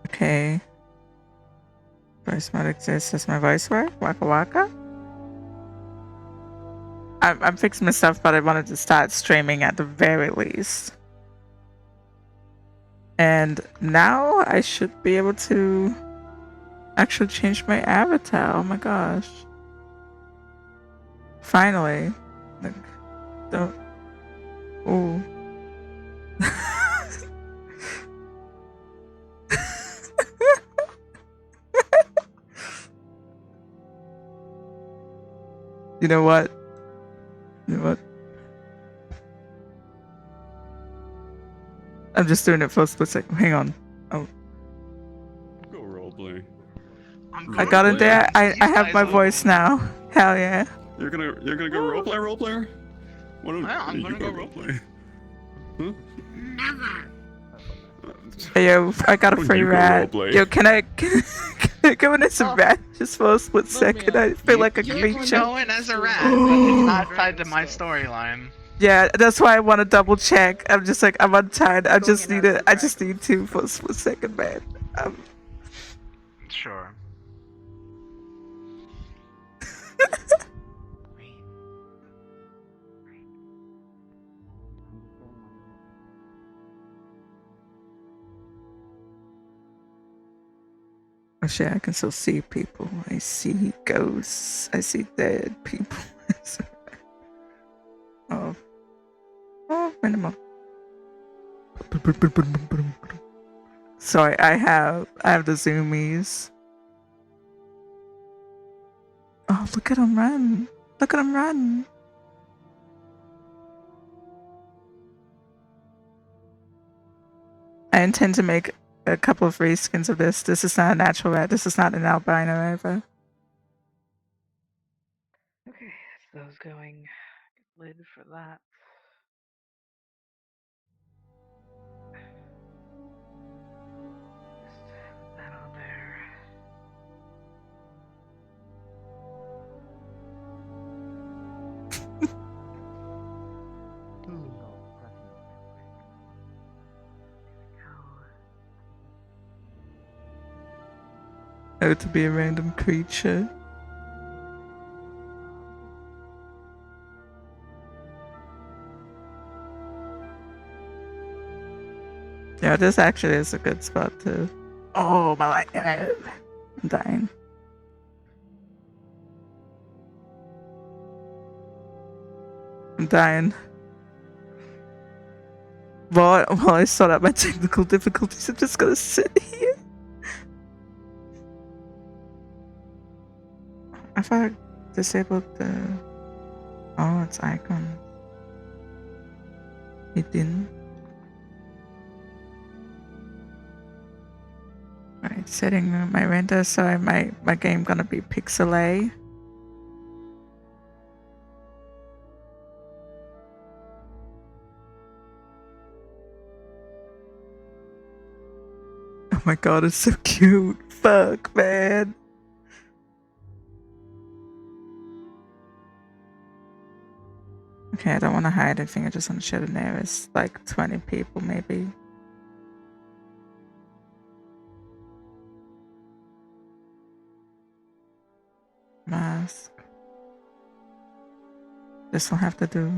Okay. Voice mode exists. Does my voice work? Waka waka? I'm fixing my stuff, but I wanted to start streaming at the very least. And now I should be able to actually change my avatar. Oh my gosh. Finally. Like, don't. Ooh. You know what? You know what? I'm just doing it for a split second. Hang on. Oh. Go roleplay. I got in there. I have my voice now. Hell yeah. You're gonna go roleplay, roleplayer? I'm gonna go roleplay. Huh? Never. Hey, yo, I got a free You go rat. roleplay. Yo, can I go in as a rat just for a split second? I feel like a You creature. can go in as a rat, but it's not tied to my storyline. Yeah, that's why I want to double check. I'm just like, I'm untied. I just need to for a split second, man. Sure. Oh shit, I can still see people. I see ghosts. I see dead people. Oh. Oh, minimum. Sorry, I have the zoomies. Oh, look at him run. Look at him run. I intend to make a couple of reskins of this. This is not a natural rat. This is not an albino either. Okay, so those going lid for that. Just put that on there. Oh, to be a random creature. Yeah, this actually is a good spot to. Oh my life! I'm dying. I'm dying. While I sort out my technical difficulties, I'm just gonna sit here. I thought I disabled the. Oh, it's icon. It didn't. Right, setting my render so my game gonna be pixelate. Oh my god, it's so cute. Fuck, man. Okay, I don't want to hide anything. I just want to show the nearest, like 20 people maybe. Mask. This will have to do.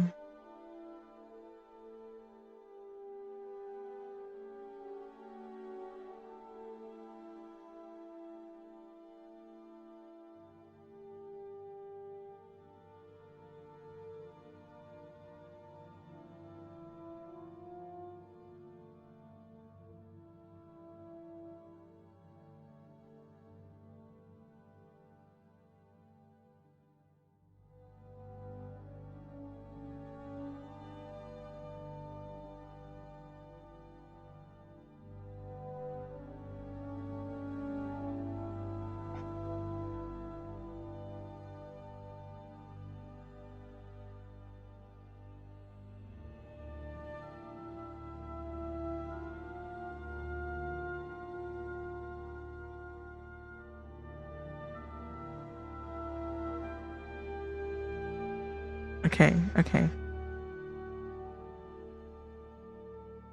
Okay, okay.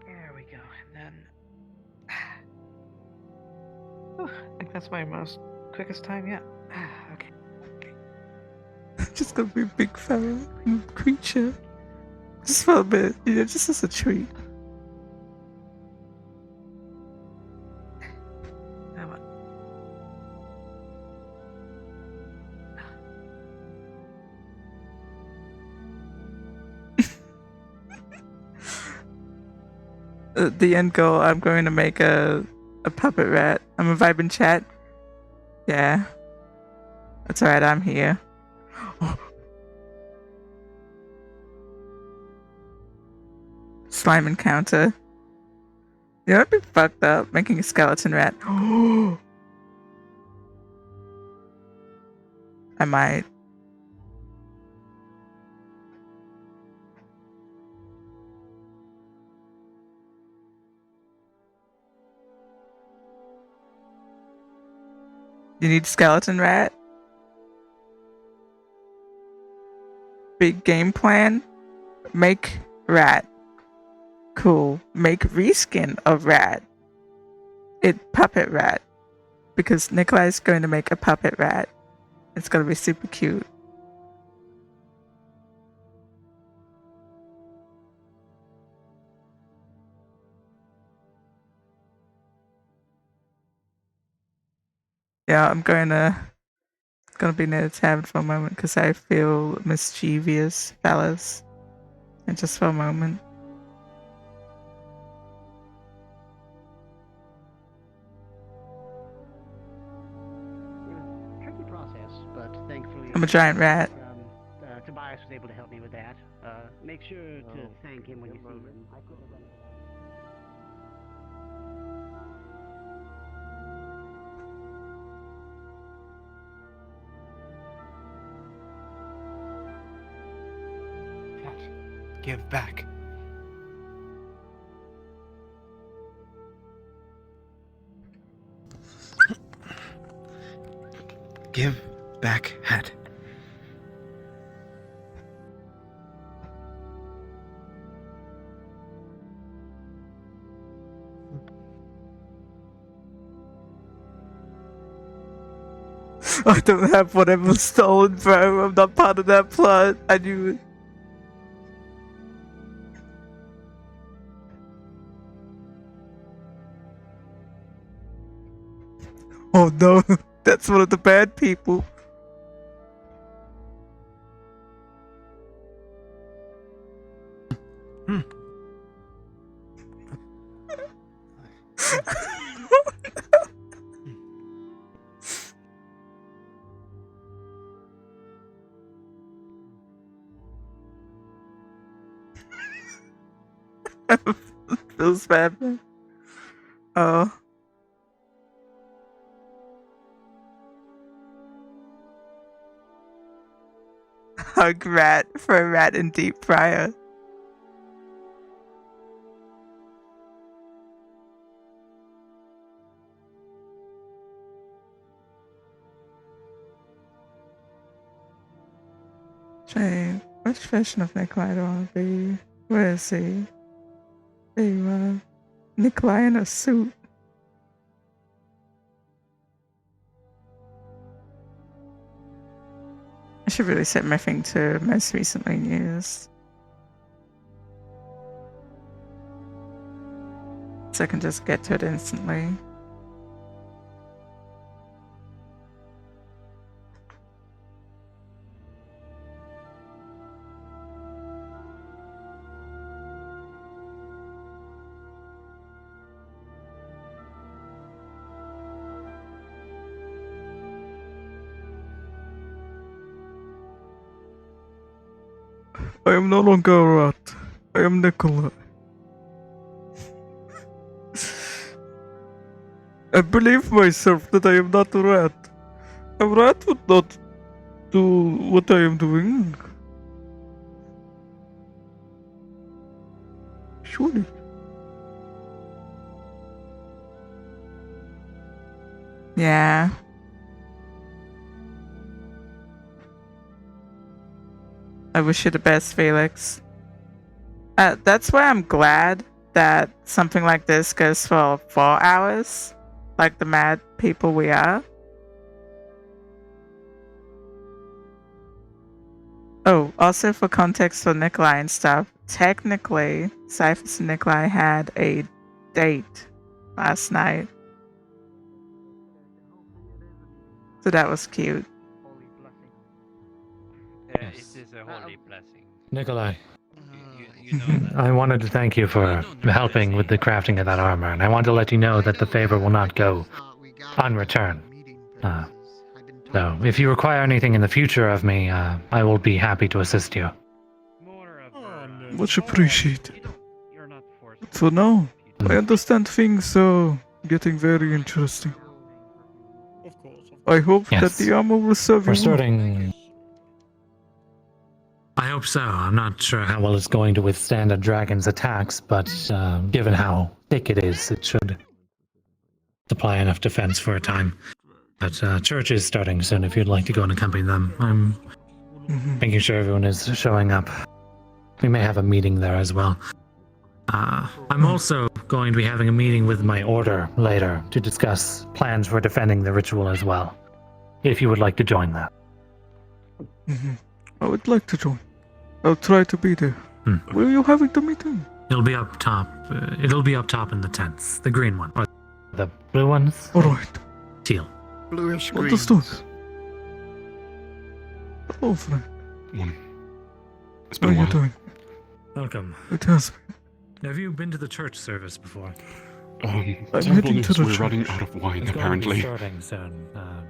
There we go, and then That's my most quickest time yet. Okay. Just gonna be a big fella creature. Just for a bit, just as a treat. How about The end goal, I'm going to make a puppet rat. I'm a vibe in chat. Yeah. That's alright, I'm here. Slime encounter. You know, it'd be fucked up making a skeleton rat. I might. You need skeleton rat? Big game plan? Make rat. Cool. Make reskin of rat. Puppet rat. Because Nicolai is going to make a puppet rat. It's gonna be super cute. Yeah, I'm gonna be near the tavern for a moment because I feel mischievous, fellas. And just for a moment. Tricky process, but thankfully I'm a giant rat. Tobias was able to help me with that. Make sure to thank him when you see him. Give back. Give back hat. I don't have whatever stolen, bro. I'm not part of that plot. I knew it. Oh no, that's one of the bad people. Feels bad, man. Oh. Hug rat for a rat in deep fryer. Jane, which version of Nicolai do I want to be? Where is he? There you are. Nicolai in a suit. I should really set my thing to most recently used. So I can just get to it instantly. I am no longer a rat. I am Nicolai. I believe myself that I am not a rat. A rat would not do what I am doing. Surely. Yeah. I wish you the best, Felix. That's why I'm glad that something like this goes for 4 hours. like the mad people we are. Oh, also for context for Nicolai and stuff, technically, Cyphers and Nicolai had a date last night. So that was cute. Holy blessing. Yeah, Yes. it is a holy blessing. Nikolai, You know that. I wanted to thank you for helping with the crafting of that armor, and I want to let you know that the favor will not go unreturned. So, if you require anything in the future of me, I will be happy to assist you. More of Much appreciated. You're not forced. For now, I understand things are getting very interesting. Of course. I hope Yes. that the armor will serve you We're well. starting. I hope so. I'm not sure how well it's going to withstand a dragon's attacks, but given how thick it is, it should supply enough defense for a time. But church is starting soon if you'd like to go and accompany them. I'm making sure everyone is showing up. We may have a meeting there as well. I'm also going to be having a meeting with my order later to discuss plans for defending the ritual as well. If you would like to join that. I would like to join. I'll try to be there. Where are you having the meeting? It'll be up top. It'll be up top in the tents. The green one. Or the blue ones? Alright, Teal. Bluish green. understood. Hello, friend. Morning. It's How been are a you while. doing? Welcome. It has been. Have you been to the church service before? I'm Terrible heading to news. the We're running church. out of wine, It's going to be apparently. starting soon.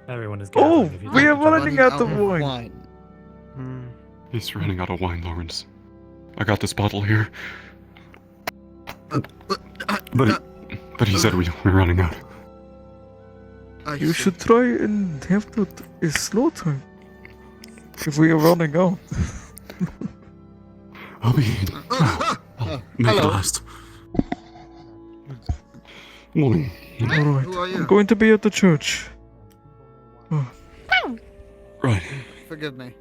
Everyone is Oh, gathering if you'd we like are to join. running out of wine. He's running out of wine, Lawrence. I got this bottle here. But he said we're running out. You should try and have that a slow time. If we are running out. I'll be. I'll make it last. Morning. Alright, Who are you? I'm going to be at the church. Right. Forgive me.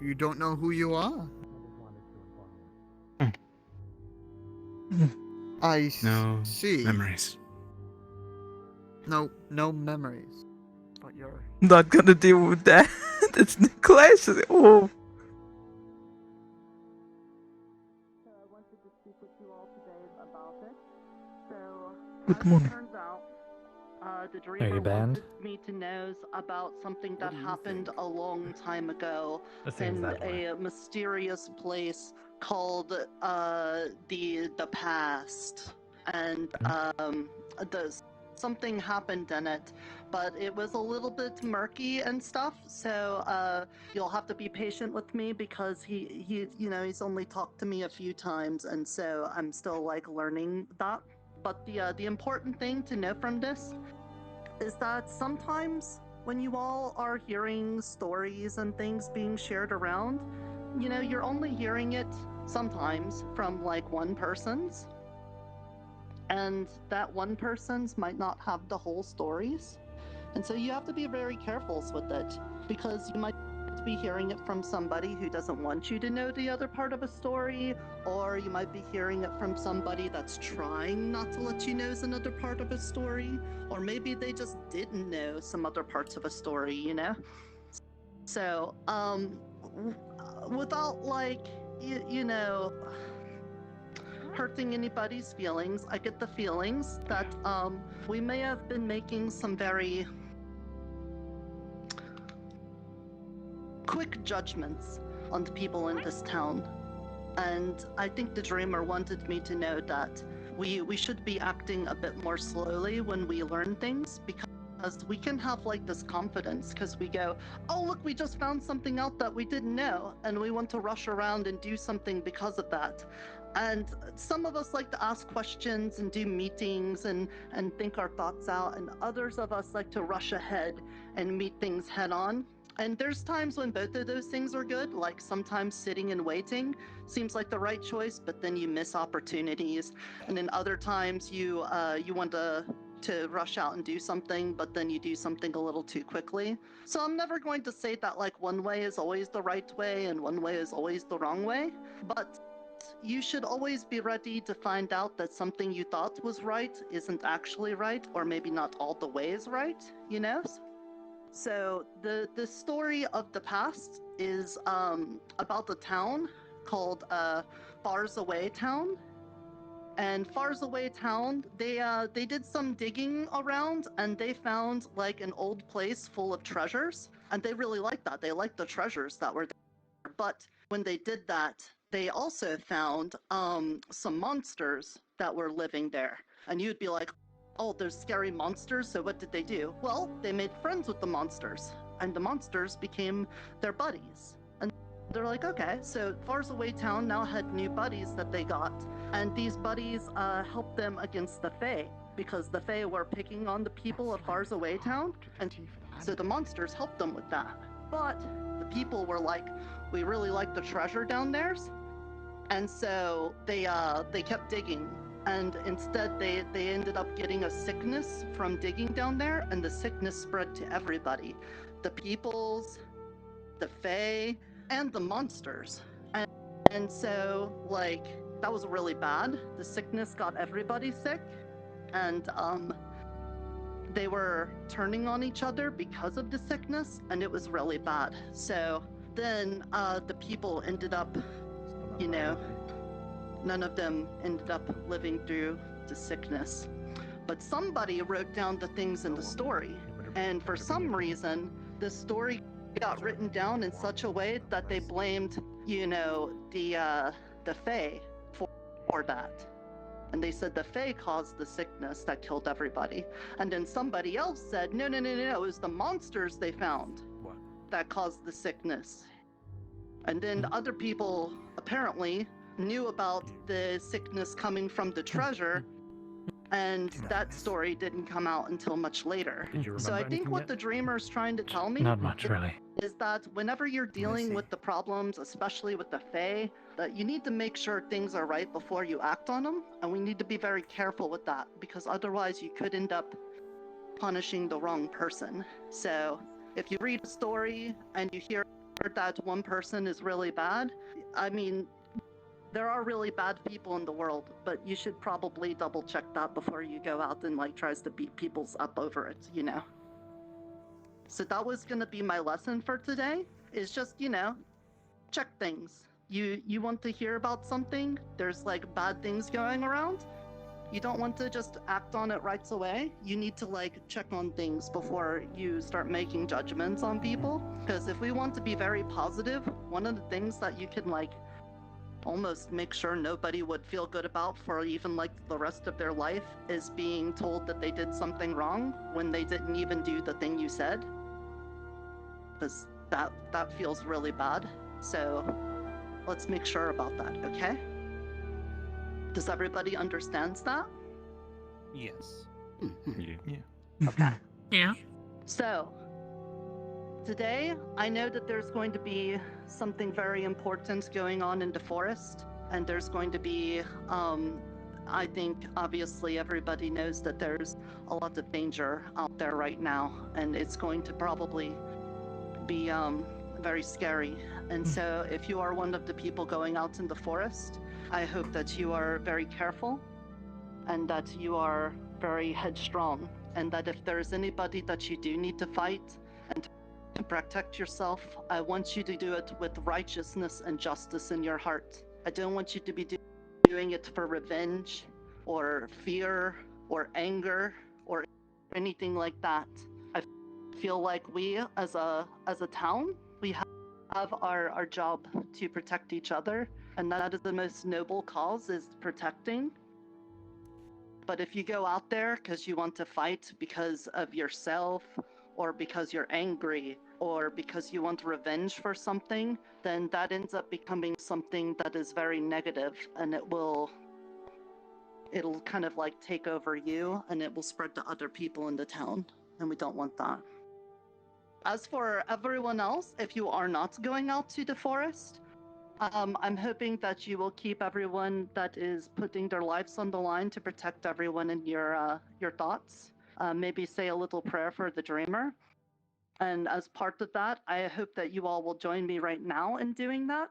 You don't know who you are? I No see. memories. No memories. But you're. Not gonna deal with that. It's Nicolai. Oh. So I wanted to speak with you all today about it. So, Good as morning. it turns out, the Are dreamer you banned? wanted me to know about something that happened a long time ago It seems in that way. a mysterious place called the past, and there's something happened in it, but it was a little bit murky and stuff. So you'll have to be patient with me because he he's only talked to me a few times, and so I'm still like learning that. But the important thing to know from this is that sometimes when you all are hearing stories and things being shared around, you're only hearing it sometimes from like one person's, and that one person's might not have the whole stories. And so you have to be very careful with it, because you might be hearing it from somebody who doesn't want you to know the other part of a story, or you might be hearing it from somebody that's trying not to let you know another part of a story, or maybe they just didn't know some other parts of a story, So, without like, hurting anybody's feelings, I get the feelings that we may have been making some very quick judgments on the people in this town. And I think the dreamer wanted me to know that we should be acting a bit more slowly when we learn things, because we can have like this confidence because we go, oh look, we just found something out that we didn't know, and we want to rush around and do something because of that. And some of us like to ask questions and do meetings and think our thoughts out, and others of us like to rush ahead and meet things head on. And there's times when both of those things are good, like sometimes sitting and waiting seems like the right choice, but then you miss opportunities. And then other times you want to rush out and do something, but then you do something a little too quickly. So I'm never going to say that like one way is always the right way and one way is always the wrong way, but you should always be ready to find out that something you thought was right isn't actually right, or maybe not all the ways right, you know? So the story of the past is about a town called Fars Away Town. And Fars Away Town, they did some digging around and they found like an old place full of treasures, and they really liked that. They liked the treasures that were there. But when they did that, they also found some monsters that were living there. And you'd be like, oh, there's scary monsters, so what did they do? Well, they made friends with the monsters, and the monsters became their buddies. And they're like, okay, so Fars Away Town now had new buddies that they got, and these buddies helped them against the Fae, because the Fae were picking on the people of Fars Away Town, and so the monsters helped them with that. But the people were like, we really like the treasure down there, and so they kept digging. And instead, they ended up getting a sickness from digging down there, and the sickness spread to everybody. The peoples, the Fae, and the monsters. And so, like, that was really bad. The sickness got everybody sick, and they were turning on each other because of the sickness, and it was really bad. So then the people ended up, you know, none of them ended up living through the sickness. But somebody wrote down the things in the story, and for some reason, the story got written down in such a way that they blamed, you know, the Fae for that. And they said the Fae caused the sickness that killed everybody. And then somebody else said, no, it was the monsters they found that caused the sickness. And then other people apparently knew about the sickness coming from the treasure, and that story didn't come out until much later. So I think what the dreamer's trying to tell me Not much, really. is that whenever you're dealing with the problems, especially with the Fae, that you need to make sure things are right before you act on them, and we need to be very careful with that, because otherwise you could end up punishing the wrong person. So if you read a story and you hear that one person is really bad, I mean, there are really bad people in the world, but you should probably double check that before you go out and like tries to beat people's up over it, you know? So that was gonna be my lesson for today, is just, you know, check things. You want to hear about something, there's like bad things going around, you don't want to just act on it right away. You need to like check on things before you start making judgments on people. Because if we want to be very positive, one of the things that you can like almost make sure nobody would feel good about for even like the rest of their life is being told that they did something wrong when they didn't even do the thing you said. Because that feels really bad. So let's make sure about that, okay? Does everybody understand that? Yes. Okay. Yeah. So, today, I know that there's going to be something very important going on in the forest, and there's going to be, I think, obviously, everybody knows that there's a lot of danger out there right now, and it's going to probably be very scary. And so, if you are one of the people going out in the forest, I hope that you are very careful, and that you are very headstrong, and that if there is anybody that you do need to fight and to protect yourself, I want you to do it with righteousness and justice in your heart. I don't want you to be doing it for revenge or fear or anger or anything like that. I feel like we as a town, we have our job to protect each other, and that is the most noble cause, is protecting. But if you go out there because you want to fight because of yourself, or because you're angry, or because you want revenge for something, then that ends up becoming something that is very negative, and it'll kind of like take over you, and it will spread to other people in the town, and we don't want that. As for everyone else, if you are not going out to the forest, I'm hoping that you will keep everyone that is putting their lives on the line to protect everyone in your thoughts. Maybe say a little prayer for the dreamer. And as part of that, I hope that you all will join me right now in doing that.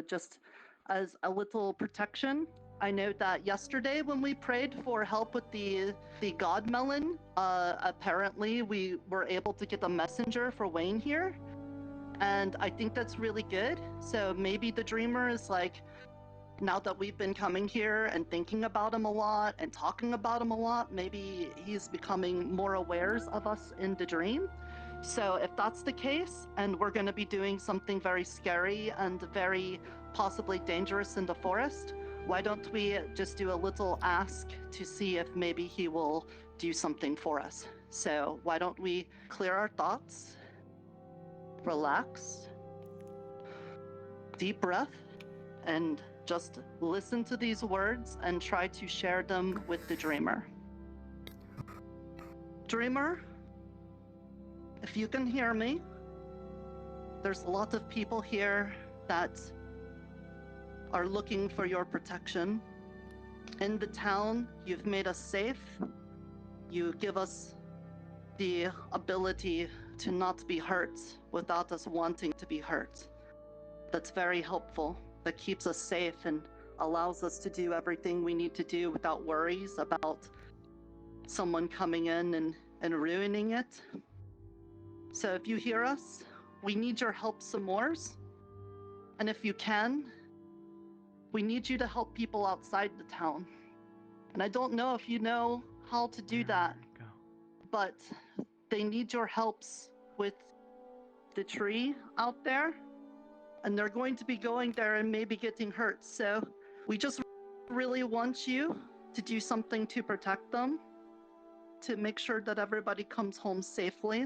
Just as a little protection. I know that yesterday when we prayed for help with the god melon, apparently we were able to get a messenger for Wayne here. And I think that's really good. So maybe the dreamer is like, now that we've been coming here and thinking about him a lot and talking about him a lot, maybe he's becoming more aware of us in the dream. So if that's the case, and we're going to be doing something very scary and very possibly dangerous in the forest, why don't we just do a little ask to see if maybe he will do something for us? So why don't we clear our thoughts, relax, deep breath, and just listen to these words and try to share them with the dreamer. Dreamer, if you can hear me, there's a lot of people here that are looking for your protection. In the town, you've made us safe. You give us the ability to not be hurt without us wanting to be hurt. That's very helpful. That keeps us safe and allows us to do everything we need to do without worries about someone coming in and ruining it. So if you hear us, we need your help some more. And if you can, we need you to help people outside the town. And I don't know if you know how to do that, but they need your helps with the tree out there. And they're going to be going there and maybe getting hurt. So we just really want you to do something to protect them, to make sure that everybody comes home safely,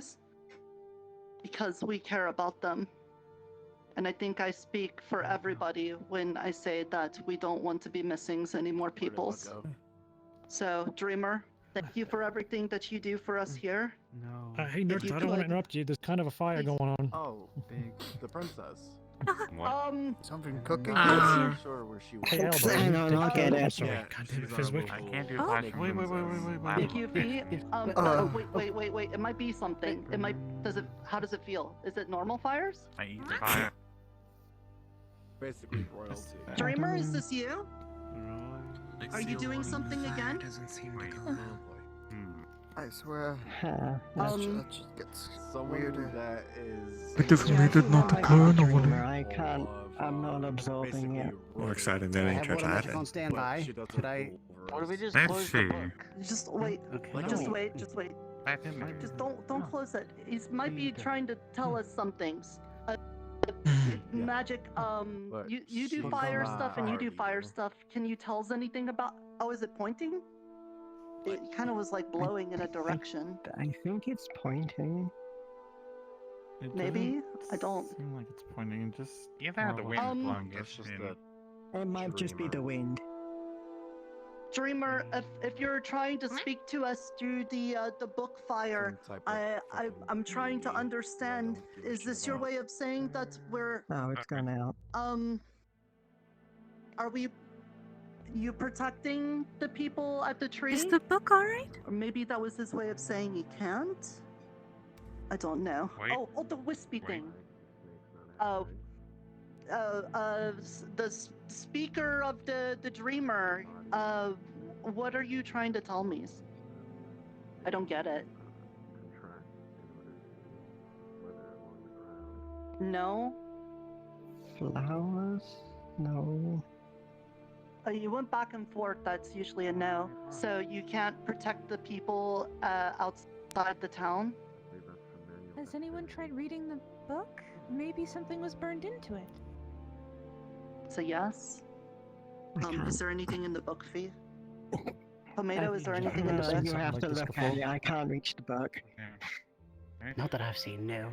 because we care about them. And I think I speak for everybody when I say that we don't want to be missing any more people. So, Dreamer, thank you for everything that you do for us here. No. Hey, Nerd, I don't want to interrupt you. There's kind of a fire going on. Oh, the princess. What? Something cooking? Uh, Sure where she Hey, was. Elbow. Hang on, I'll get Oh, it. sorry. Yeah, God damn it, she's on Fizwick. a I can't do Oh. flash. Thank you, Fee. Wait. It might be something. How does it feel? Is it normal fires? I eat the fire. Basically royalty. Dreamer, is this you? Really? Are you doing something again? Doesn't seem Wait. to go. I swear, Um, it just gets Someone weirder. that is. I definitely did not occur, no one. I can't. I'm not absorbing it. More excited than I any have church one I magic on standby. Should I? Or do we just Let's close see. the book? just wait. Okay. Just wait. Just wait. Back in there. Just don't close it. He might be trying to tell us some things. Magic. But You do she's fire not stuff and you do hard fire either. stuff. Can you tell us anything about? Oh, is it pointing? It kind of was like blowing in a direction. I think it's pointing. Maybe? I don't. Seem like it's pointing and just either the wind blowing That's it just in. that. It might just be the wind. Dreamer, if you're trying to speak to us through the book fire, I'm trying to understand. Is this your way of saying that we're Oh, it's gone out. are you protecting the people at the tree? Is the book alright? Or maybe that was his way of saying he can't? I don't know. Wait. Oh, the wispy Wait. thing. The speaker of the dreamer, what are you trying to tell me? I don't get it. No? Flowers? No. You went back and forth, that's usually a no. So you can't protect the people outside the town? Has anyone tried reading the book? Maybe something was burned into it. So yes? I can't. Is there anything in the book, Fee? Tomato, is there anything in the No, book? you have to this look before. at it. I can't reach the book. Not that I've seen. No.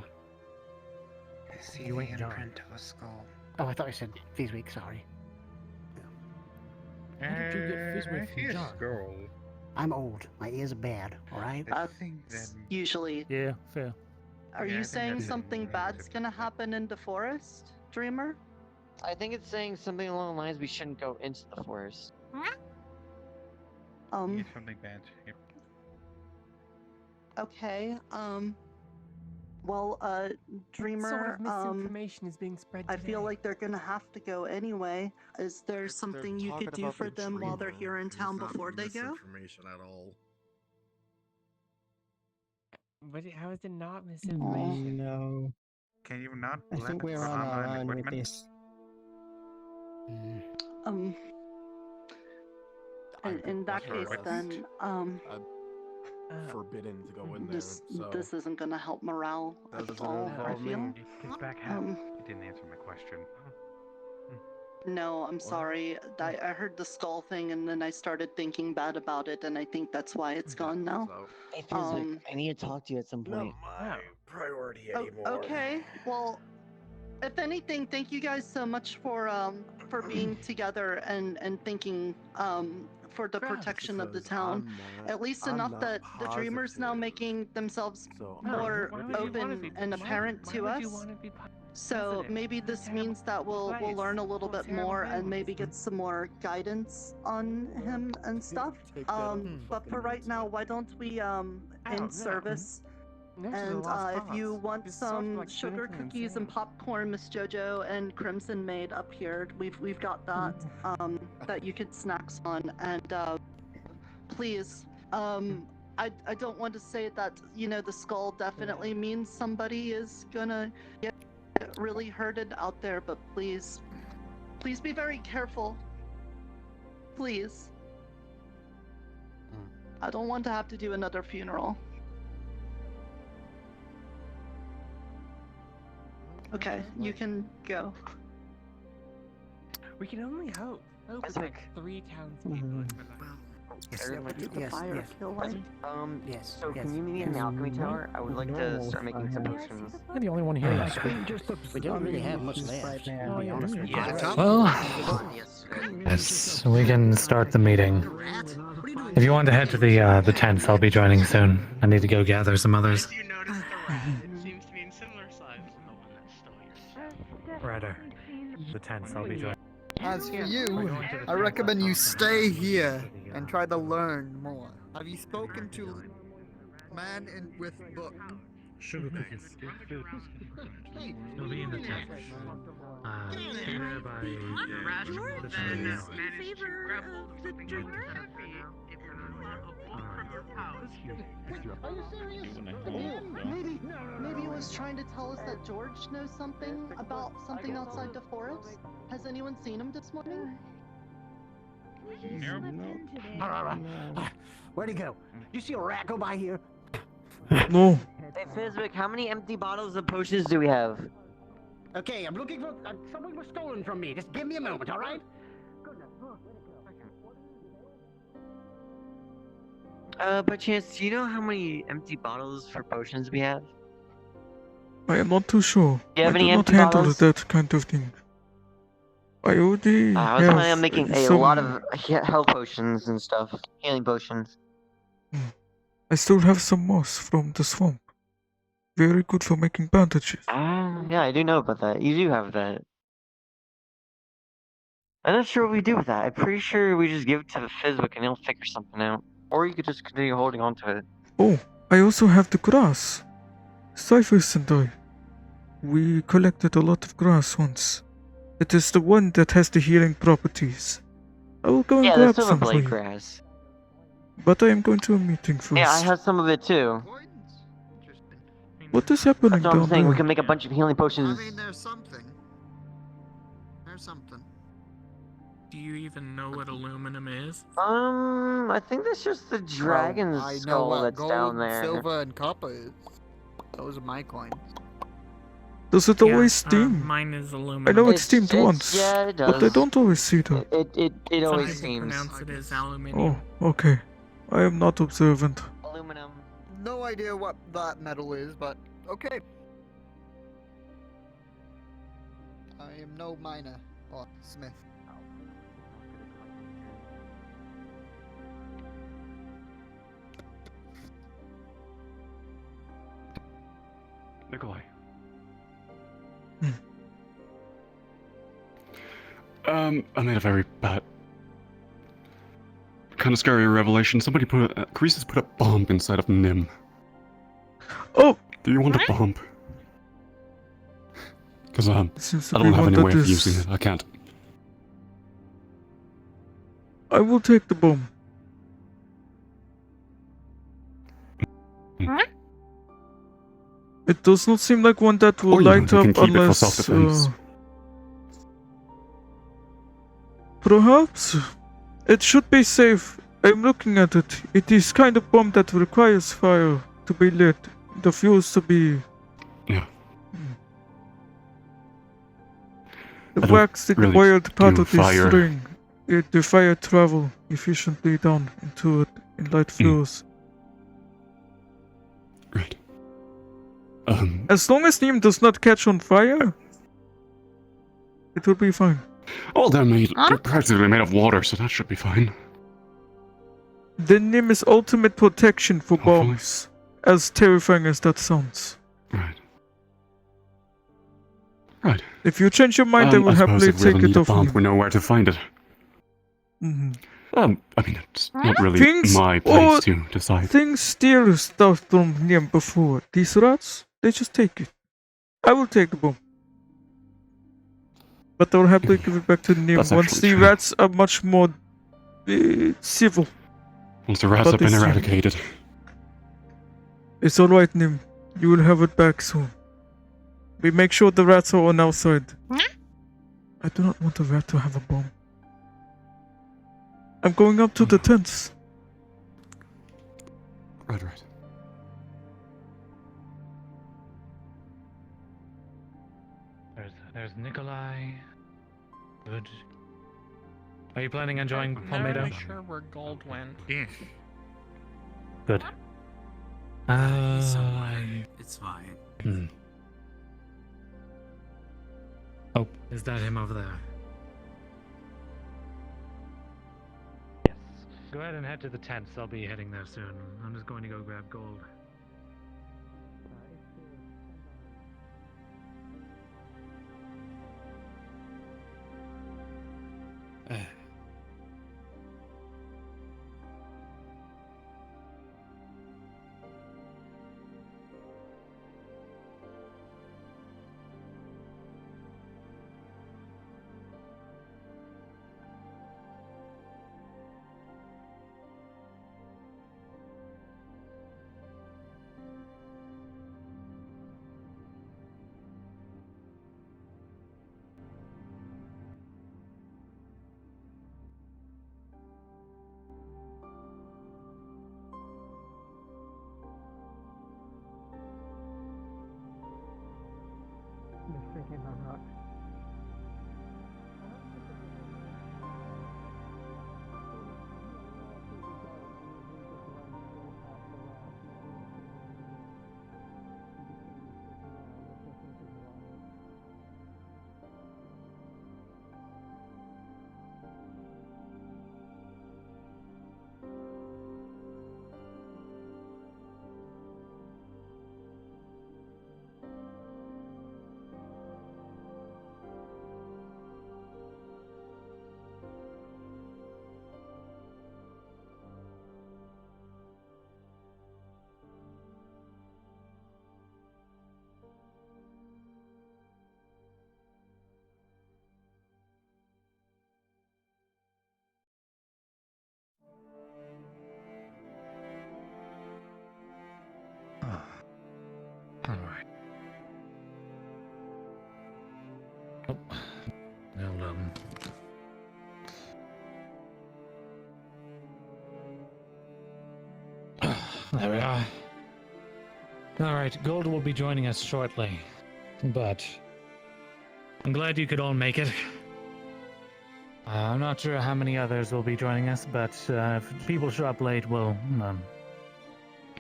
I see You ain't the young. imprint of a skull. Oh, I thought you said this week. Sorry. How did you get Fizwick from John? I'm old. My ears are bad. All right. That's usually. Yeah, fair. Are Yeah, I you think saying that's it. something bad's gonna happen in the forest, Dreamer? I think it's saying something along the lines we shouldn't go into the forest. Yeah, something bad. Yep. Okay, Well, Dreamer, sort of misinformation is being spread I today? feel like they're gonna have to go anyway. Is there something you could do for them while they're here in town before they go? Information at all. But how is it not misinformation? No. Can you not I let think we're for on our online own with equipment? this. In that case, then, Forbidden to go in there. this So this isn't gonna help morale that at doesn't all. I involve me. feel. Gets back Um, You didn't answer my question. No, I'm sorry. I heard the skull thing, and then I started thinking bad about it, and I think that's why it's gone now. Hey, Physic, I need to talk to you at some point. my priority Okay. Well, if anything, thank you guys so much for being together and thinking for the protection of the town. At least enough that the Dreamers now making themselves more open and apparent to us. So maybe this means that we'll learn a little bit more and maybe get some more guidance on him and stuff. But for right now, why don't we end service? And if you want some sugar cookies and popcorn, Miss Jojo and Crimson made up here, we've got that that you could snacks on. And please, I don't want to say that the skull definitely means somebody is gonna get really hurted out there, but please be very careful. Please. I don't want to have to do another funeral. Okay, you can go. We can only hope. It's like 3 townspeople. Yes. So can you meet me in the alchemy tower? I would like to start making some potions. I'm the only one here. We don't really have much left. Well, yes, we can start the meeting. If you want to head to the tents, I'll be joining soon. I need to go gather some others. You noticed the rat? It seems to be in similar size to the one that's still here. Rather, the tents, I'll be joining. As for you, I recommend you stay here and try to learn more. Have you spoken to man with book? Sugar cookies. They'll be in the tent. Here by the Then managed to grab hold of something like the canopy. It's a bolt from your pouch. Are you serious? Maybe he was trying to tell us that George knows something about something outside the forest. Has anyone seen him this morning? Where'd he go? You see a rat go by here? No. Hey, Fizwick, how many empty bottles of potions do we have? Okay, I'm looking for... something was stolen from me. Just give me a moment, all right? By chance, do you know how many empty bottles for potions we have? I am not too sure. Do you have I any do not empty handle bottles? that kind of thing. I already I was have planning on making a some- lot of health potions and stuff. Healing potions. I still have some moss from the swamp. Very good for making bandages. Yeah, I do know about that. You do have that. I'm not sure what we do with that. I'm pretty sure we just give it to the Fizwick and he'll figure something out. Or you could just continue holding on to it. Oh, I also have the grass. Cyphers and I. We collected a lot of grass once. It is the one that has the healing properties. I will go and Yeah, grab the some for silverblade you. grass. But I am going to a meeting first. Yeah, I have some of it too. What is happening That's what down I'm saying. there? We can make a bunch of healing potions. I mean, there's something. There's something. Do you even know what aluminum is? I think that's just the dragon's I know skull what that's gold, down there. silver, and copper is. Those are my coins. Does it always steam? Mine is aluminum. I know it steamed once, yeah, it but I does. don't always see that. It always Some people seems. pronounce it as aluminium. Oh, okay. I am not observant. Aluminum. No idea what that metal is, but okay. I am no miner or smith. Nicolai. Hmm. I made a very bad, kind of scary revelation. Somebody Grease's put a bomb inside of Nim. Oh! Do you want a bomb? Because I Seems to don't be have one any way that of is- using it. I can't. I will take the bomb. It does not seem like one that will Or, you know, light you up can keep it for unless. self-defense. Perhaps it should be safe. I'm looking at it. It is kind of bomb that requires fire to be lit. The fuse to be. Yeah. The I don't wax, the really wired part do of the fire. string. The fire travel efficiently down into it in light fuse. Right. As long as Neem does not catch on fire, it will be fine. Oh, they're practically made of water, so that should be fine. The Neem is ultimate protection for bombs, as terrifying as that sounds. Right. Right. If you change your mind, I will I suppose happily if we ever take need it a off bomb, you. we know where to find it. Mm-hmm. I mean, it's not really Things my place to decide. Things steal stuff from Neem before. These rats, they just take it. I will take the bomb. But I will happily give it back to Neem That's once actually the true. rats are much more civil. Once the rats But have been it's- eradicated. It's alright, Nim. You will have it back soon. We make sure the rats are on our side. I do not want a rat to have a bomb. I'm going up to the tents. Right. There's Nicolai. Good. Are you planning on joining I'm not Palmetto? really sure where gold went. Yes. Good. It's fine. Oh, is that him over there? Yes. Go ahead and head to the tents. I'll be heading there soon. I'm just going to go grab gold. Alright. Oh, hold on. There we are. Alright, Gold will be joining us shortly. But I'm glad you could all make it. I'm not sure how many others will be joining us, but if people show up late, we'll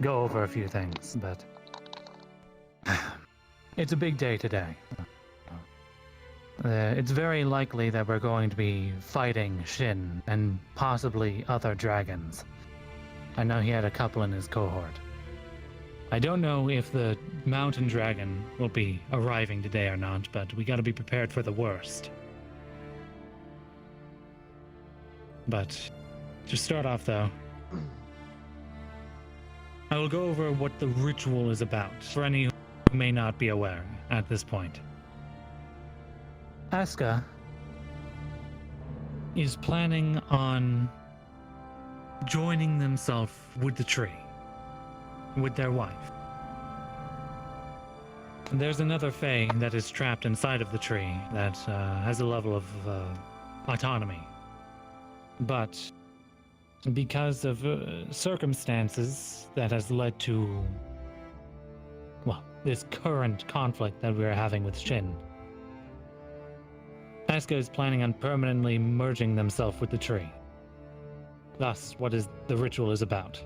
go over a few things. But it's a big day today. It's very likely that we're going to be fighting Shin and possibly other dragons. I know he had a couple in his cohort. I don't know if the mountain dragon will be arriving today or not, but we gotta be prepared for the worst. But to start off though, I will go over what the ritual is about, for any who may not be aware at this point. Aska is planning on joining themselves with the tree, with their wife. There's another Fae that is trapped inside of the tree that has a level of autonomy. But because of circumstances that has led to, well, this current conflict that we're having with Shin, Aska is planning on permanently merging themselves with the tree. Thus, what is the ritual is about.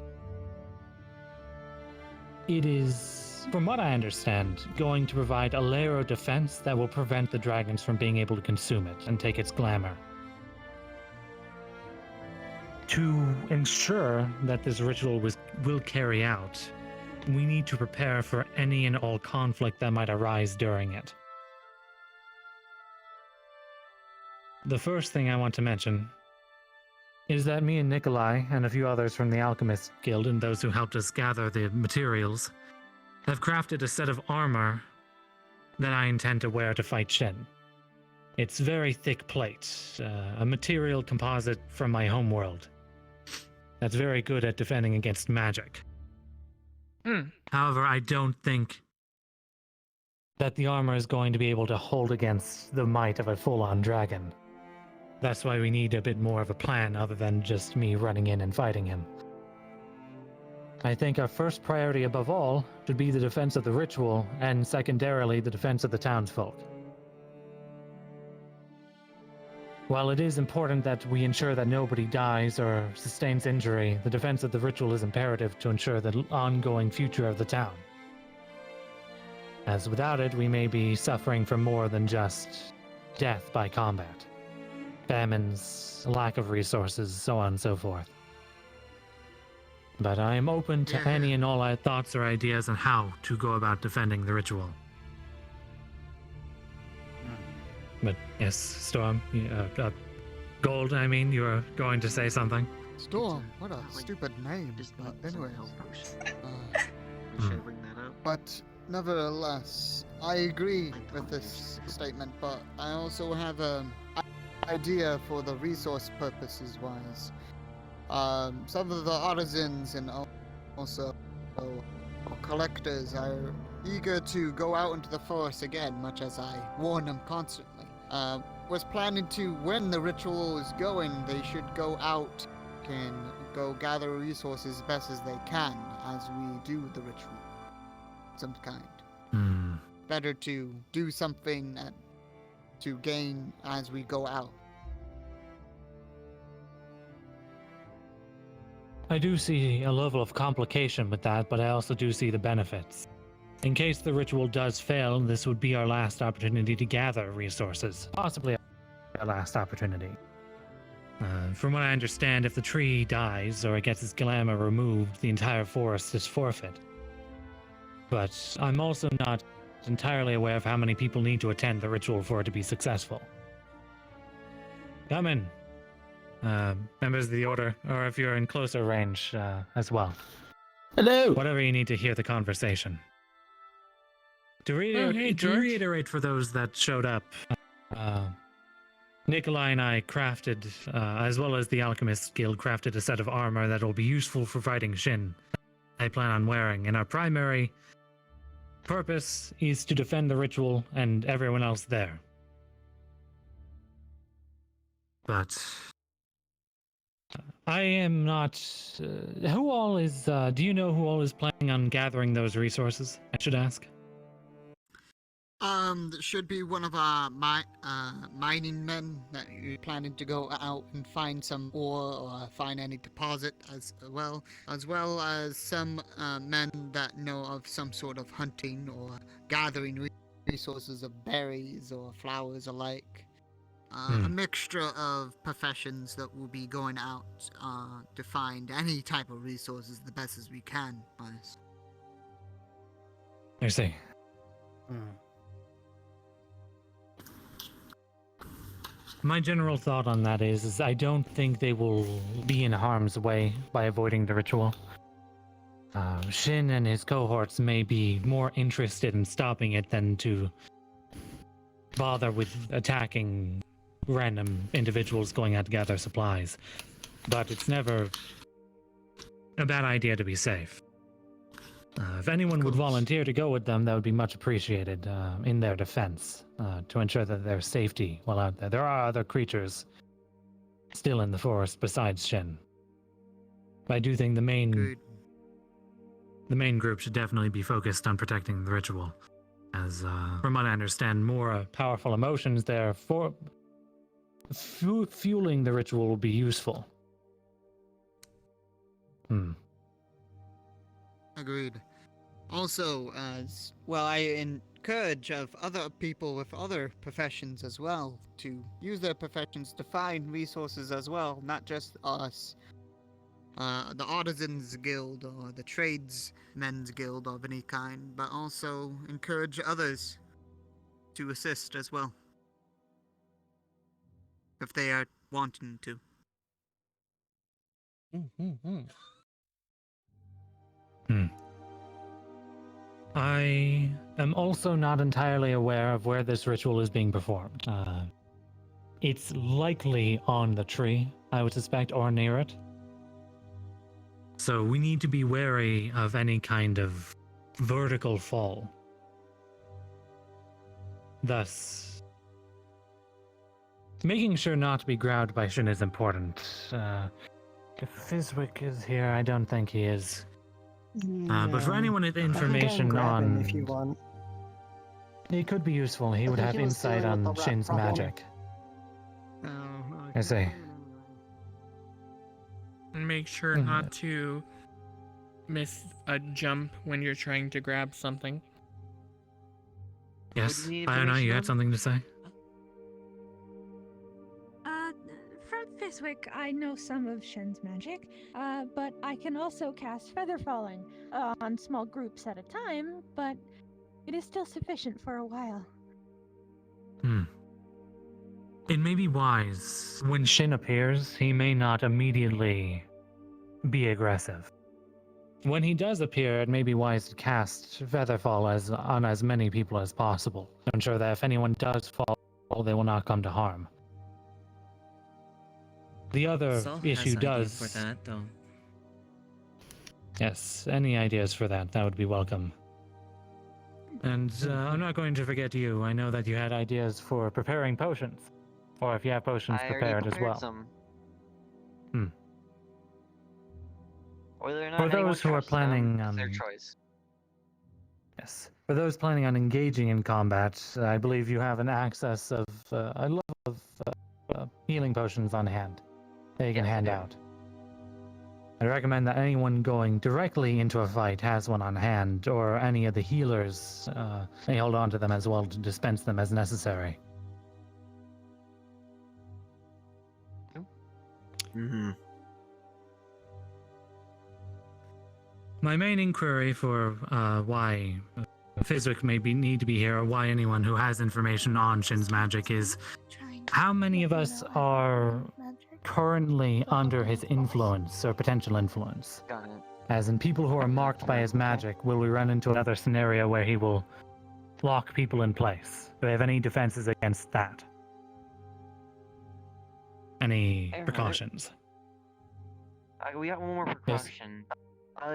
It is, from what I understand, going to provide a layer of defense that will prevent the dragons from being able to consume it and take its glamour. To ensure that this ritual will carry out, we need to prepare for any and all conflict that might arise during it. The first thing I want to mention is that me and Nicolai and a few others from the Alchemist Guild and those who helped us gather the materials have crafted a set of armor that I intend to wear to fight Shin. It's very thick plate, a material composite from my homeworld that's very good at defending against magic. However, I don't think that the armor is going to be able to hold against the might of a full-on dragon. That's why we need a bit more of a plan other than just me running in and fighting him. I think our first priority above all should be the defense of the ritual, and secondarily the defense of the townsfolk. While it is important that we ensure that nobody dies or sustains injury, the defense of the ritual is imperative to ensure the ongoing future of the town. As without it, we may be suffering from more than just death by combat. Famines, lack of resources, so on and so forth. But I am open to any and all thoughts or ideas on how to go about defending the ritual. But yes, Storm, Gold, I mean, you were going to say something? Storm, what a stupid name. But anyways. But nevertheless, I agree with this statement, but I also have an idea for the resource purposes wise. Some of the artisans and also collectors are eager to go out into the forest again, much as I warn them constantly. Was planning to, when the ritual is going, they should go out and go gather resources as best as they can as we do the ritual. Some kind. Better to do something to gain as we go out. I do see a level of complication with that, but I also do see the benefits. In case the ritual does fail, this would be our last opportunity to gather resources. Possibly our last opportunity. From what I understand, if the tree dies or it gets its glamour removed, the entire forest is forfeit. But I'm also not entirely aware of how many people need to attend the ritual for it to be successful. Come in. Members of the Order, or if you're in closer range as well. Hello! Whatever you need to hear the conversation. To reiterate for those that showed up, Nicolai and I crafted, as well as the Alchemist Guild, crafted a set of armor that will be useful for fighting Shin. I plan on wearing, and our primary purpose is to defend the ritual and everyone else there. But I am not. Who all is? Do you know who all is planning on gathering those resources? I should ask. Should be one of our mining men that you're planning to go out and find some ore or find any deposit as well as some men that know of some sort of hunting or gathering resources of berries or flowers alike. A mixture of professions that will be going out to find any type of resources the best as we can, honest. I see. My general thought on that is I don't think they will be in harm's way by avoiding the ritual. Shin and his cohorts may be more interested in stopping it than to bother with attacking random individuals going out to gather supplies. But it's never a bad idea to be safe. If anyone would volunteer to go with them, that would be much appreciated in their defense, to ensure that their safety while out there. There are other creatures still in the forest besides Shin. But I do think the main group should definitely be focused on protecting the ritual. As from what I understand, more powerful emotions there for fueling the ritual will be useful. Agreed. Also, as well, I encourage of other people with other professions as well to use their professions to find resources as well, not just us. The Artisans Guild or the Tradesmen's Guild of any kind, but also encourage others to assist as well, if they are wanting to. I am also not entirely aware of where this ritual is being performed. It's likely on the tree, I would suspect, or near it. So we need to be wary of any kind of vertical fall. Thus, making sure not to be grabbed by Shin is important. If Fizwick is here, I don't think he is. But for anyone with information on... if you want. It could be useful. He would have insight on Shin's magic. I see. And make sure not to miss a jump when you're trying to grab something. Yes, I don't know, you had something to say? From Fizwick, I know some of Shen's magic, but I can also cast Feather Falling on small groups at a time, but it is still sufficient for a while. It may be wise. When Shin appears, he may not immediately be aggressive. When he does appear, it may be wise to cast Featherfall on as many people as possible, to ensure that if anyone does fall, they will not come to harm. The other issue does... for that, though. Yes, any ideas for that, that would be welcome. And I'm not going to forget you. I know that you had ideas for preparing potions. Or if you have potions prepared as well. Some. Whether or not for those who are planning on... their choice. Yes. For those planning on engaging in combat, I believe you have an access of a level of healing potions on hand that you can hand out. I recommend that anyone going directly into a fight has one on hand, or any of the healers may hold on to them as well to dispense them as necessary. My main inquiry for why Fizwick may need to be here, or why anyone who has information on Shin's magic is how many of us are currently under his influence or potential influence. Got it. As in people who are marked by his magic, will we run into another scenario where he will lock people in place? Do we have any defenses against that? Any precautions? We got one more precaution.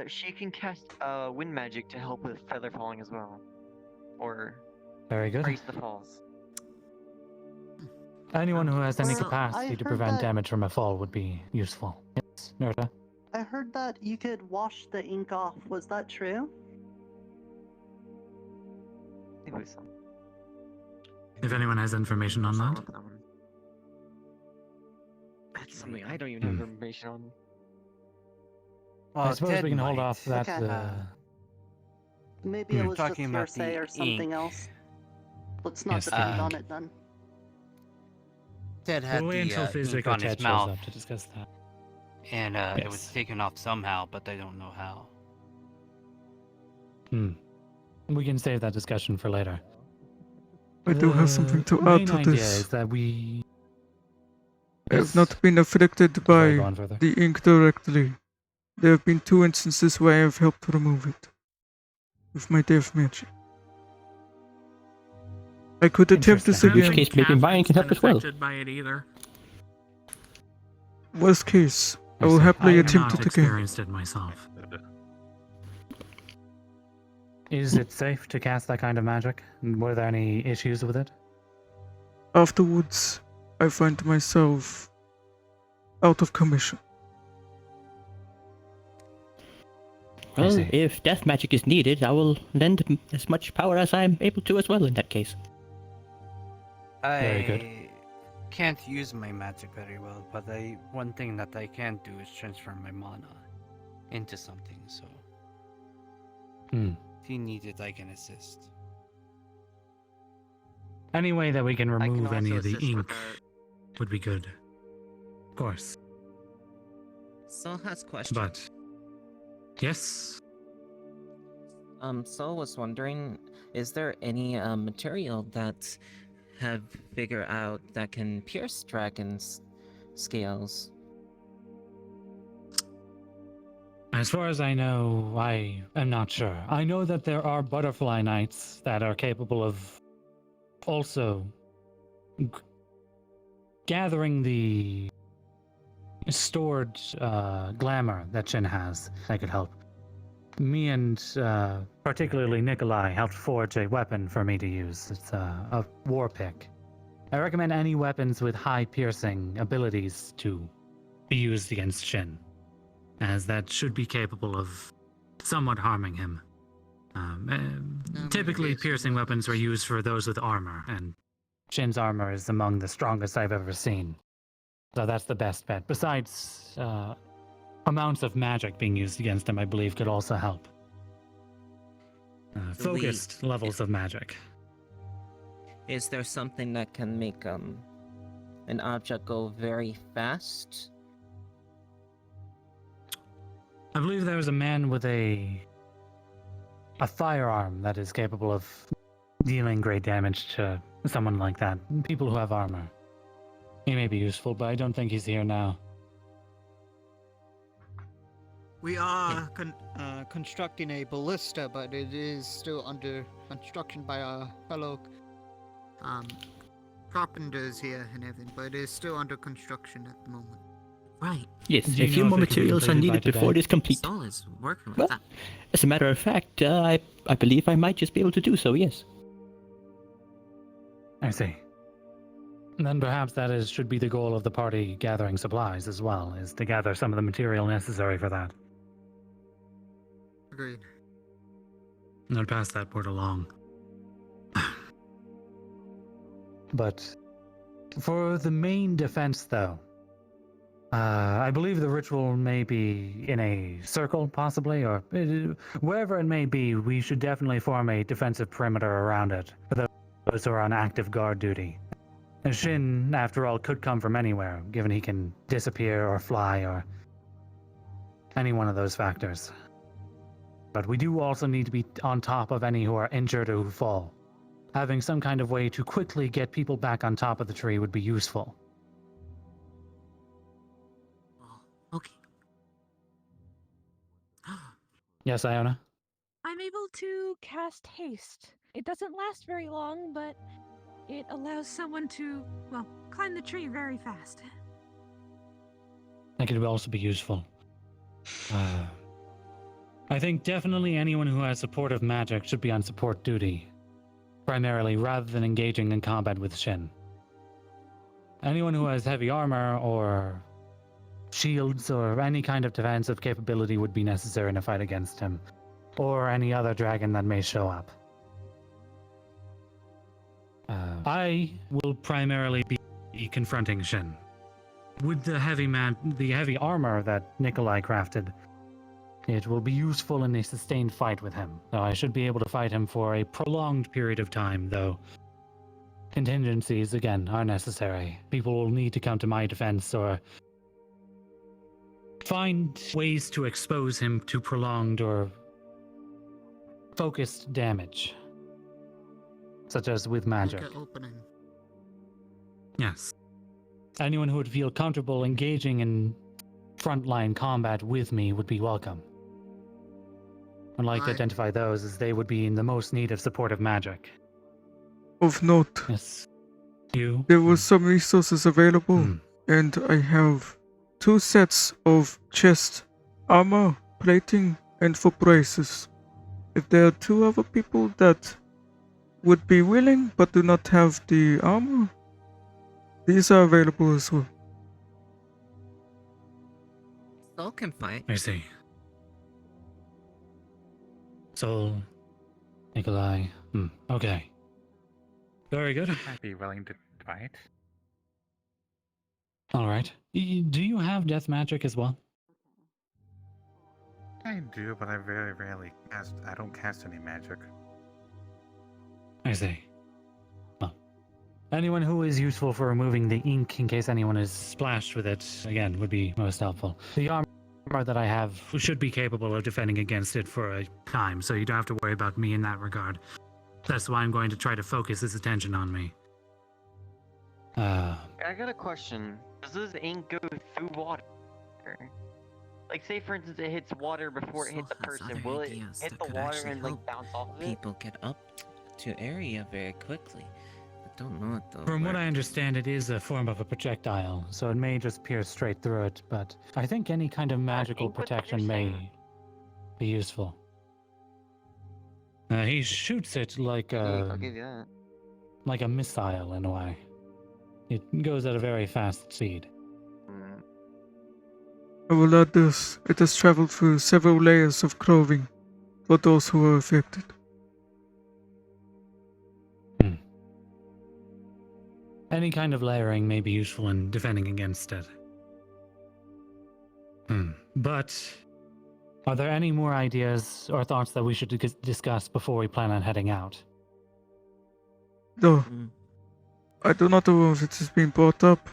She can cast wind magic to help with feather falling as well. Or very good. Raise the falls. Anyone who has any capacity to prevent damage from a fall would be useful. Yes, Nerda? I heard that you could wash the ink off. Was that true? I think so. If anyone has information on that. That's something I don't even have information on. I suppose we can hold off that. Maybe it was just hearsay or something else. Let's not depend on it then. Ted had we'll wait until ink on his mouth up to discuss that. And it was taken off somehow, but they don't know how. We can save that discussion for later. I do have something to add to idea this. Is that we I have not been affected by the ink directly. There have been 2 instances where I have helped remove it with my death magic. I could attempt this Interesting. again. In which case, maybe mine can help as well. Affected by it either. Worst case, I will see. happily I've attempt not it again. experienced it myself. Is it safe to cast that kind of magic? Were there any issues with it? Afterwards, I find myself out of commission. Well, if death magic is needed, I will lend as much power as I'm able to as well in that case. Very good. I can't use my magic very well, but one thing that I can do is transfer my mana into something, so if you need it, I can assist. Any way that we can I can remove any also of the assist with ink would be good. Of course. Saul has question. But yes. Saul was wondering, is there any material that have figured out that can pierce dragons' scales? As far as I know, I am not sure. I know that there are butterfly knights that are capable of also gathering the stored glamour that Shin has that could help. Me and particularly Nicolai helped forge a weapon for me to use. It's a war pick. I recommend any weapons with high piercing abilities to be used against Shin, as that should be capable of somewhat harming him. Typically, piercing weapons are used for those with armor, and Shin's armor is among the strongest I've ever seen. So that's the best bet. Besides, amounts of magic being used against him, I believe, could also help. Focused levels of magic. Is there something that can make an object go very fast? I believe there was a man with a firearm that is capable of dealing great damage to someone like that. People who have armor. He may be useful, but I don't think he's here now. We are constructing a ballista, but it is still under construction by our fellow carpenters here and everything, but it is still under construction at the moment. Right. Yes, a few more materials are needed before it is complete. Saul is working with Well, that. as a matter of fact, I believe I might just be able to do so, yes. I see. And then perhaps that should be the goal of the party gathering supplies as well, is to gather some of the material necessary for that. Agreed. And I'll pass that word along. But for the main defense, though, I believe the ritual may be in a circle, possibly, or wherever it may be. We should definitely form a defensive perimeter around it for those who are on active guard duty. And Shin, after all, could come from anywhere, given he can disappear or fly or any one of those factors. But we do also need to be on top of any who are injured or who fall. Having some kind of way to quickly get people back on top of the tree would be useful. Okay. Yes, Iona? I'm able to cast haste. It doesn't last very long, but it allows someone to, well, climb the tree very fast. That could also be useful. I think definitely anyone who has supportive magic should be on support duty, primarily, rather than engaging in combat with Shin. Anyone who has heavy armor or shields or any kind of defensive capability would be necessary in a fight against him, or any other dragon that may show up. I will primarily be confronting Shin. With the heavy armor that Nicolai crafted, it will be useful in a sustained fight with him. So I should be able to fight him for a prolonged period of time, though contingencies, again, are necessary. People will need to come to my defense or find ways to expose him to prolonged or focused damage, such as with magic. Like an opening. Yes. Anyone who would feel comfortable engaging in frontline combat with me would be welcome. I'd like to identify those as they would be in the most need of supportive magic. of note. Yes. You? There were some resources available, and I have 2 sets of chest armor, plating, and for braces. If there are 2 other people that would be willing but do not have the armor, these are available as well. Soul can fight. I see. Soul, Nicolai. Okay. Very good. I'd be willing to fight. All right. Do you have death magic as well? I do, but I very rarely cast. I don't cast any magic. I see. Well, anyone who is useful for removing the ink in case anyone is splashed with it, again, would be most helpful. The armor that I have should be capable of defending against it for a time, so you don't have to worry about me in that regard. That's why I'm going to try to focus his attention on me. I got a question. Does this ink go through water? Like, say for instance it hits water before it hits the person. Will it hit the water and like bounce off of it? People get up to area very quickly. I don't know what though. From what I understand, it is a form of a projectile, so it may just pierce straight through it, but I think any kind of magical protection may be useful. He shoots it like I'll give you that. like a missile in a way. It goes at a very fast speed. I will add this. It has traveled through several layers of clothing for those who are affected. Any kind of layering may be useful in defending against it. But are there any more ideas or thoughts that we should discuss before we plan on heading out? No. I do not know if it has been brought up,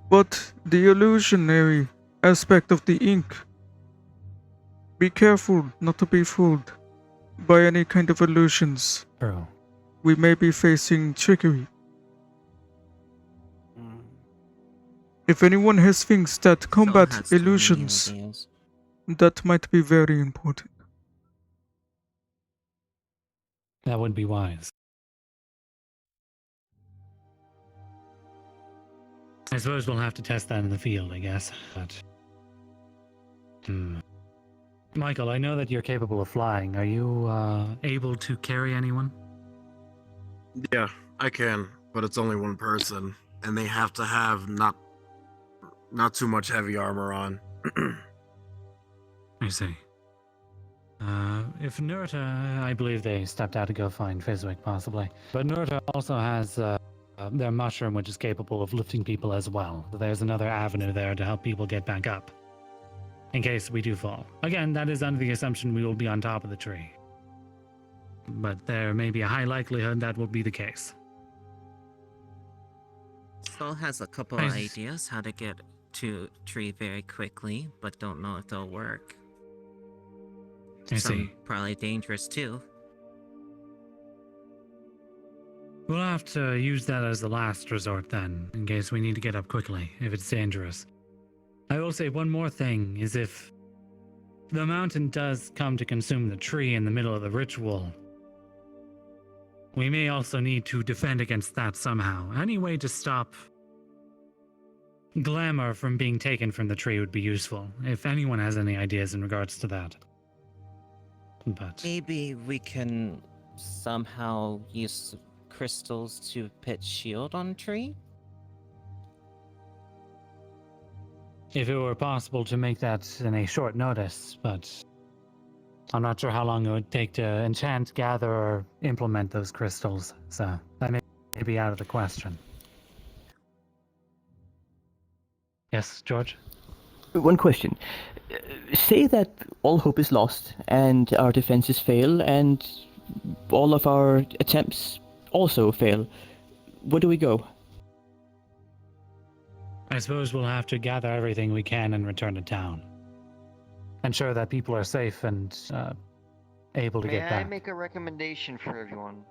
but the illusionary aspect of the ink. Be careful not to be fooled by any kind of illusions. True. We may be facing trickery. If anyone has things that combat has too many illusions, ideas. that might be very important. That would be wise. I suppose we'll have to test that in the field, I guess. But Michael, I know that you're capable of flying. Are you able to carry anyone? Yeah, I can, but it's only one person, and they have to have not too much heavy armor on. I see. If Nurta, I believe they stepped out to go find Fizwick, possibly. But Nurta also has their mushroom, which is capable of lifting people as well. So there's another avenue there to help people get back up, in case we do fall. Again, that is under the assumption we will be on top of the tree. But there may be a high likelihood that will be the case. Soul has a couple of ideas how to get to tree very quickly, but don't know if they'll work. I Some see. probably dangerous too. We'll have to use that as the last resort then, in case we need to get up quickly, if it's dangerous. I will say one more thing, is if the mountain does come to consume the tree in the middle of the ritual, we may also need to defend against that somehow. Any way to stop glamour from being taken from the tree would be useful, if anyone has any ideas in regards to that. But Maybe we can somehow use crystals to put shield on a tree? if it were possible to make that in a short notice, but I'm not sure how long it would take to enchant, gather, or implement those crystals, so that may be out of the question. Yes, George? One question. Say that all hope is lost, and our defenses fail, and all of our attempts also fail. Where do we go? I suppose we'll have to gather everything we can and return to town. Ensure that people are safe and able to get May I back. make a recommendation for everyone?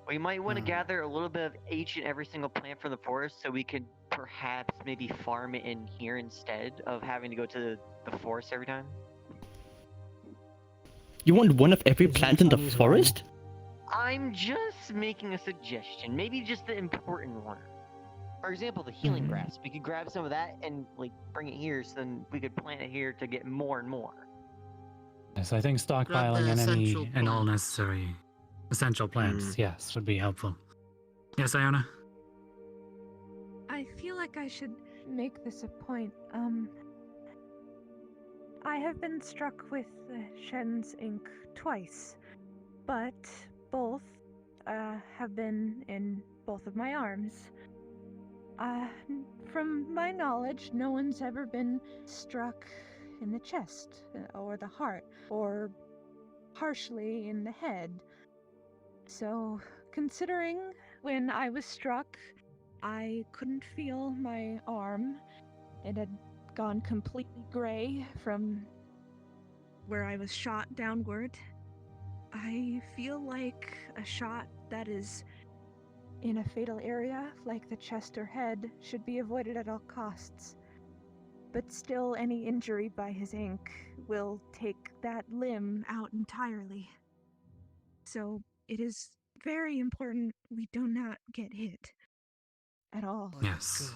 We might want to gather a little bit of each and every single plant from the forest so we could perhaps maybe farm it in here instead of having to go to the forest every time. You want one of every plant in the forest? I'm just making a suggestion. Maybe just the important one. For example, the healing grass. We could grab some of that and like bring it here, so then we could plant it here to get more and more. Yes, I think stockpiling and all necessary essential plants, yes, would be helpful. Yes, Iona? I feel like I should make this a point. I have been struck with Shen's ink twice, but both have been in both of my arms. From my knowledge, no one's ever been struck in the chest, or the heart, or harshly in the head. So, considering when I was struck, I couldn't feel my arm. It had gone completely gray from where I was shot downward. I feel like a shot that is in a fatal area, like the chest or head, should be avoided at all costs. But still, any injury by his ink will take that limb out entirely. So it is very important we do not get hit at all. Yes.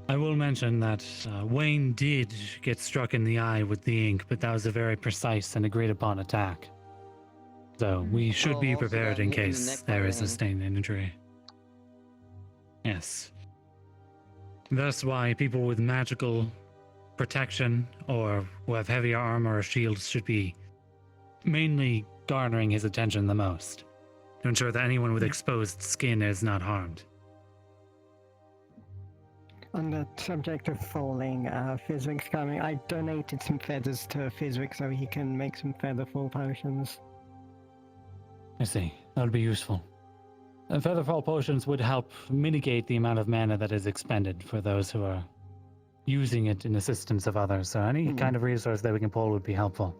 I will mention that Wayne did get struck in the eye with the ink, but that was a very precise and agreed upon attack. So we should be prepared in case there is a sustained injury. Yes. That's why people with magical protection or who have heavier armor or shields should be mainly garnering his attention the most, to ensure that anyone with exposed skin is not harmed. On the subject of falling, Fizwick's coming. I donated some feathers to Fizwick so he can make some feather fall potions. I see. That would be useful. Featherfall potions would help mitigate the amount of mana that is expended for those who are using it in assistance of others. So any kind of resource that we can pull would be helpful.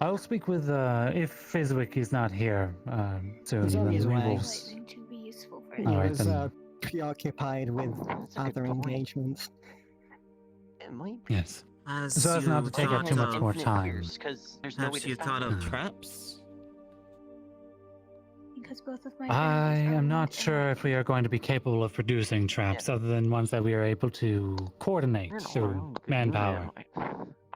I'll speak with, if Fizwick is not here soon, He's on then his we way. will... To be useful for He Alright, was then. preoccupied with other engagements. It might be. Yes. So as not to take up too much more time. Because there's no way Perhaps to you stop thought it. of traps? because both of my I parents are am not wounded. sure if we are going to be capable of producing traps other than ones that we are able to coordinate through manpower.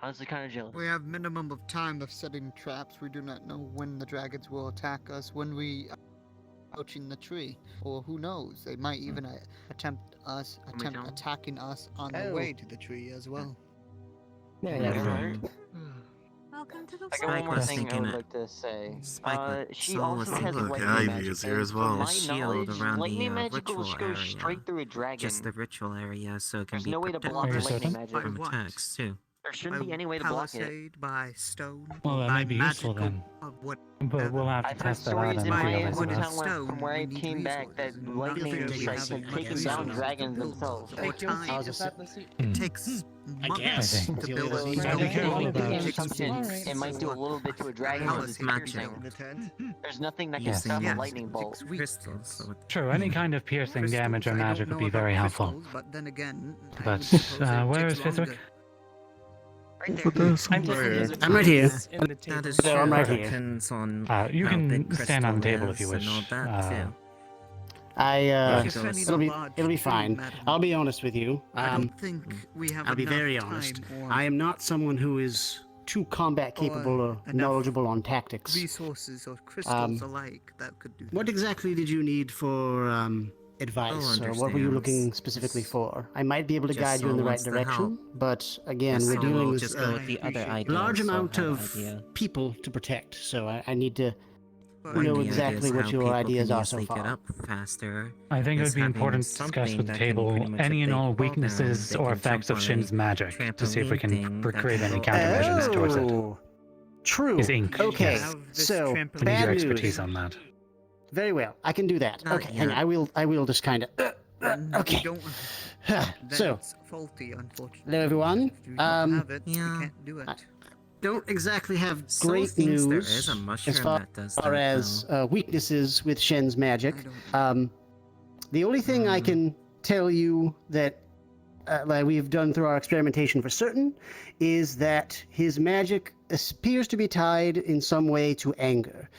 Honestly, kind of jealous. We have minimum of time of setting traps. We do not know when the dragons will attack us, when we are approaching the tree, or who knows, they might even attempt attacking us on the way to the tree as well. Welcome to the I got one more thing I would like to say. She also has lightning magic. is here as well. From my Shield knowledge, around lightning the magic will ritual just go area. straight through a dragon. Just the ritual area, so it can There's be no way to block protected lightning magic. from attacks too. There shouldn't be any way to block it. Palisade, by stone, Well, that by might be useful magical, then. what But we'll have to I've heard test that out stories and in my realize wood it and is. stone, from where we I need came back that resources. lightning Nothing strikes we have have taken resources down to dragons build themselves. over time. It takes months guess. to build So these be stones. careful about It takes It might do a little bit to a dragon, but it's piercing. There's nothing that can Yes. stop a Yes, lightning it bolt. takes weeks. True, any kind of piercing damage or Crystals, I magic don't would be know about very helpful. crystals, But then again, I But would suppose it where takes is Fizwick? longer. I'm right here. That is So I'm true. right here. Depends on You how can big stand on the crystal table if you is wish. and all that, too. It'll be fine. I'll be honest with you. I don't think we have I'll be enough very time honest. or I am not someone who is too combat capable or enough knowledgeable on tactics. resources or crystals alike that could do What exactly did you need for advice, or what were you looking specifically for? I might be able to Just guide you in the right wants to direction, help. but again, Yes, we're so dealing we'll with just go with the other a ideas, large so amount have an of idea. people to protect, so I need to One of know the exactly ideas what how your people ideas can are so usually get far. up faster. I think it is would be having important to discuss something with the that can table pretty much, any if and they all fall down, weaknesses they or can effects jump of on Shin's a magic to see if we can trampoline thing create any that countermeasures towards it. Oh, true. His ink. Okay, Yes. so I need bad your news. expertise on that. Very well, I can do that. Not Okay, hang on. yet. I will just kind of. Okay. We don't, So, it's faulty, unfortunately. hello everyone. If we don't have it, we yeah. can't do it. Don't exactly have So great thinks news there is a mushroom as far, that does far that, as weaknesses with Shen's magic. The only thing I can tell you that like we've done through our experimentation for certain is that his magic appears to be tied in some way to anger.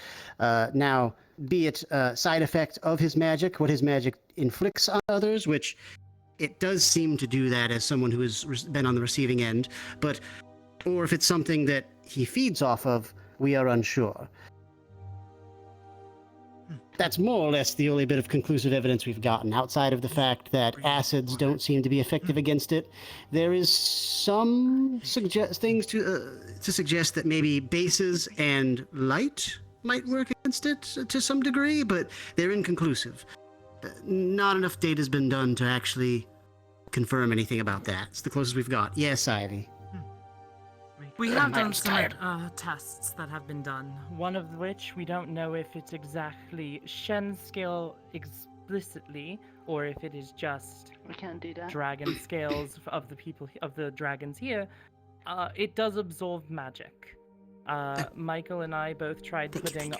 Now, be it a side effect of his magic, what his magic inflicts on others, which it does seem to do that as someone who has been on the receiving end, but or if it's something that he feeds off of, we are unsure. That's more or less the only bit of conclusive evidence we've gotten, outside of the fact that acids don't seem to be effective against it. There is some things to suggest that maybe bases and light might work against it to some degree, but they're inconclusive. Not enough data has been done to actually confirm anything about that. It's the closest we've got. Yes, Ivy. We have done I'm some tired. tests that have been done, one of which we don't know if it's exactly Shen scale explicitly, or if it is just We can't do that. dragon scales of the dragons here. It does absorb magic. Michael and I both tried putting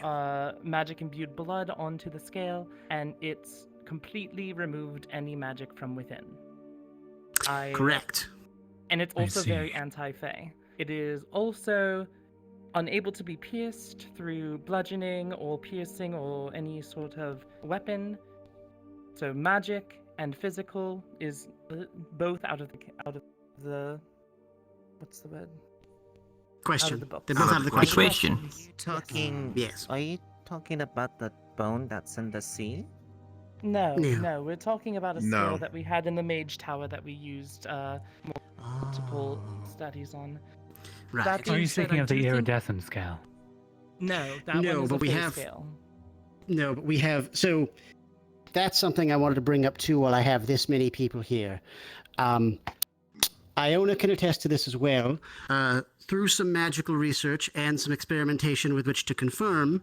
magic imbued blood onto the scale, and it's completely removed any magic from within. Correct. And it's I also see. very anti-fey. It is also unable to be pierced through bludgeoning or piercing or any sort of weapon. So magic and physical is both out of the what's the word? Question. Out of the box. They're both out of the question. Are you talking? Yes. Are you talking about the bone that's in the sea? No, No. no, we're talking about a No. scale that we had in the mage tower that we used multiple studies on. Right. That Are being you said, speaking I of the do think- iridescent scale? No, that No, one is but a we full have- scale. No, but we have. So that's something I wanted to bring up too while I have this many people here. Iona can attest to this as well. Through some magical research and some experimentation with which to confirm,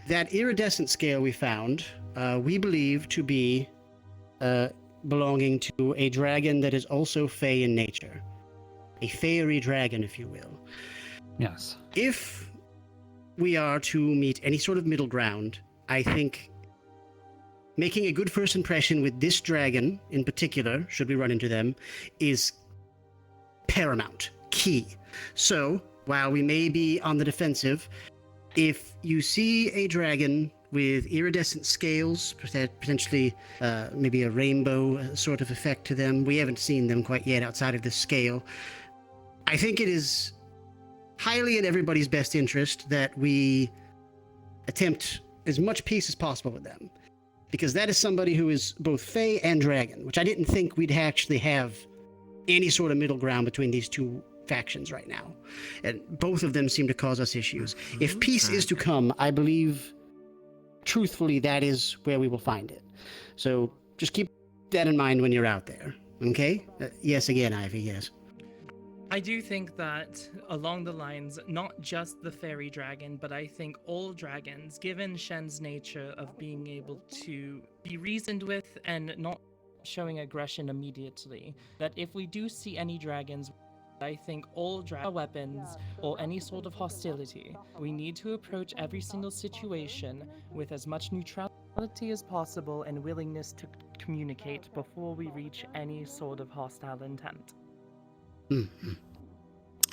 that iridescent scale we found, we believe to be belonging to a dragon that is also fey in nature. A fairy dragon, if you will. Yes. If we are to meet any sort of middle ground, I think making a good first impression with this dragon in particular, should we run into them, is paramount, key. So, while we may be on the defensive, if you see a dragon with iridescent scales, potentially maybe a rainbow sort of effect to them, we haven't seen them quite yet outside of this scale, I think it is highly in everybody's best interest that we attempt as much peace as possible with them. Because that is somebody who is both Fey and Dragon, which I didn't think we'd actually have any sort of middle ground between these two factions right now. And both of them seem to cause us issues. If peace is to come, I believe, truthfully, that is where we will find it. So just keep that in mind when you're out there, okay? Yes, again, Ivy, yes. I do think that along the lines, not just the fairy dragon, but I think all dragons, given Shen's nature of being able to be reasoned with and not showing aggression immediately, that if we do see any dragons, I think all weapons or any sort of hostility, we need to approach every single situation with as much neutrality as possible and willingness to communicate before we reach any sort of hostile intent. Mm-hmm.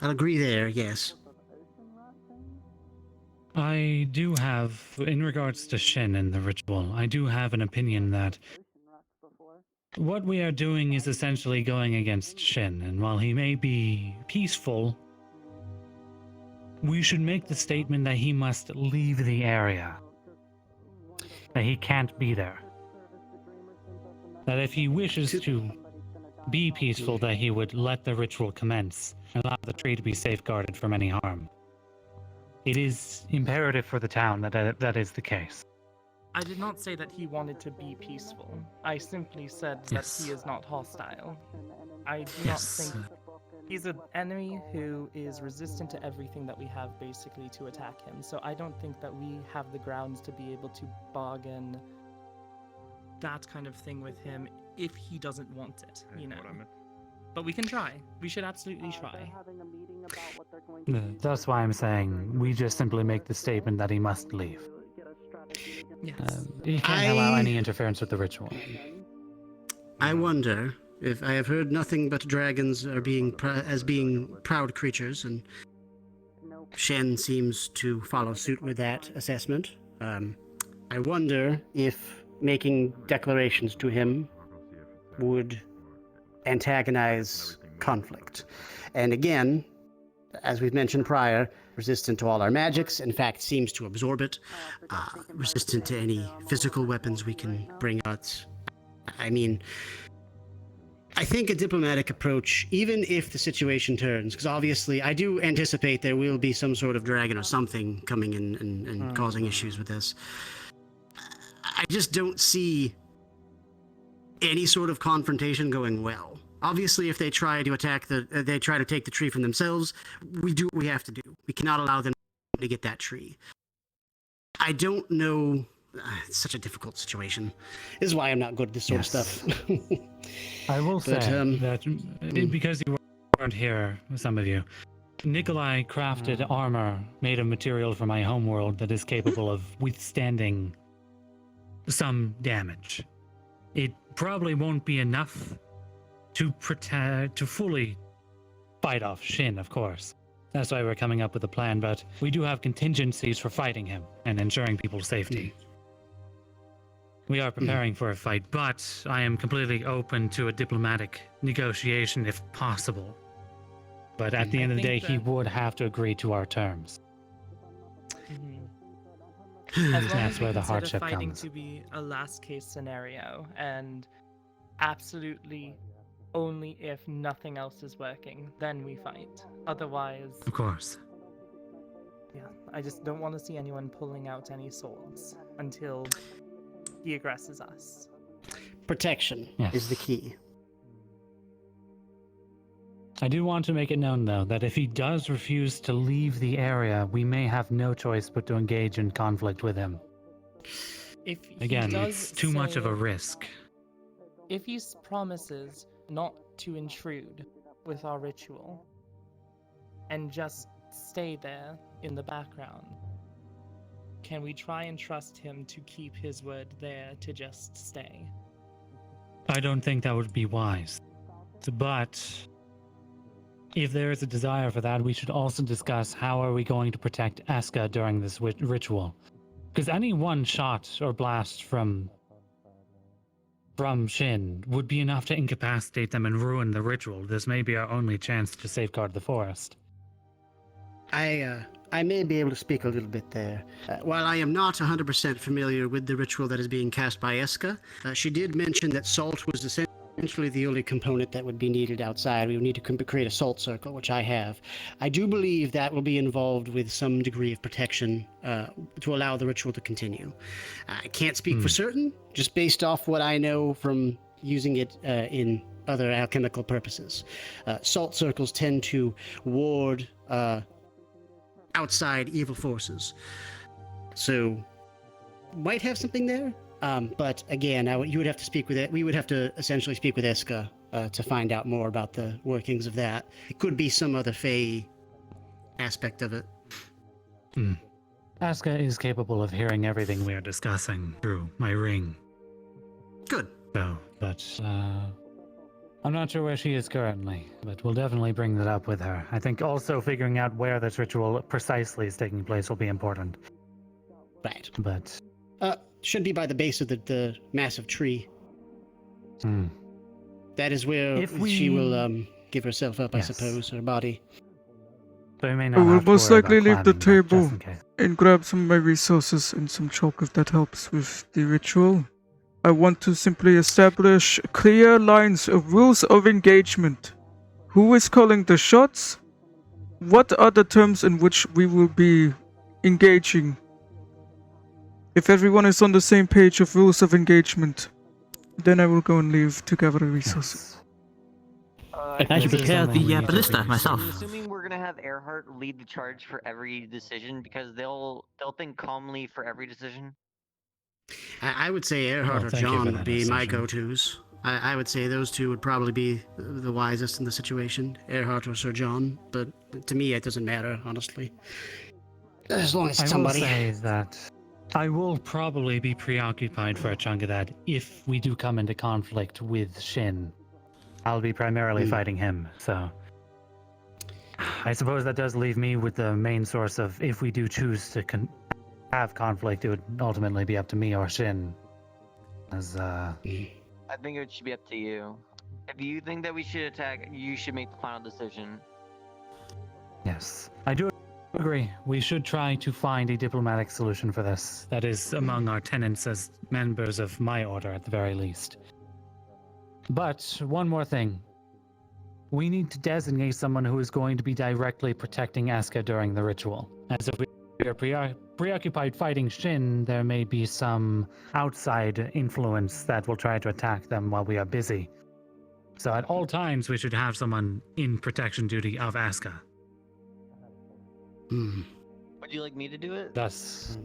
I'll agree there, yes. I do have, in regards to Shen and the ritual, I do have an opinion that what we are doing is essentially going against Shen, and while he may be peaceful, we should make the statement that he must leave the area. That he can't be there. That if he wishes to be peaceful, that he would let the ritual commence and allow the tree to be safeguarded from any harm. It is imperative for the town that that is the case. I did not say that he wanted to be peaceful. I simply said Yes. that he is not hostile. I do not think he's an enemy who is resistant to everything that we have basically to attack him. So I don't think that we have the grounds to be able to bargain that kind of thing with him if he doesn't want it, you know. But we can try. We should absolutely try. That's why I'm saying we just simply make the statement that he must leave. Yes. He can't allow any interference with the ritual. I wonder if I have heard nothing but dragons are being proud creatures, and Shen seems to follow suit with that assessment. I wonder if making declarations to him would antagonize conflict. And again, as we've mentioned prior, resistant to all our magics, in fact seems to absorb it, resistant to any physical weapons we can bring out. I mean, I think a diplomatic approach, even if the situation turns, because obviously I do anticipate there will be some sort of dragon or something coming in and causing issues with this. I just don't see any sort of confrontation going well. Obviously, if they try to attack they try to take the tree from themselves, we do what we have to do. We cannot allow them to get that tree. I don't know. It's such a difficult situation. This is why I'm not good at this sort of stuff. I will say that because you weren't here, some of you, Nicolai crafted armor made of material from my homeworld that is capable of withstanding some damage. It probably won't be enough to fully fight off Shin, of course. That's why we're coming up with a plan, but we do have contingencies for fighting him and ensuring people's safety. We are preparing for a fight, but I am completely open to a diplomatic negotiation if possible. But at the end of the day, he would have to agree to our terms. That's where the hardship fighting comes. To be a last case scenario, and absolutely only if nothing else is working, then we fight. Otherwise, Of course. yeah, I just don't want to see anyone pulling out any swords until he aggresses us. Protection is the key. I do want to make it known, though, that if he does refuse to leave the area, we may have no choice but to engage in conflict with him. If Again, he does it's too much of a say- risk. If he promises not to intrude with our ritual and just stay there in the background, can we try and trust him to keep his word there to just stay? I don't think that would be wise. But if there is a desire for that, we should also discuss how are we going to protect Eska during this ritual. Because any one shot or blast from Shin would be enough to incapacitate them and ruin the ritual. This may be our only chance to safeguard the forest. I may be able to speak a little bit there. While I am not 100% familiar with the ritual that is being cast by Eska, she did mention that salt was essentially the only component that would be needed outside. We would need to create a salt circle, which I have. I do believe that will be involved with some degree of protection to allow the ritual to continue. I can't speak for certain, just based off what I know from using it in other alchemical purposes. Salt circles tend to ward outside evil forces. So, might have something there. But again, you would have to speak with it. We would have to essentially speak with Eska to find out more about the workings of that. It could be some other Fey aspect of it. Eska is capable of hearing everything we are discussing through my ring. Good. So, but I'm not sure where she is currently, but we'll definitely bring that up with her. I think also figuring out where this ritual precisely is taking place will be important. Right. But should be by the base of the massive tree. That is where she will give herself up, I suppose, her body. So we may I not will have to most worry likely about leave the planning, but table just in case. and grab some of my resources and some chalk if that helps with the ritual. I want to simply establish clear lines of rules of engagement. Who is calling the shots? What are the terms in which we will be engaging? If everyone is on the same page of rules of engagement, then I will go and leave to gather the resources. I should prepare the ballista myself. I'm assuming we're gonna have Earhart lead the charge for every decision because they'll think calmly for every decision. I would say Earhart or thank you for John that would be my assumption. go-tos. I would say those two would probably be the wisest in the situation, Earhart or Sir John. But to me, it doesn't matter, honestly. As long as it's somebody. I will say that I will probably be preoccupied for a chunk of that if we do come into conflict with Shin. I'll be primarily fighting him, so I suppose that does leave me with the main source of if we do choose to have conflict, it would ultimately be up to me or Shin. As I think it should be up to you. If you think that we should attack, you should make the final decision. Yes, I do agree. We should try to find a diplomatic solution for this. That is among our tenants as members of my order, at the very least. But one more thing. We need to designate someone who is going to be directly protecting Aska during the ritual. As if we are preoccupied fighting Shin, there may be some outside influence that will try to attack them while we are busy. So at all times, we should have someone in protection duty of Aska. Would you like me to do it? Thus,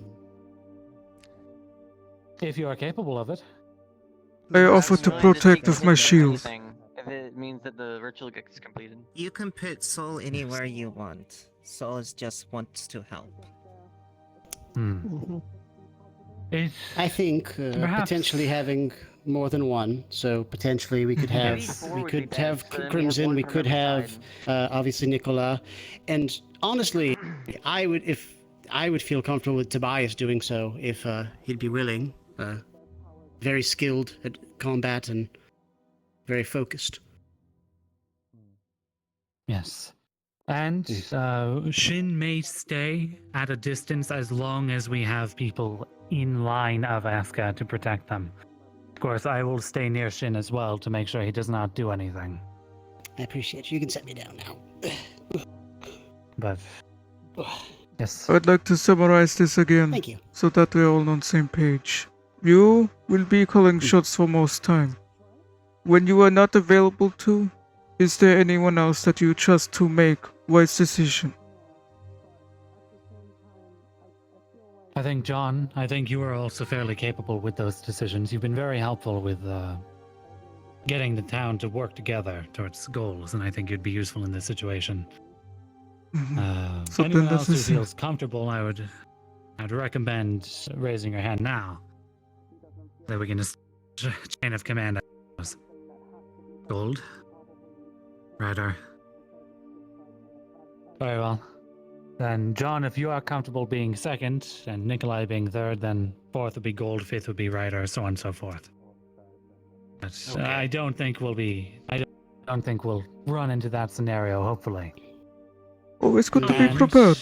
if you are capable of it. I offer to protect with my shield. If it means that the ritual gets completed. You can put Soul anywhere you want. Soul just wants to help. I think potentially having more than one. So potentially we could have Crimson, we could have obviously Nicolai, and honestly, I would feel comfortable with Tobias doing so if he'd be willing. Very skilled at combat and very focused. Yes. And Shin may stay at a distance as long as we have people in line of Aska to protect them. Of course, I will stay near Shin as well to make sure he does not do anything. I appreciate you. You can set me down now. But, yes. I'd like to summarize this again. Thank you. So that we're all on the same page. You will be calling shots for most time. When you are not available to, is there anyone else that you trust to make wise decision? I think, John, you are also fairly capable with those decisions. You've been very helpful with getting the town to work together towards goals, and I think you'd be useful in this situation. So anyone then else who that's the feels comfortable, I'd recommend raising your hand now. That we can just chain of command. Gold. Rider. Very well. Then, John, if you are comfortable being second, and Nicolai being third, then fourth would be Gold, fifth would be Rider, so on and so forth. But I don't think we'll run into that scenario, hopefully. Always good to be prepared.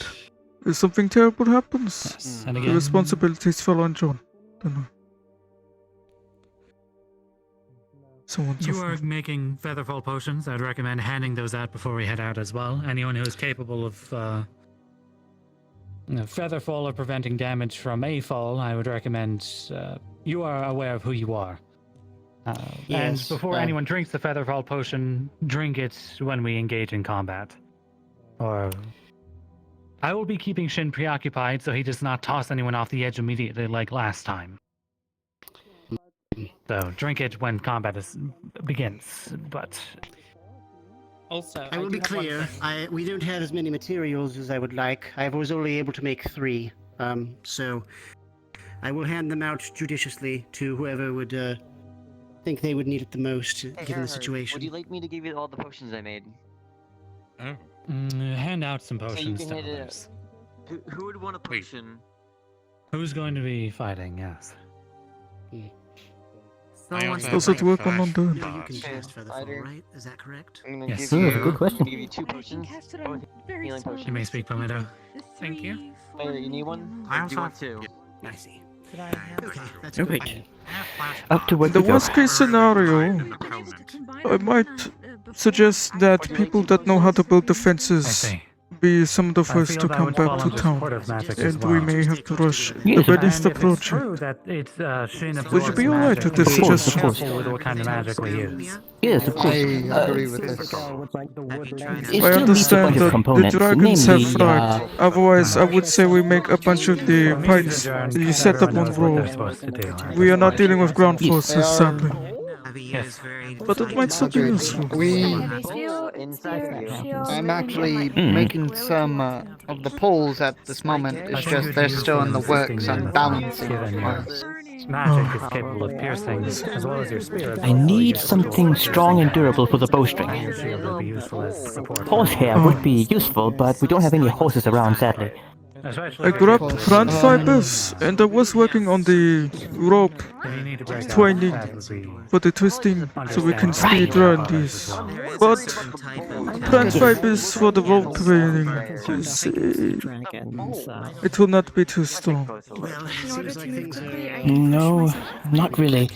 If something terrible happens, Yes. And the again, responsibilities fall on John. Don't know. So on, so you are forth. making Featherfall potions. I'd recommend handing those out before we head out as well. Anyone who is capable of Featherfall or preventing damage from a fall, I would recommend you are aware of who you are. And before anyone drinks the Featherfall potion, drink it when we engage in combat. Or I will be keeping Shin preoccupied so he does not toss anyone off the edge immediately like last time. So drink it when combat begins, but... Also, I will be clear. We don't have as many materials as I would like. I was only able to make 3, so I will hand them out judiciously to whoever would think they would need it the most, given the situation. Would you like me to give you all the potions I made? Hand out some So you potions can to hit it. others. Who would want a potion? Who's going to be fighting? Yes. Someone also Also to work on London. No, you can cast Featherfall, right? Is that correct? I'm gonna Yes. give you, good question. I'm gonna give you 2 potions. Both healing potions. You may speak, Palmetto. Thank you. Wait, you need one? I Or do you also want 2? I see. Could I have Okay, that's Okay. good. Up to what The we go. worst case scenario, I might suggest that people that know how to build I defenses see. be some of the I first feel to that come would back fall to under town, supportive magic as and we well. may have to rush Yes, the readiest And if it's approach. true that it's Shin Would you absorbs be alright magic, with this we should be suggestion? careful with what kind of magic we use. Yes, of I course. agree with this. With like the wood It legs. I still needs a understand bunch of that the components, dragons have namely, flagged. Otherwise, I would say we make a bunch of the pipes you set up on roll. We are not dealing with ground forces, sadly. Yes. But it might still be useful. We I'm actually making some of the poles at this moment. It's just they're still in the works on balancing wise. Magic is capable of piercing, as well as your spear. I need something strong and durable for the bowstring. Horsehair would be useful, but we don't have any horses around, sadly. I grabbed plant fibers and I was working on the rope twining for the twisting so we can speed run these. But plant fibers for the rope training, you see, it will not be too strong. No, not really.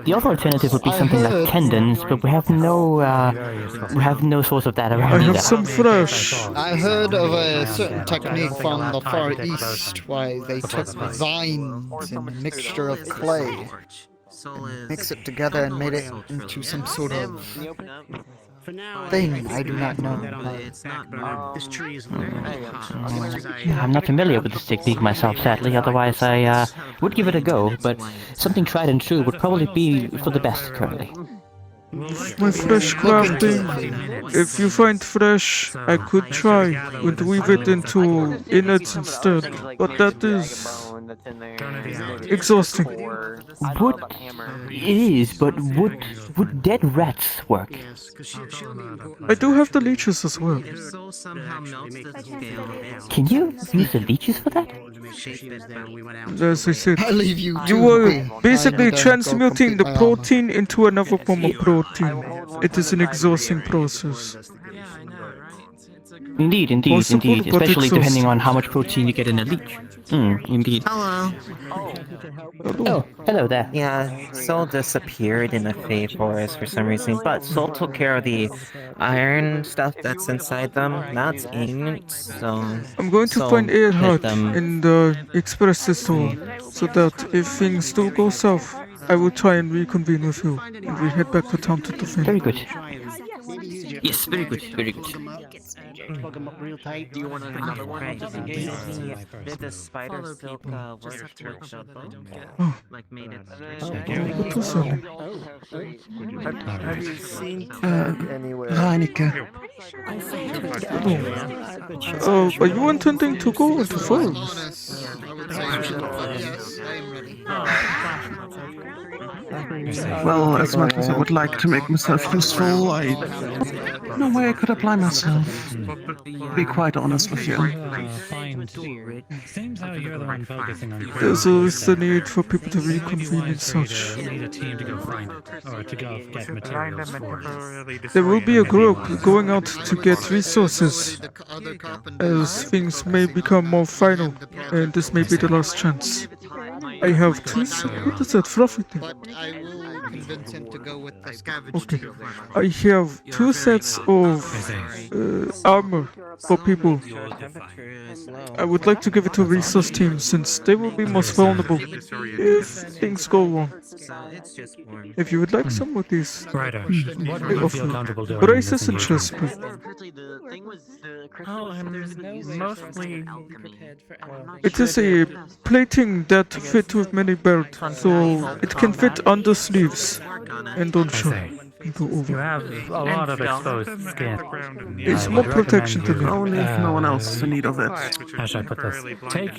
The other alternative would be something like tendons, but we have no source of that around. I have either. some fresh. I heard of a certain technique from the Far East where they took vines and a mixture of clay, and mix it together and made it into some sort of thing. I do not know. I'm not familiar with this technique myself, sadly, otherwise I would give it a go, but something tried and true would probably be for the best currently. My fresh crafting. If you find fresh, I could try and weave it into innards instead, but that is exhausting. It is, but would dead rats work? I do have the leeches as well. Can you use the leeches for that? As I said, I leave you you are basically transmuting the protein into another form of protein. It is an exhausting process. Indeed, especially depending on how much protein you get in a leech. Indeed. Hello. Oh, hello there. Yeah, Soul disappeared in the Fey Forest for some reason, but Soul took care of the iron stuff that's inside them. Now it's in, so... I'm going to find Earhart in the express system, so that if things do go south, I will try and reconvene with you, and we head back to town to defend. Very good. Yes, very good, very good. Plug them up real tight. Do you want another one? Just in case did the spider silk workshop like made it? Have you seen anywhere? Heineke. Are you intending to go into forest? Well, as much as I would like to make myself useful, no way I could apply myself. Be quite honest with you. Seems how you're the one focusing on. There's always the need for people to reconvene and such. You need a team to go find it, or to go get materials for it. There will be a group going out to get resources, as things may become more final, and this may be the last chance. I have two. What is that fluffy thing? But I will convince him to go with the scavenger. Okay. I have two sets of armor for people. I would like to give it to resource team since they will be most vulnerable if things go wrong. If you would like some of these, Right. I What would you feel offer comfortable doing? braces and chest plate. Mostly. It is a plating that fit with many belts, so it can fit under sleeves and don't show. You have a lot of exposed skin. It's more protection to me. Only if no one else is in need of it. How should I put this? Take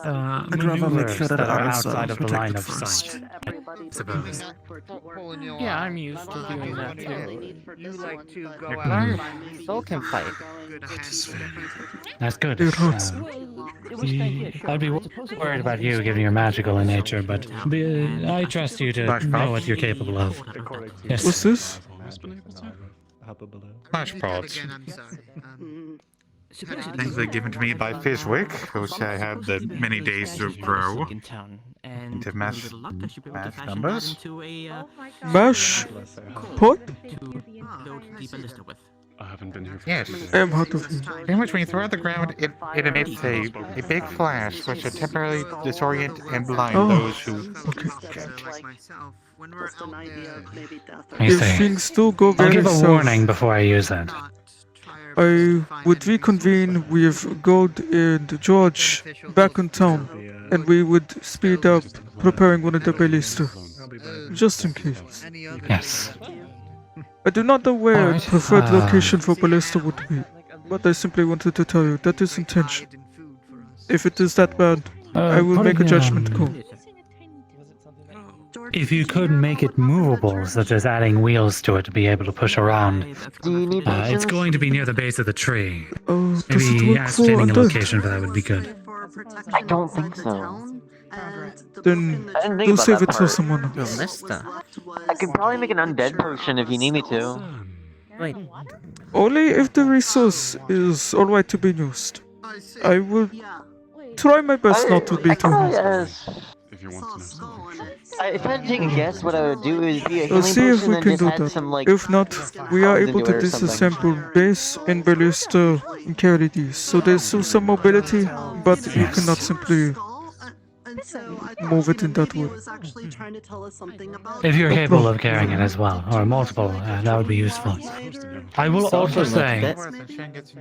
I'd rather make sure that are ours outside are of the line of protected sight. Suppose. Yeah, I'm used to doing that too. You like to go out. Soul can fight. That's good. I'd be worried about you given your magical in nature, but I trust you to know what you're capable of. Yes. What's this? Flash pods. Things were given to me by Fishwick, which I had the many days to grow into mash numbers. Mash pot? I haven't been here for Yes. I'm out of here. In which when you throw it at the ground, it emits a big flash which should temporarily disorient and blind those who... If things do go I'll very give a south, warning before I use that. I would reconvene with Gold and George back in town, and we would speed up preparing one of the ballista, just in case. Yes. I do not know where Alright, preferred location for ballista would be, but I simply wanted to tell you that is intention. If it is that bad, I will make a judgment call. If you could make it movable, such as adding wheels to it to be able to push around, it's going to be near the base of the tree. Oh, does it Maybe work for ascertaining a undead? location for that would be good. I don't think so. Then I didn't think we'll about save that it for part. someone else. Ballista. I could probably make an undead potion if you need me to. Wait, Only if the resource is alright to be used. I will try my best not to be too hard. Yes. If you want to know. If I had to take a guess, what I would do is be a We'll healing see if potion we and can just do add that. some like. If not, we are cogs able into to it or something. disassemble base and ballista and carry these. So there's still some mobility, but you cannot simply move it in that way. If you're capable of carrying it as well, or multiple, that would be useful. I will also say,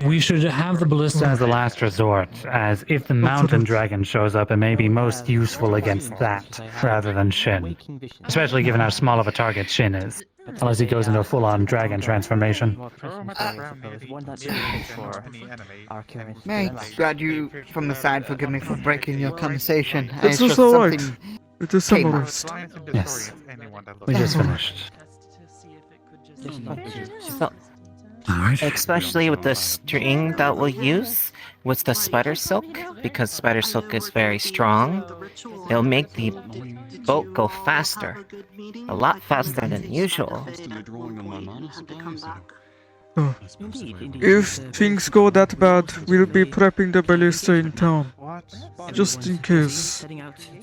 we should have the ballista as the last resort, as if the mountain dragon shows up, it may be most useful against that, rather than Shin. Especially given how small of a target Shin is, unless he goes into a full-on dragon transformation. May I grab you from the side? Forgive me for breaking your conversation. It's just just alright. something It is came up. summarized. Yes. We just finished. So, especially with the string that we'll use with the spider silk, because spider silk is very strong, it'll make the boat go faster. A lot faster than usual. If things go that bad, we'll be prepping the ballista in town. Just in case.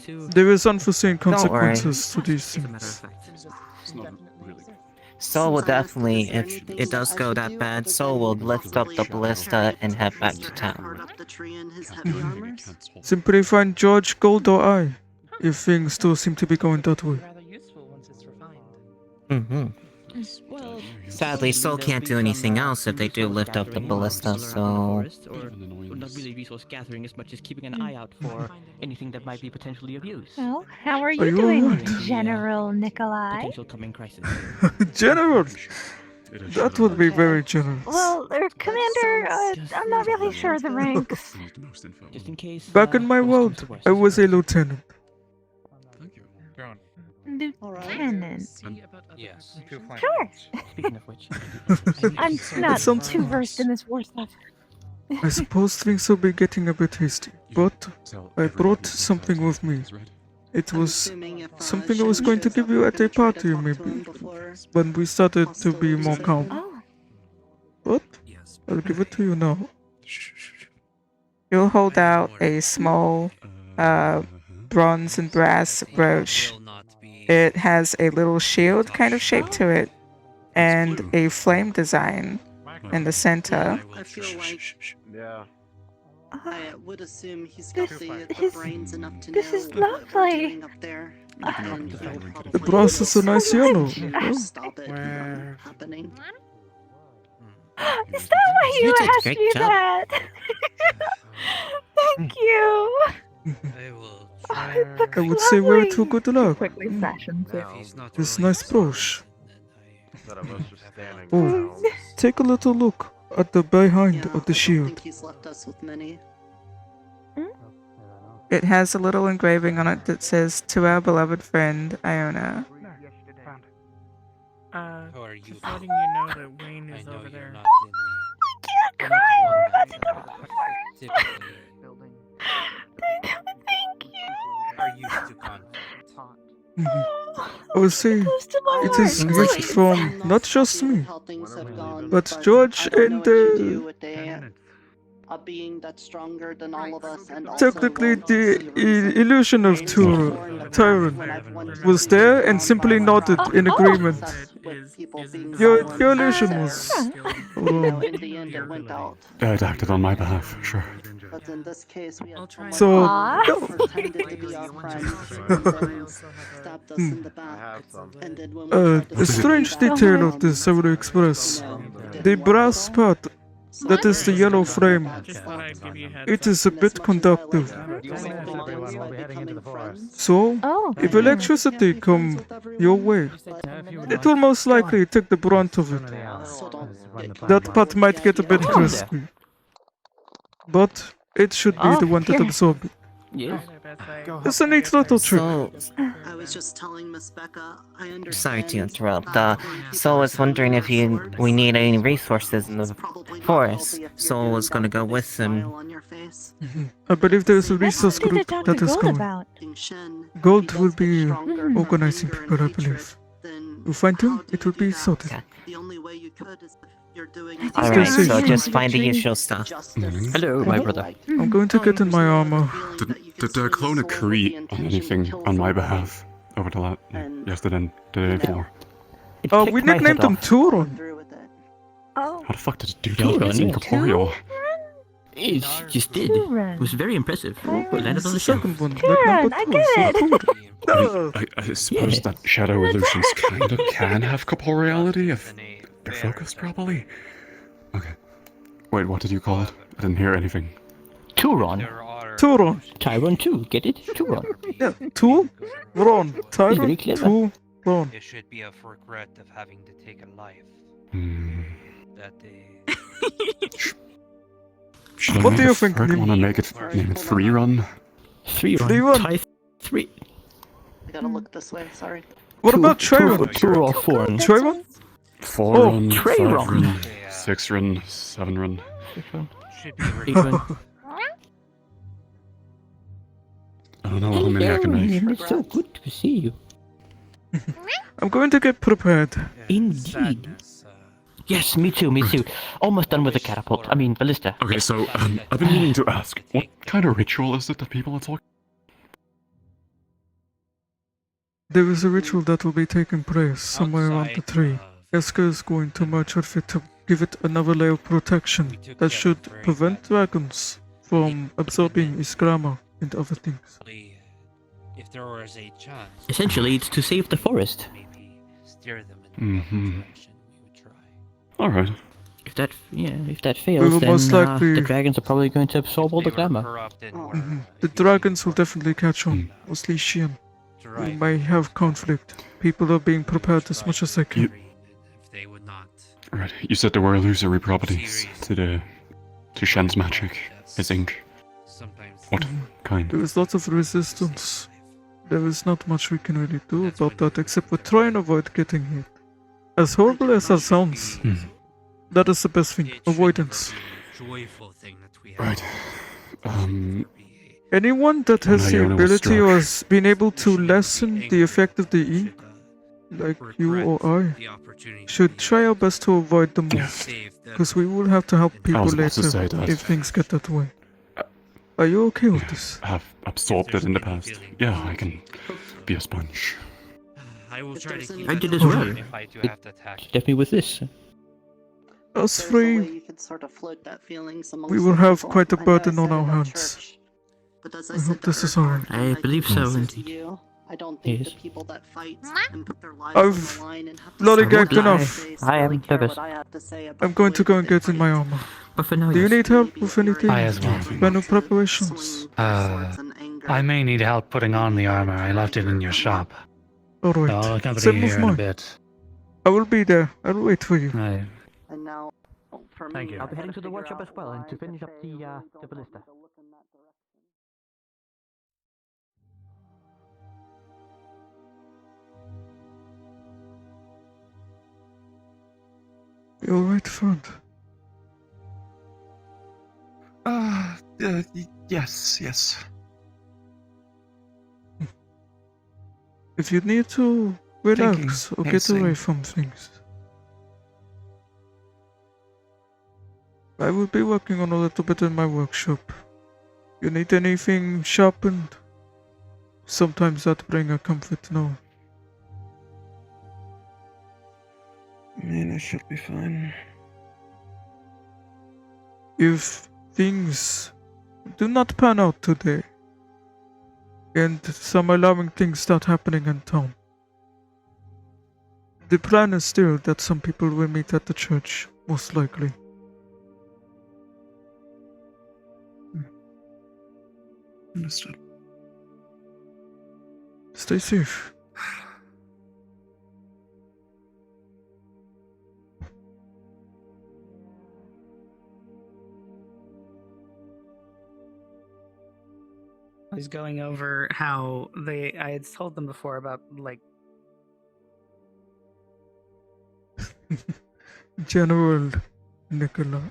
There is unforeseen consequences to these things. Soul will definitely, if it does go that bad, Soul will lift up the ballista and head back to town. Simply find George, Gold, or I, if things do seem to be going that way. Sadly, Soul can't do anything else if they do lift up the ballista, so... Not really resource gathering as much as keeping an eye out for anything that might be potentially of use. Well, how are you you doing, alright? General Nicolai? Potential coming crisis. General! That would be very generous. Well, Commander, I'm not really sure of the ranks. Just in case. Back in my world, I was a lieutenant. Lieutenant. Yes. Sure. Speaking of which, I'm not sounds too nice. versed in this war stuff. I suppose things will be getting a bit hasty, but I brought something with me. It was something I was going to give you at a party, maybe, when we started to be more calm. Oh. But I'll give it to you now. You'll hold out a small bronze and brass brooch. It has a little shield kind of shape to it, and a flame design in the center. I feel like Yeah. I would assume he's got the brains enough to This know is what we're lovely. doing up there. And he'll probably The brass is a nice yellow. stop it from happening. Is that why you You did a asked great me job. that? Thank you. I would say wear it for good luck. Quickly fashions it. This nice brooch. Oh, take a little look at the behind of the I shield. think he's left us with many. It has a little engraving on it that says, "To our beloved friend, Iona." Just letting you know that Wayne is over there. I can't cry. We're about to go for Thank you. Oh, see, it is a gift from not just me, How things have gone, but George I don't know and what to do with a being that's stronger than all of us, and also technically won't the see reason. illusion of Tyron was there and simply nodded in agreement. Your illusion was wrong. In the end, it went out. It acted on my behalf, sure. But in this case, we had someone So, who pretended to be our friend, and then stabbed us in the back. And then when we tried to a strange sneak out, detail of this I would express. The brass part That is the yellow flame. Just thought I'd give you a heads It up. is a bit conductive. So, if electricity come your way, it will most likely take the brunt of it. That part might get a bit crispy, but it should be the one that absorbs it. Yes. It's a neat little trick. I was just telling Miss Becca, I understand. Sorry to interrupt. So I was wondering if we need any resources in the forest. So I was gonna go with him. I believe there is a resource group that is going. Gold will be organizing people, I believe. You find him, it will be sorted. Alright, so just find the usual stuff. Hello, my brother. I'm going to get in my armor. Did Clone agree on anything on my behalf over the yesterday, the day before? Oh, we nicknamed him Turon. Oh. How the fuck did it do that? It's incorporeal. It just did. It was very impressive. Landed on the shelf. I suppose that shadow illusions kinda can have corporeality if they're focused properly. Okay. Wait, what did you call it? I didn't hear anything. Turon. Turon. Tyron 2, get it? Turon. Yeah, Turon. Very Tyron. clever. Turon. It should be a regret of having to take a life. That they... Should What I do make you a think, third Nim? one and make it name it 3 Run? 3 Run. 3 Run. Type 3. I gotta look this way, sorry. What about Trayvon? 2 or 4. Trayvon? 4 Oh, Run, 5 Trayvon. Run, 6 Run, 7 Run. Should be Eight run. I don't know how many I can make. It's so good to see you. I'm going to get prepared. Indeed. Yes, me too, me too. Almost done with the catapult. I mean, ballista. Okay, so I've been meaning to ask, what kind of ritual is it that people are talking? There is a ritual that will be taking place somewhere around the tree. Eska is going to merge with it to give it another layer of protection that should prevent dragons from absorbing his grammar and other things. If there was a chance, Essentially, it's to save the forest. steer them in Mm-hmm. Alright. If that fails, will then most likely- the dragons are probably going to absorb all the glamour. The dragons will definitely catch on, mostly Shian. We may have conflict. People are being prepared as much as they can. Right, you said there were illusory properties to Shen's magic, his ink. What kind? There is lots of resistance. There is not much we can really do about that except for try and avoid getting hit. As horrible as that sounds, that is the best thing. Avoidance. Right. Anyone that has the Iona was ability or struck. has been able to lessen the effect of the ink, like you or I, should try our best to avoid the most. Because we will have to help people was about to later say that. if things get that way. Are you okay with this? Have absorbed it in the past. Yeah, I can be a sponge. I will try to keep I it did as alive well. if I do have to attack. Definitely with this. Us There's a way three, you could sort of float that feelings we amongst will the have people. quite a I know I burden on said our about hands. church, but as I said hope to this is her, alright. I believe so, closer to indeed. you, I don't think Yes. the people that fight and put their lives on I've the line and have to lollygagged sacrifice enough. their face I am really care nervous. what I have to say about I'm the going way to go that and they get in my fight. armor. But for now, Do you yes. need help with anything? I as well. Menu preparations? I may need help putting on the armor. I left it in your shop. Alright. I'll accompany Same you with here in a mine. bit. I will be there. I'll wait for you. And now, for Thank me, you. I I'll be heading gotta to the figure workshop out as well, and why to finish up they the really the don't ballista. want to look in that direction. You alright, friend? Yes. If you need to relax or get pacing. away from things, I will be working on a little bit in my workshop. You need anything sharpened? Sometimes that bring a comfort, no. I mean, I should be fine. If things do not pan out today, and some alarming things start happening in town, the plan is still that some people will meet at the church, most likely. Understood. Stay safe. I was going over how I had told them before about, like, General Nicolai.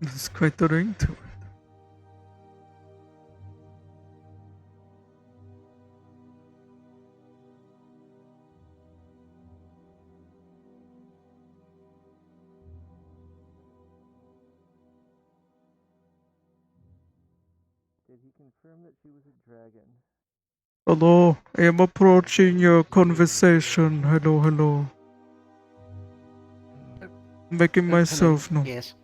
There's quite a ring to it. Did he confirm that she was a dragon? Hello, I am approaching your conversation. Hello, hello. Making myself known. Yes.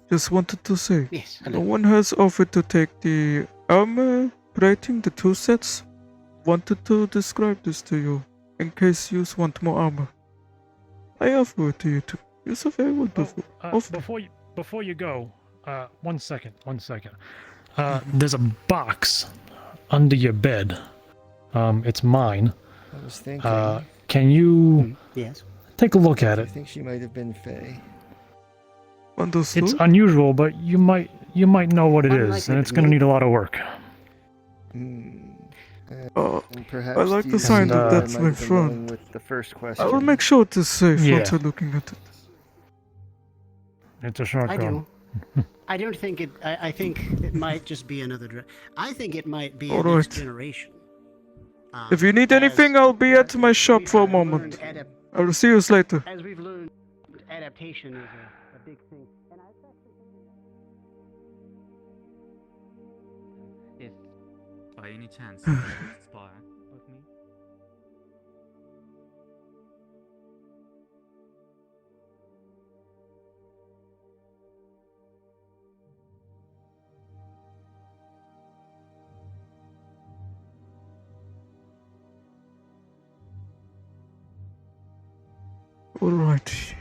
Just wanted to say, Yes, no hello. one has offered to take the armor plating, the 2 sets. Wanted to describe this to you, in case you want more armor. I offer it to you too. You're so very wonderful. Before you go, 1 second. There's a box under your bed. It's mine. I was thinking. Can you Yes. take a look at I it? think she might have been Fae. Understood? It's unusual, but you might know what it is, Unlikely, and it's but going to maybe. need a lot of work. And perhaps I like do the you sign think that I that's might my have been going friend. with the first I question. will make sure it's safe Yeah. once you're looking at it. It's a shotgun. I do. I don't think it. I think it might just be another. I think it might be a Alright. next generation. If you need anything, I'll be at my shop for a moment. I'll see you later. As we've learned, adaptation is a big thing. And If by any chance you could spar with me. Alright.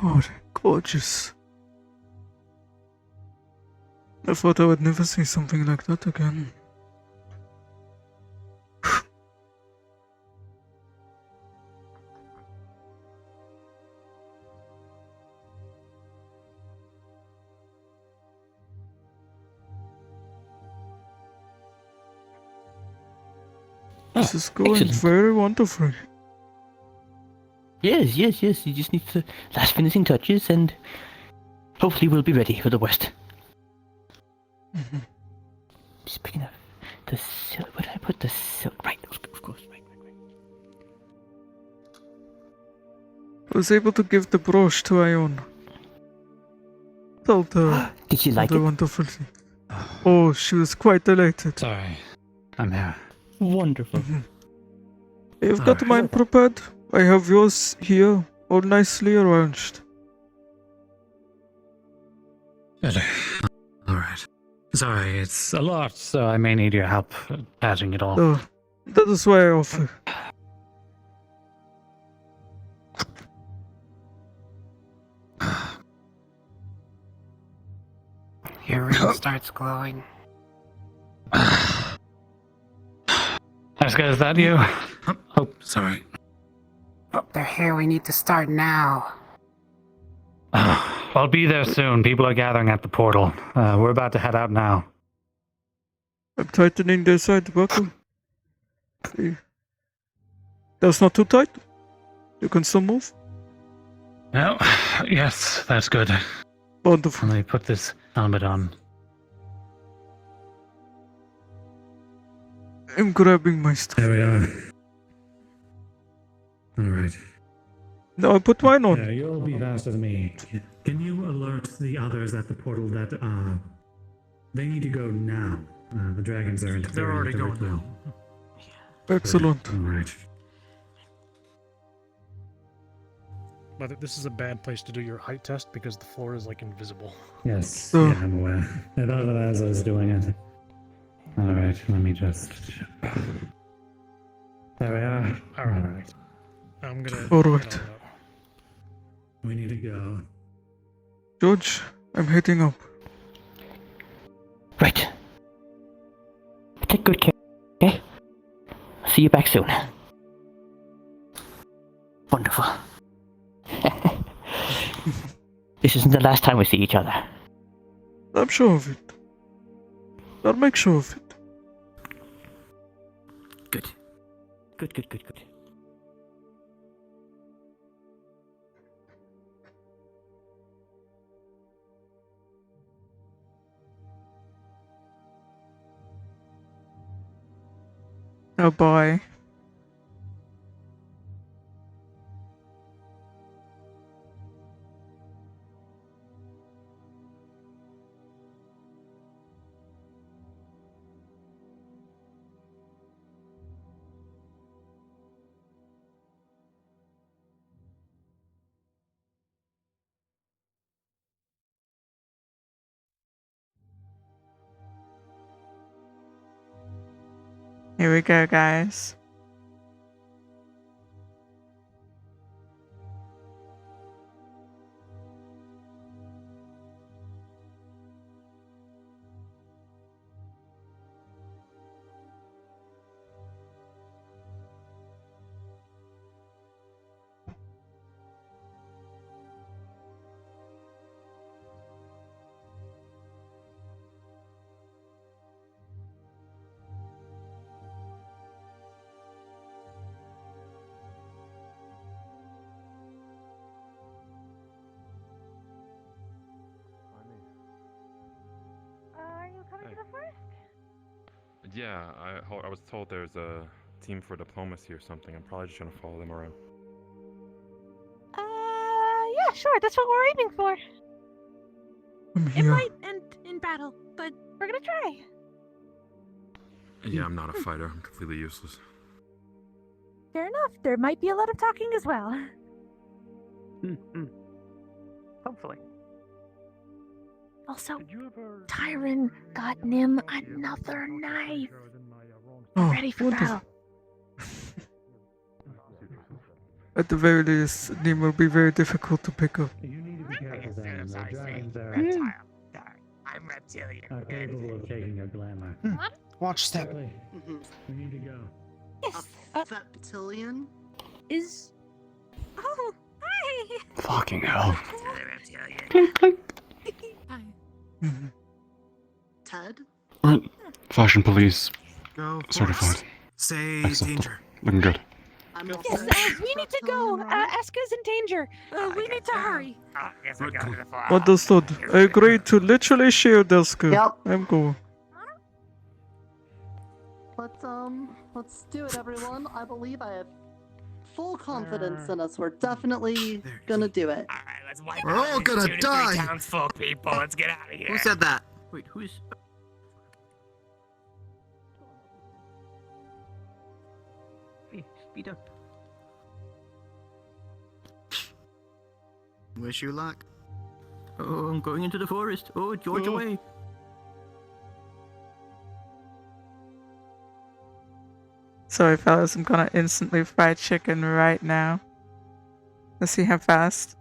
Oh, they're gorgeous. I thought I would never see something like that again. This is going excellent. very wonderfully. Yes. You just need the last finishing touches, and hopefully we'll be ready for the West. Speaking of the silk, where did I put the silk? Right, of course, right. I was able to give the brooch to Ione. Told her. Did she like what a it? wonderful thing. Oh, she was quite delighted. Sorry, I'm here. Wonderful. You've got mine prepared. I have yours here, all nicely arranged. Good. All right. Sorry, it's a lot, so I may need your help patching it all. Oh, that is why I offer. Your ring starts glowing. Jessica, is that you? Oh, sorry. Oh, they're here. We need to start now. I'll be there soon. People are gathering at the portal. We're about to head out now. I'm tightening the side buckle. See? That's not too tight. You can still move. No, yes, that's good. Wonderful. Let me put this helmet on. I'm grabbing my stuff. There we are. All right. No, I put mine on. Yeah, you'll be faster than me. Can you alert the others at the portal that they need to go now? The dragons are interfering. They're already with the going ritual. Excellent. All right. But this is a bad place to do your height test because the floor is like invisible. Yes, yeah, I'm aware. I thought of it as I was doing it. All right, let me just. There we are. All right. I'm gonna. All right. We need to go. George, I'm heading up. Right. Take good care, okay? See you back soon. Wonderful. This isn't the last time we see each other. I'm sure of it. I'll make sure of it. Good. Good. Oh boy. Here we go, guys. Are you coming to the forest? Yeah, I was told there's a team for diplomacy or something. I'm probably just gonna follow them around. Yeah, sure, that's what we're aiming for. I'm It here. might end in battle, but we're gonna try. Yeah, I'm not a fighter. I'm completely useless. Fair enough, there might be a lot of talking as well. Hopefully. Also, Tyron got Nim another knife. Oh, Ready for wonderful. battle. At the very least, Nim will be very difficult to pick up. I'm reptilian. Capable of taking your glamour. Watch step. We need to go. Yes. Reptilian? Is. Oh, hi. Fucking hell. Ted? Alright, fashion police. Go. Certified. Say Excellent. danger. Looking good. Yes, we need to go. Eska's in danger. We need to hurry. Understood. I agree to literally shield Eska. Yep. I'm going. Let's do it, everyone. I believe I have full confidence in us. We're definitely gonna do it. We're all gonna die. Townsfolk people, let's get out of here. Who said that? Wait, who's... Hey, speed up. Wish you luck. Oh, I'm going into the forest. Oh, George away. Sorry, fellas, I'm gonna instantly fry chicken right now. Let's see how fast.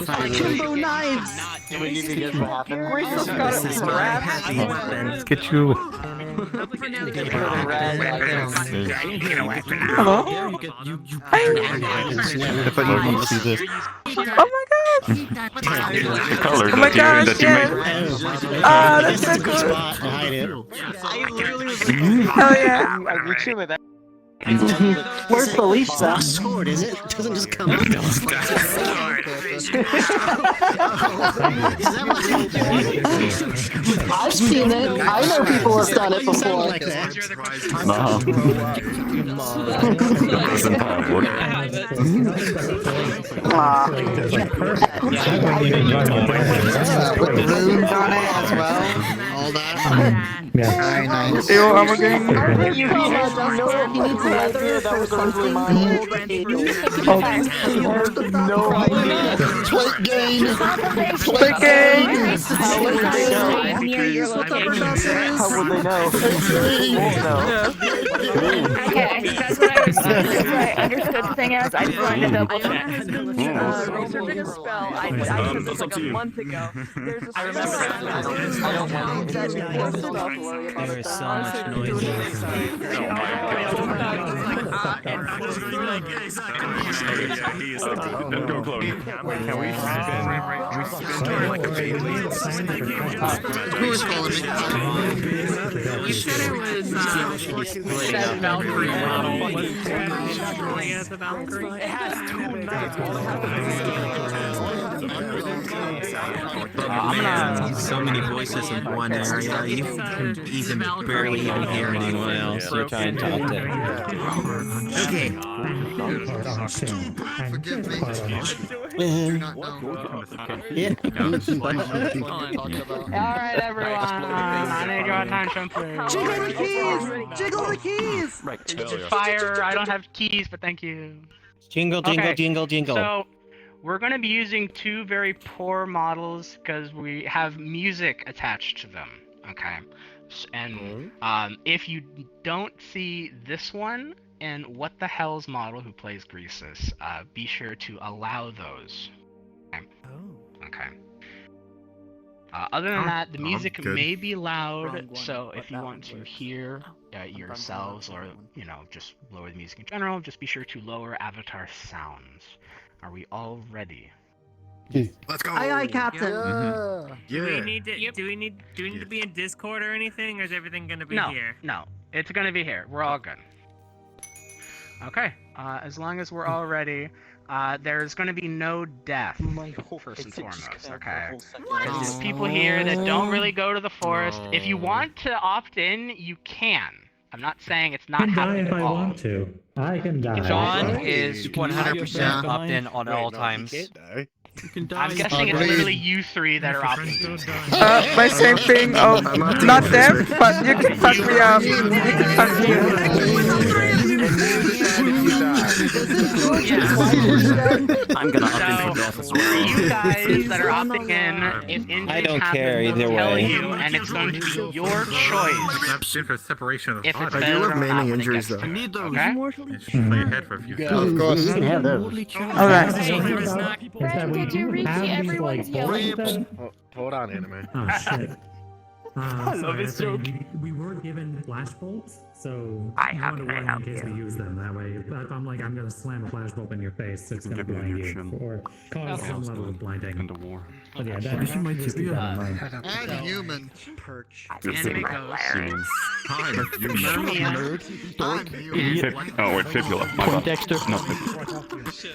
Akimbo knives! This is my happy weapon. Let's get you. Hello? I thought you wanted to see this. Oh my god! The color Oh my that gosh, you yes! made. Ah, that's so cool! Hell yeah! Where's Felicia? Sword, is it? It doesn't just come out. I've seen it. I know people have done it before. Like that. No. Doesn't work. Runes on it as well. All that. Very nice. Yo, I'm a gang. You know if he needs leather for something. No idea. Plate game. Plate game. How would they know? Near your location. How would they know? Okay, that's what I was. That's what I understood the thing as. I just wanted to double check. Researching a spell. I said this like a month ago. There's a spell. There is so much noise. Who is calling me? You said it was that Valkyrie model. Was it as a Valkyrie? It has two knights. So many voices in one area, you can even barely even hear anyone else you're trying to talk to. Okay. Forgive me. Do not know. Alright, everyone. I need your attention, please. Jiggle the keys! Jiggle the keys! Fire. I don't have keys, but thank you. Jingle, jingle, Okay, jingle, jingle. So, we're going to be using two very poor models because we have music attached to them. Okay. And if you don't see this one and What the Hell's model who plays Greasus, be sure to allow those. Okay. Other than that, the music may be loud, so if you want to hear yourselves or, just lower the music in general, just be sure to lower avatar sounds. Are we all ready? Let's go. Aye, aye, Captain. Do we need to be in Discord or anything, or is everything gonna be here? No, it's gonna be here. We're all good. Okay. As long as we're all ready, there's gonna be no death first and foremost. Okay. There's people here that don't really go to the forest. If you want to opt in, you can. I'm not saying it's not happening if at I all. want to. I can die. John is 100% opt in on all times. I'm guessing it's literally you three that are opting in. My same thing. Not them, but you can fuck me up. You can fuck me up. I'm gonna opt in for death as well. You guys that are opting in, if injuries I don't happen, care either they'll tell way. you, and it's going to be your choice. Exception for separation of If it's bodies. better or not mainly when it injuries, gets though. to I it, need okay? You should play ahead for a few Of course. You can have those. Alright. That we Did you reach have these, everyone's bowling yelling? pins? Hold on, anime. Oh shit. I love this joke. We were given flashbolts, so I you have want to to warn help in case you. we use them. That way, if I'm like, I'm gonna slam a flashbulb in your face, it's gonna Give me blind your you, shin. or cause some level of blinding. Into war. But yeah, that you might just keep that in mind. And human. Perch. Anime ghost. I'm Oh wait, fibula. My bad. Dexter. No.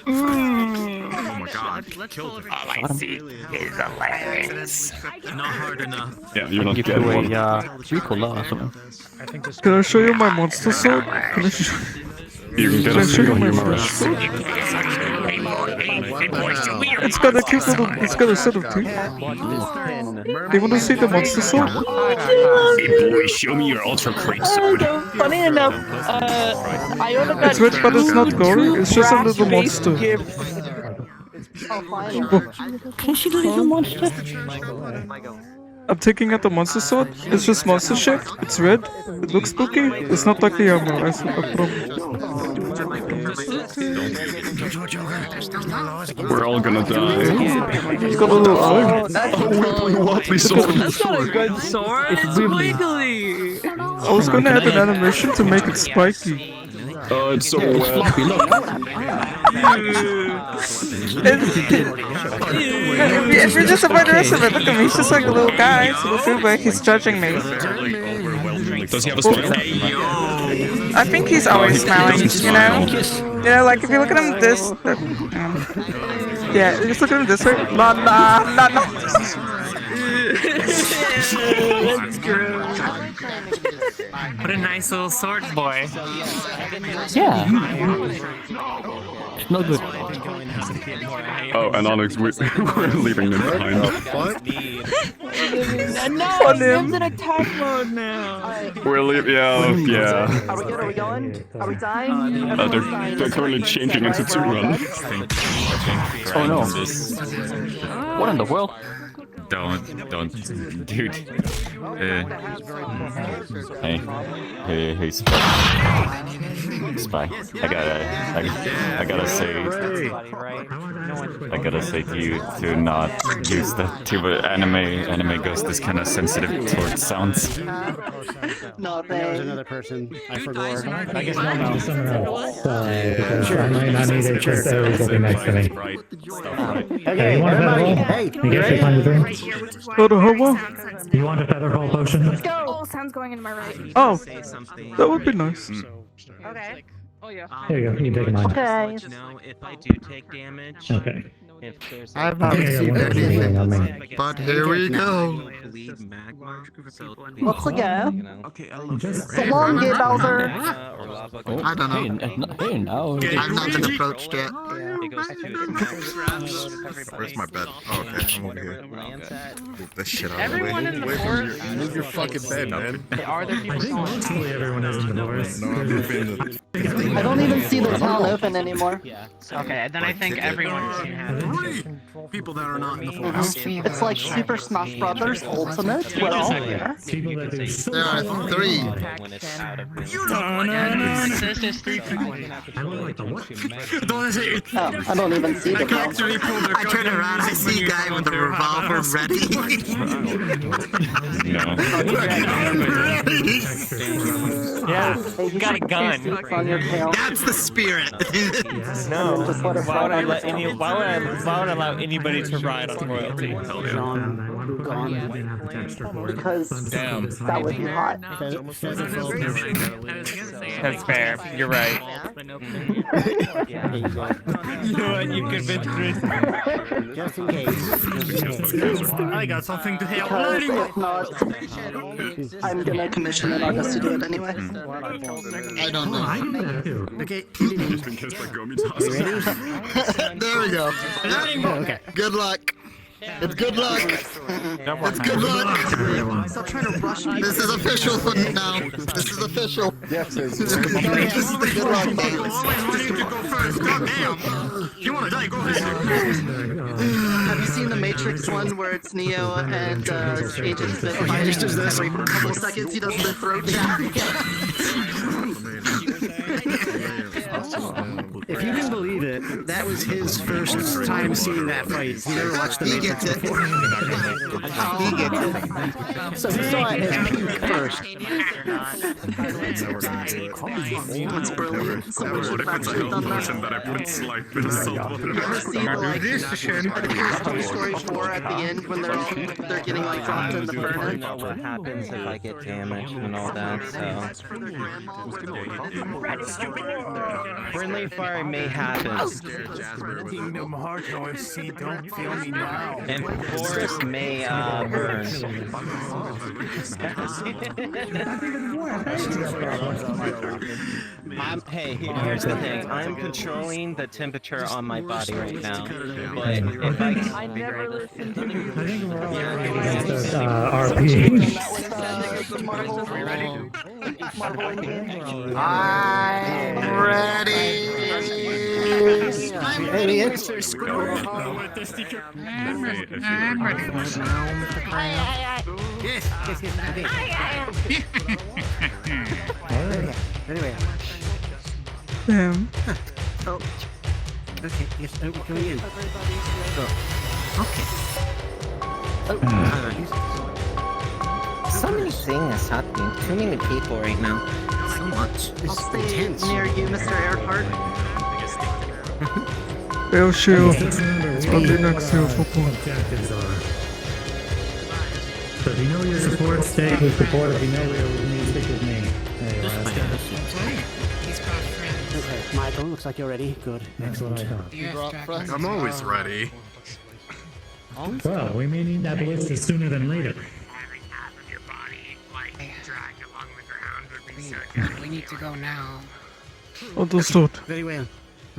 Oh my god. Killed him. All I see is a larynx. Not hard enough. Yeah, you're not Give dead you one. a recall or something. Can I show you my monster sword? Can I show You can get Can I a show you on my your monster mouse. sword? It's got a cute little. It's got a set of teeth. Do you want to see the monster sword? Hey boy, show me your ultra great sword. Funny enough, I only got It's rich, but it's not gory. It's just a little brass-based monster. gifts. Can she little monster? I'm taking out the monster sword. It's just monster shaped. It's red. It looks spooky. It's not like the armor. I promise. We're all gonna die. He's got a little eye. Wobbly sword. That's not a good sword. It's wiggly. I was gonna add an animation to make it spiky. Oh, it's so wet. If you're just about the rest of it, look at me. He's just like a little guy. It's a little food bag. He's judging me. Does he have a smile? I think he's always smiling, you know? You know, like if you look at him this... yeah, just look at him this way. No. That's gross. What a nice little sword boy. Yeah. Not good. Oh, and Onyx, we're leaving them behind. No, Sim's in attack mode now. We're leaving. Yeah. Are we good? Are we going? Are we dying? They're currently changing into 2-run. Oh no. What in the world? Don't, dude. Hey, Spy. I gotta say to you to not use that too, but anime Ghost is kind of sensitive towards sounds. No, There was another person. I forgot. I guess no. Because I might not need it since Eric's sitting next to me. Hey, you want a feather roll? Hey, you get 603? You want a feather roll potion? Let's go! Oh, sounds going into my right. Oh, that would be nice. Okay. Oh yeah. Here you go. You take mine. Okay. If I do take damage, Okay. if there's I've not received anything, but here we go. Let's go. So long, Gay Bowser. I don't know. Hey, now. I've not been approached yet. Where's my bed? Oh, okay, I'm over here. Move this shit out of the way. Everyone in the forest. Move your fucking bed, man. Are there people Mostly everyone is in the forest. I don't even see the town open anymore. Okay, then I think everyone can have it. People that are not in the forest. It's like Super Smash Brothers Ultimate. We're all here. People that do There are 3. Oh, I don't even see the town. I turn around, I see a guy with a revolver ready. Yeah, you got a gun. On your tail. That's the spirit. No. Why would I allow anybody to ride on royalty? Because that would be hot. That's fair. You're right. You know what? You convinced me. Just in case. I got something to help. Because if not, I'm gonna commission an artist to do it anyway. I don't know. Okay. There we go. Okay. Good luck. It's good luck. It's good luck. Stop trying to rush me. This is official now. This is official. This is the good luck You wanna die? Go ahead. Have you seen the Matrix one where it's Neo and Agent Smith fighting every couple seconds? He does the throat jab. If you can believe it, that was his first time seeing that fight. He never watched the Matrix before. He gets it. So he saw it as peak first. It's brilliant. Someone should have actually done that. That I put slide in salt water. You ever see like, I think it's Toy Story 4 at the end when they're getting like dropped in the I furnace? know what happens if I get damaged and all that, so... Friendly fire may happen. Kingdom Hearts OSC, don't feel me now. And forest may burn. Hey, here's the thing. I'm controlling the temperature on my body right now. But if I never listened to you. RP. I'm ready. Hey, it's Damn. Oh. Okay, yes, we're going in. Okay. Oh, So many things happening. Too many people right now. So much. I'll stay near you, Mr. Earhart. Air shield. Just remember, I'll be next to you for point. objectives are. So if you know your support, stay with support. If you know where you need, stick with me. There you are. Okay, Michael, looks like you're ready. Good. Excellent. I'm always ready. Well, we may need that ballista sooner than later. We need to go now. Understood. Very well.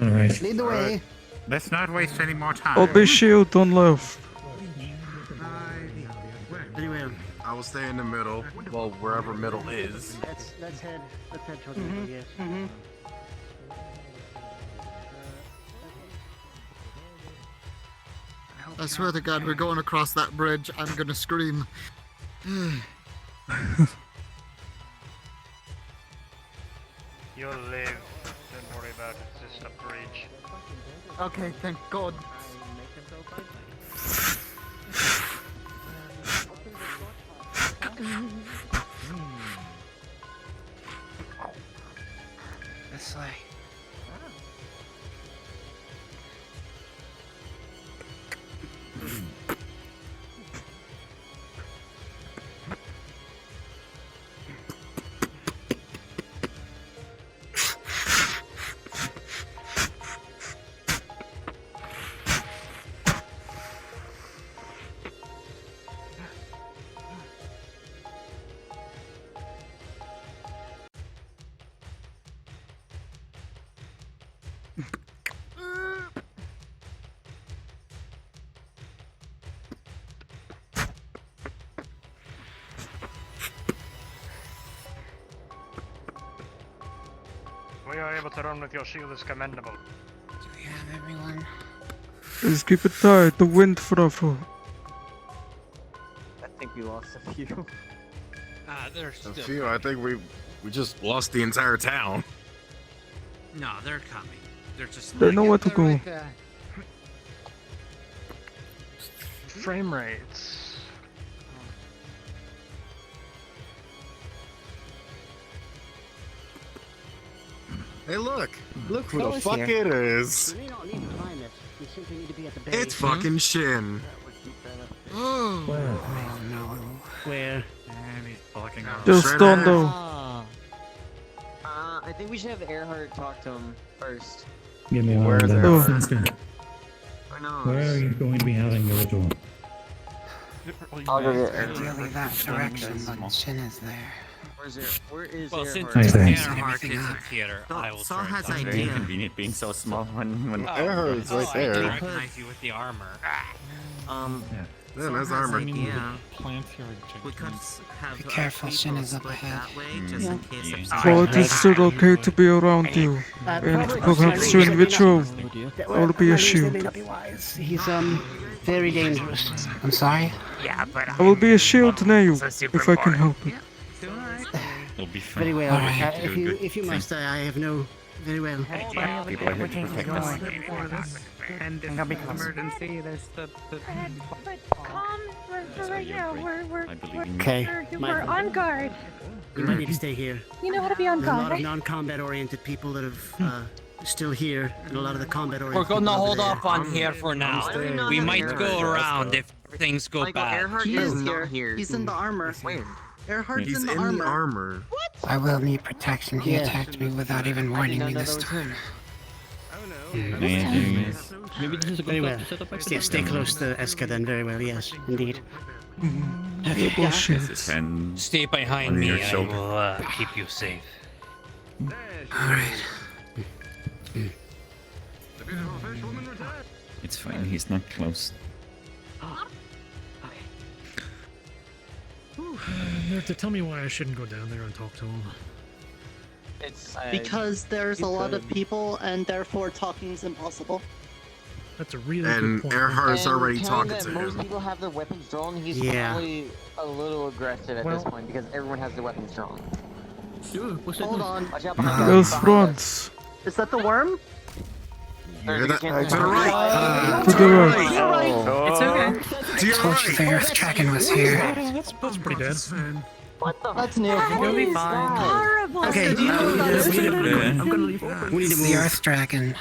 Alright. Lead the way. Let's not waste any more time. I'll be shield on left. Very well. I will stay in the middle. Well, wherever middle is. Let's head towards the middle, yes. I swear to God, we're going across that bridge. I'm gonna scream. You'll live. Don't worry about it. It's just a bridge. Okay, thank God. This way. We are able to run with your shield is commendable. Do we have everyone? Just keep it tight. The wind fluffle. I think we lost a few. There's a few. I think we just lost the entire town. No, they're coming. They're just. They know where to go. Frame rates. Hey, look who the Who's fuck here? it is. We don't need to climb it. We simply need to be at the base. It's fucking Shin. Oh no. Where? And he's blocking out. Just stand though. I think we should have Earhart talk to him first. Give me one. Where's then. Earhart? Sounds good. Where are you going to be having the ritual? I'll go get Ideally that direction, but Shin is there. Where is Well, since Earhart? Earhart is in theater, I will Saul try has to- idea. Inconvenient being so small when Earhart's right I there. can recognize you with the armor. Yeah, that's armor. Yeah. We could have Be careful, Shin is up split ahead. that way, just in case. So it is still okay to be around you. And perhaps during ritual, I will be a shield. He's very dangerous. I'm sorry? Yeah, but I will be a shield near you, if I can help it. It'll be fun. Very well. Alright. If you must, I have no. Very well. People are here to protect us. And if emergency, there's the But calm for right now. We're Okay, we're Michael. on guard. You might need to stay here. You know how to be on There are a guard, lot of right? non-combat oriented people that have still here, and a lot of the combat oriented. We're gonna people hold over off on here for now. We might go around if things go bad. Earhart He is is here. here. He's in the armor. Where? Earhart's He's in the in armor. the armor. I will need protection. He Yeah. attacked me without even warning me this time. Maybe this is a Very good well. time to set up Yeah, stay close to Eska then. Very well. Yes, indeed. Bullshit. And Stay behind on me your and I shoulder. will keep you safe. Alright. it's fine, he's not close. You have to tell me why I shouldn't go down there and talk to him. It's Because there's a you lot of could. people, and therefore talking's impossible. That's a really And good point. Earhart's And already considering talking that to most him. people have their weapons drawn. He's Yeah. probably a little aggressive at this Well- point because everyone has their weapons drawn. Hold on. Watch out behind Those us. fronts. Is that the worm? hear that? To the right. To the right. It's okay. To your Told you the Earth Dragon was here. That's pretty dead. That's new. You'll be fine. Horrible. Okay, Do you know what that is? we need to The move. Earth Dragon.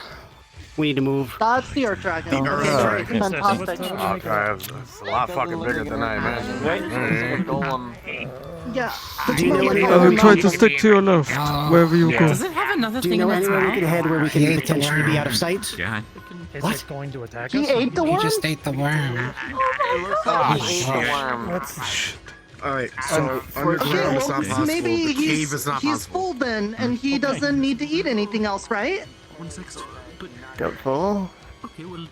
We need to move. That's the Earth Dragon. Okay, fantastic. Okay, it's a lot fucking bigger than I imagined. Yeah. Try to stick to your left, wherever you go. Does it have another Do thing you know in its anywhere we mouth? could head where we can potentially be out of sight? God. Is What? it going to attack He us? ate the He worm? just ate the worm. Alright, so Okay, underground is not well, possible. maybe The cave is not he's possible. full then, and he doesn't need to eat anything else, right? Doubtful.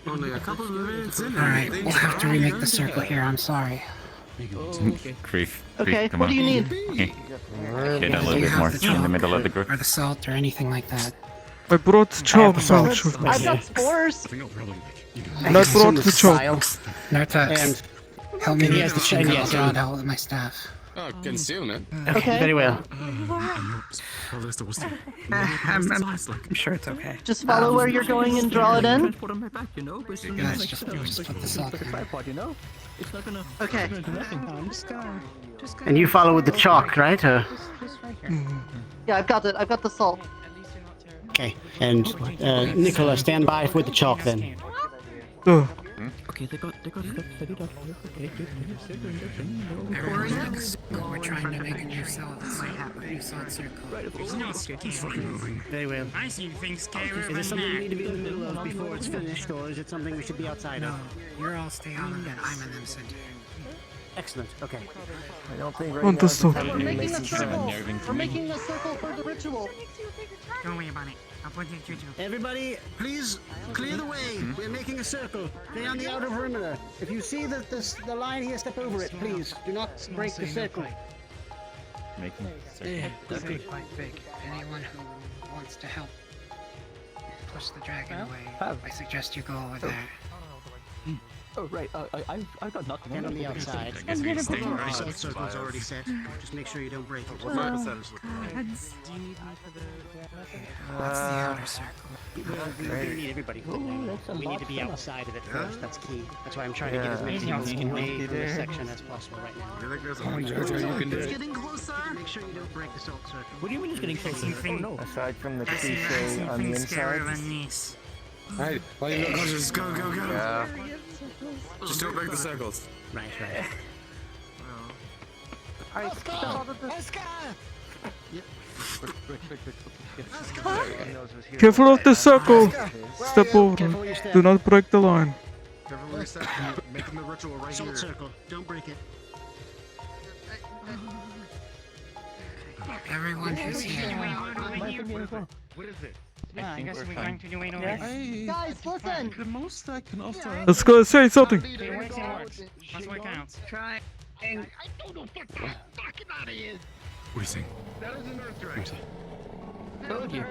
Only a couple of minutes in. Alright, we'll have to remake the circle here, I'm sorry. Grief. Okay, come what on. do you need? Get a little You bit have more the in the chalk middle of the group. or the salt or anything like that. I brought chalk pouch. I've got spores. And I brought the chalk. Narta, And help me he has the chain, yes, draw it out with my staff. Oh, consume it. Okay. very well. I'm sure it's okay. Just follow where you're going and draw it in. Guys, just put the salt in. Okay. And you follow with the chalk, right? Yeah, I've got it. I've got the salt. Okay. And Nicolai, stand by with the chalk then. Okay, they got set it up. Okay, we're trying to make a new salt circle. Very well. I see things Is this something we need to be in the middle of before it's finished, or is it something we should be outside of? You're all staying on the I'm in them center. Excellent. Okay. I don't think On the stove. We're making a circle. We're making a circle for the ritual. Don't worry about it. I'll put it to Everybody, please clear the way. We're making a circle. Stay on the outer perimeter. If you see the line here, step over it, please. Do not break the circle. Making This is quite big. Anyone who wants to help push the dragon away, I suggest you go over there. Oh, right. I've got nothing. Stand on the outside. I'm gonna put Salt circle's already set. Just make sure you don't break it. What's my percentage look like? Do you need me for the... That's the outer circle. We need everybody. We need to be outside of it first. That's key. That's why I'm trying to get as many people away from this section as possible right now. You think there's a you can do It's it? getting closer. Make sure you don't break the salt circle. What do you mean it's getting closer? Aside from the I see cliche on the things inside. scarier than this. Alright, why you go, just go, go, go. Yeah. Just don't break the circles. Right, right. Careful of the circle. Step over. Do not break the line. Careful where you step. Making the ritual right Salt here. circle. Don't break it. Everyone who's here. What is it? Yeah, I guess we're going to do it over here. Guys, listen. The most I can offer. Let's go say something. It works, it works. That's what counts. Try. What are you saying? Told you.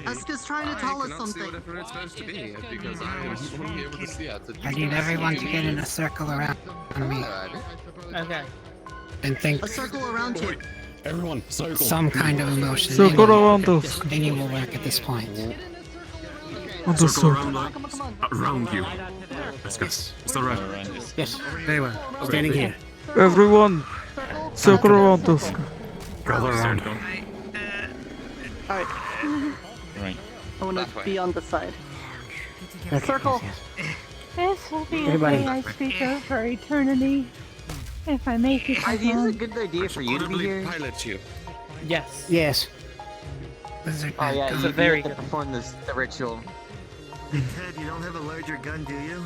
Eska's trying to tell us something. Whatever it's supposed to be, because I won't be able to see it. I need everyone to get in a circle around me Okay. and think A circle around you. Everyone, circle. some kind of emotion. Circle around us. Any will work at this point. On the Circle circle. around you. Let's go. Still right. Yes. Very well. Standing here. Everyone, circle around us. Gather around. Alright, Right. I want to be on the side. Circle. This will be Everybody. the day I speak of for eternity. If I make it I to think it's a home. good idea for you to be here. Pilot you. Yes. Yes. Lizard Oh yeah, It's you a very have to perform the ritual. Ted, you don't have a larger gun, do you?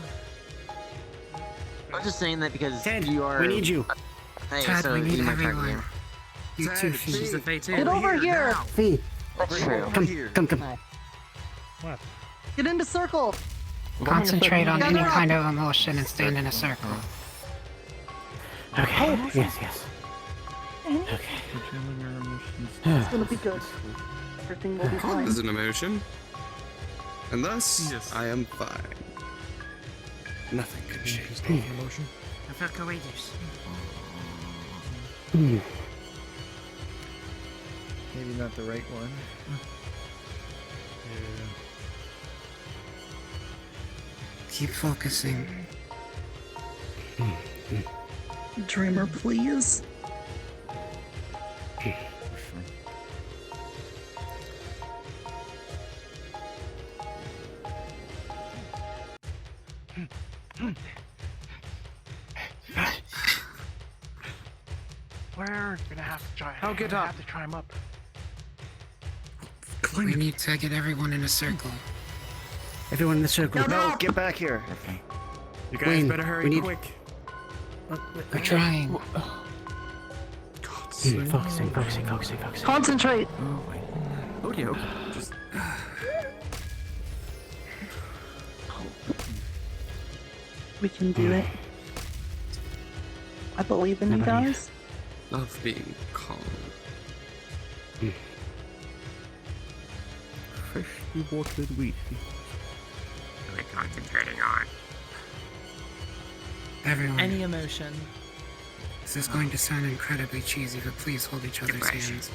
I'm just saying that because Ted, you are. we need you. Hey, Ted, so we need you might try everyone. again. You two She's the feet. fate too. Get over here. Fee. That's true. Come. Get into circle. Concentrate on any Gather up. kind of emotion and stand in a circle. Okay. Yes. It's gonna be good. Everything will be Calm fine. is an emotion. And thus, I am fine. Nothing could shake me. I felt courageous. Maybe not the right one. keep focusing. Dreamer, please. We're gonna have to try. I'll get we're gonna up. Have to climb up. We need to get everyone in a circle. Everyone in the circle. No, get back here. You guys Wayne, better hurry we need- quick. We're trying. Focusing. Concentrate. Okay. Just We can do it. I believe in you guys. Love being calm. Freshly watered wheat. What are we concentrating on? Everyone. Any emotion. This is going to sound incredibly cheesy, but please hold each other's hands.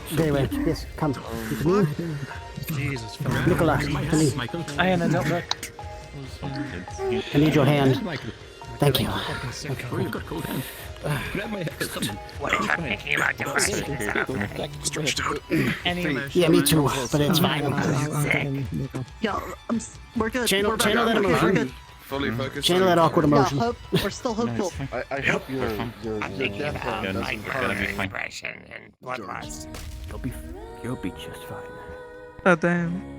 Very well. Yes, come. You to me. Jesus, Nicolai, to me. I am don't look. I need your hand. Thank you. Oh, you've got cold hands. Grab my hand. What are you thinking about doing? stretched out. Any emotion. Yeah, me too, but it's fine. Yeah, we're good. Channel- we're channel better. that Okay, we're emotion. good. Fully focused. Channel that awkward emotion. Yeah, hope. We're still hopeful. I hope your death doesn't Gonna be hurt. fine. Depression and blood loss. You'll be just fine. Oh damn.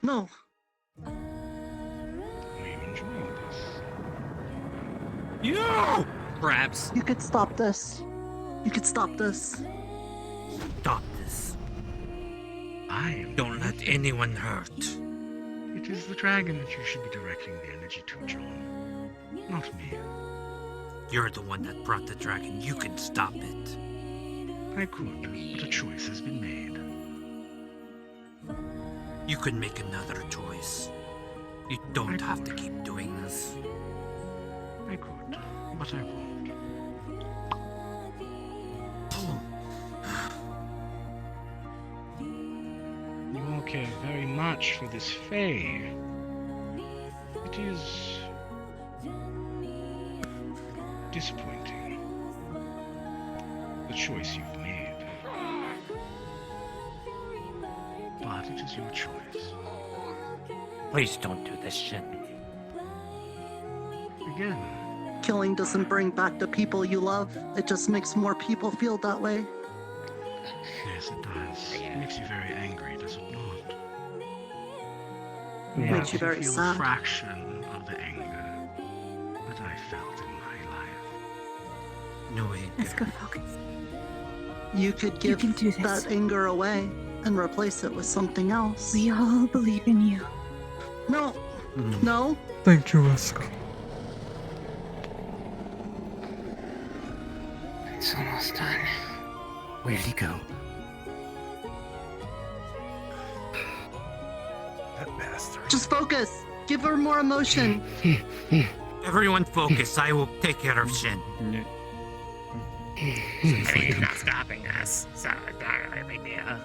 No. I'm enjoying this. You! Perhaps. You could stop this. You could stop this. Stop this. Don't let anyone hurt. It is the dragon that you should be directing the energy to, John. Not me. You're the one that brought the dragon. You can stop it. I could, but a choice has been made. You could make another choice. You don't have to keep doing this. I could, but I won't. You all care very much for this Fae. It is disappointing. The choice you've made. But it is your choice. Please don't do this shit. Again. Killing doesn't bring back the people you love. It just makes more people feel that way. Yes, it does. It makes you very angry, does it not? Makes you You very feel a sad. fraction of the anger that I felt in my life. No anger. Let's go focus. You could give that anger away and replace it with something else. We all believe in you. No. No. Thank you, Asuka. It's almost done. Where did he go? That bastard. Just focus. Give her more emotion. Everyone focus. I will take care of Shin. He's not stopping us, so it's not really a big deal.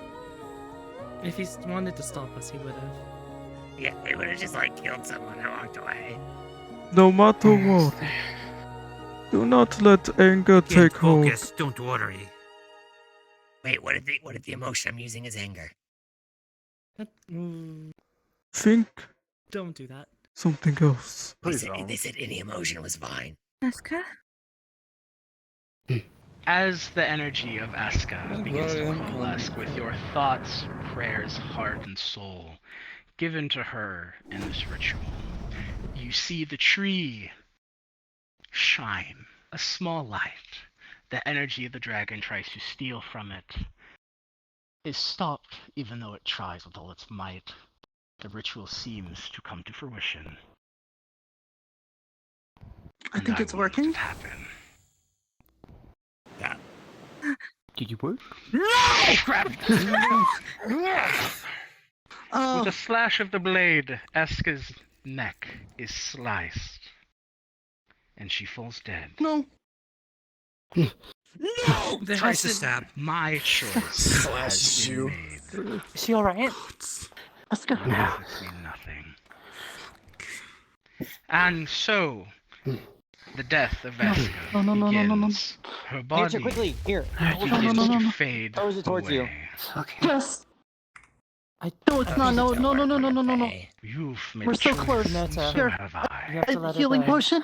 If he wanted to stop us, he would have. Yeah, he would have just killed someone and walked away. No matter what, do not let anger take hold. Focus. Don't worry. Wait, what if the emotion I'm using is anger? Think Don't do that. something else. They said any emotion was fine. Asuka? As the energy of Aska begins to coalesce with your thoughts, prayers, heart, and soul given to her in this ritual, you see the tree shine a small light. The energy of the dragon tries to steal from it is stopped, even though it tries with all its might. The ritual seems to come to fruition. I think it's working. Did you work? No! Crap! Oh. With a slash of the blade, Eska's neck is sliced, and she falls dead. No. No! Tries to stab. My choice has been made. Is she alright? Asuka. No. Nothing. And so, the death of Eska begins. Her body Answer quickly. Here. begins to fade Throws it towards you. away. Yes. No, it's not. No. You've made We're a so choice. close. So Here. have I. You have to let it Healing die. potion.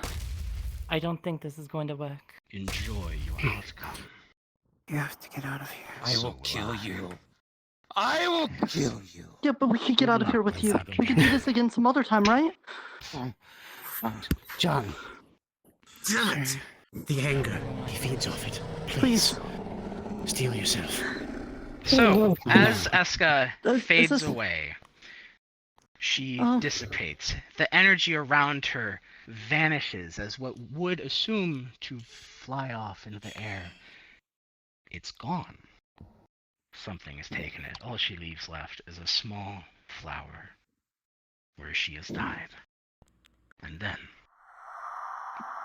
I don't think this is going to work. Enjoy your outcome. You have to get out of here. I will kill you. I will kill you. Yeah, but we could get out of here with you. We could do this again some other time, right? John. Damn it. The anger. He feeds off it. Please. Steel yourself. So, as Eska Is fades this- away, she Oh. dissipates. The energy around her vanishes as what would assume to fly off into the air. It's gone. Something has taken it. All she leaves left is a small flower where she has died. And then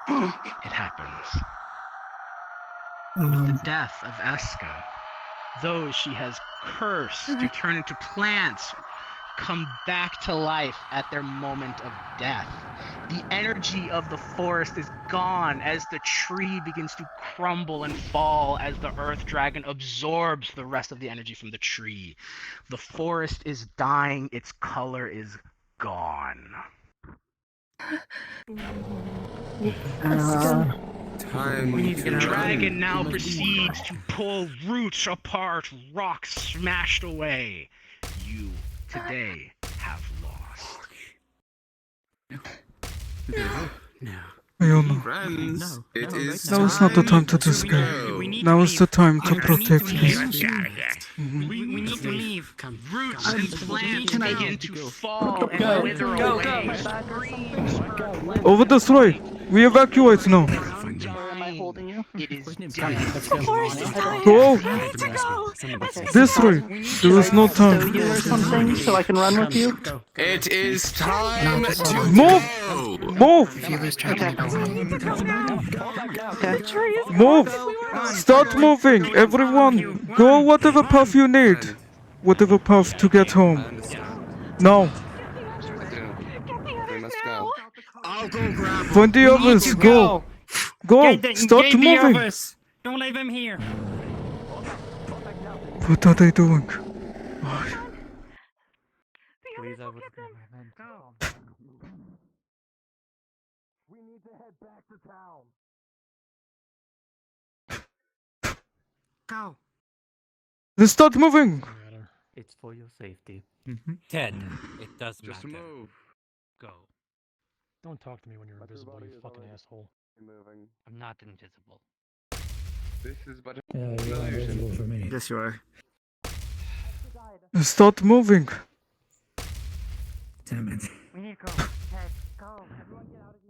it happens. With the death of Eska, those she has cursed to turn into plants come back to life at their moment of death. The energy of the forest is gone as the tree begins to crumble and fall as the earth dragon absorbs the rest of the energy from the tree. The forest is dying, its color is gone. The dragon now proceeds to pull roots apart, rocks smashed away. You today have lost. Ayana, Friends, it is now is not the time to discuss. Now is the time to protect me. We need to leave. Roots and plants Can I begin to fall and wither away. Over this way. We evacuate now. Where am I holding you? It is Go. This way. There is no Show time. you or something so I can run with you? It is time to Move. Move. Move. Start moving. Everyone, go whatever path you need. Whatever path to get home. Now. We must go. I'll go grab him. Find the others. Go. Go. Start moving. Don't leave him here. What are they doing? Please, I would grab my men. We need to head back to town. Go. Then start moving! It's for your safety. 10. It does Just matter. move. Go. Don't talk to me when you're invisible, you fucking asshole. I'm not invisible. This is but you're invisible for me. Yes, you are. Then start moving! Damn it. We need to go. Ted, go. Everyone get out of here.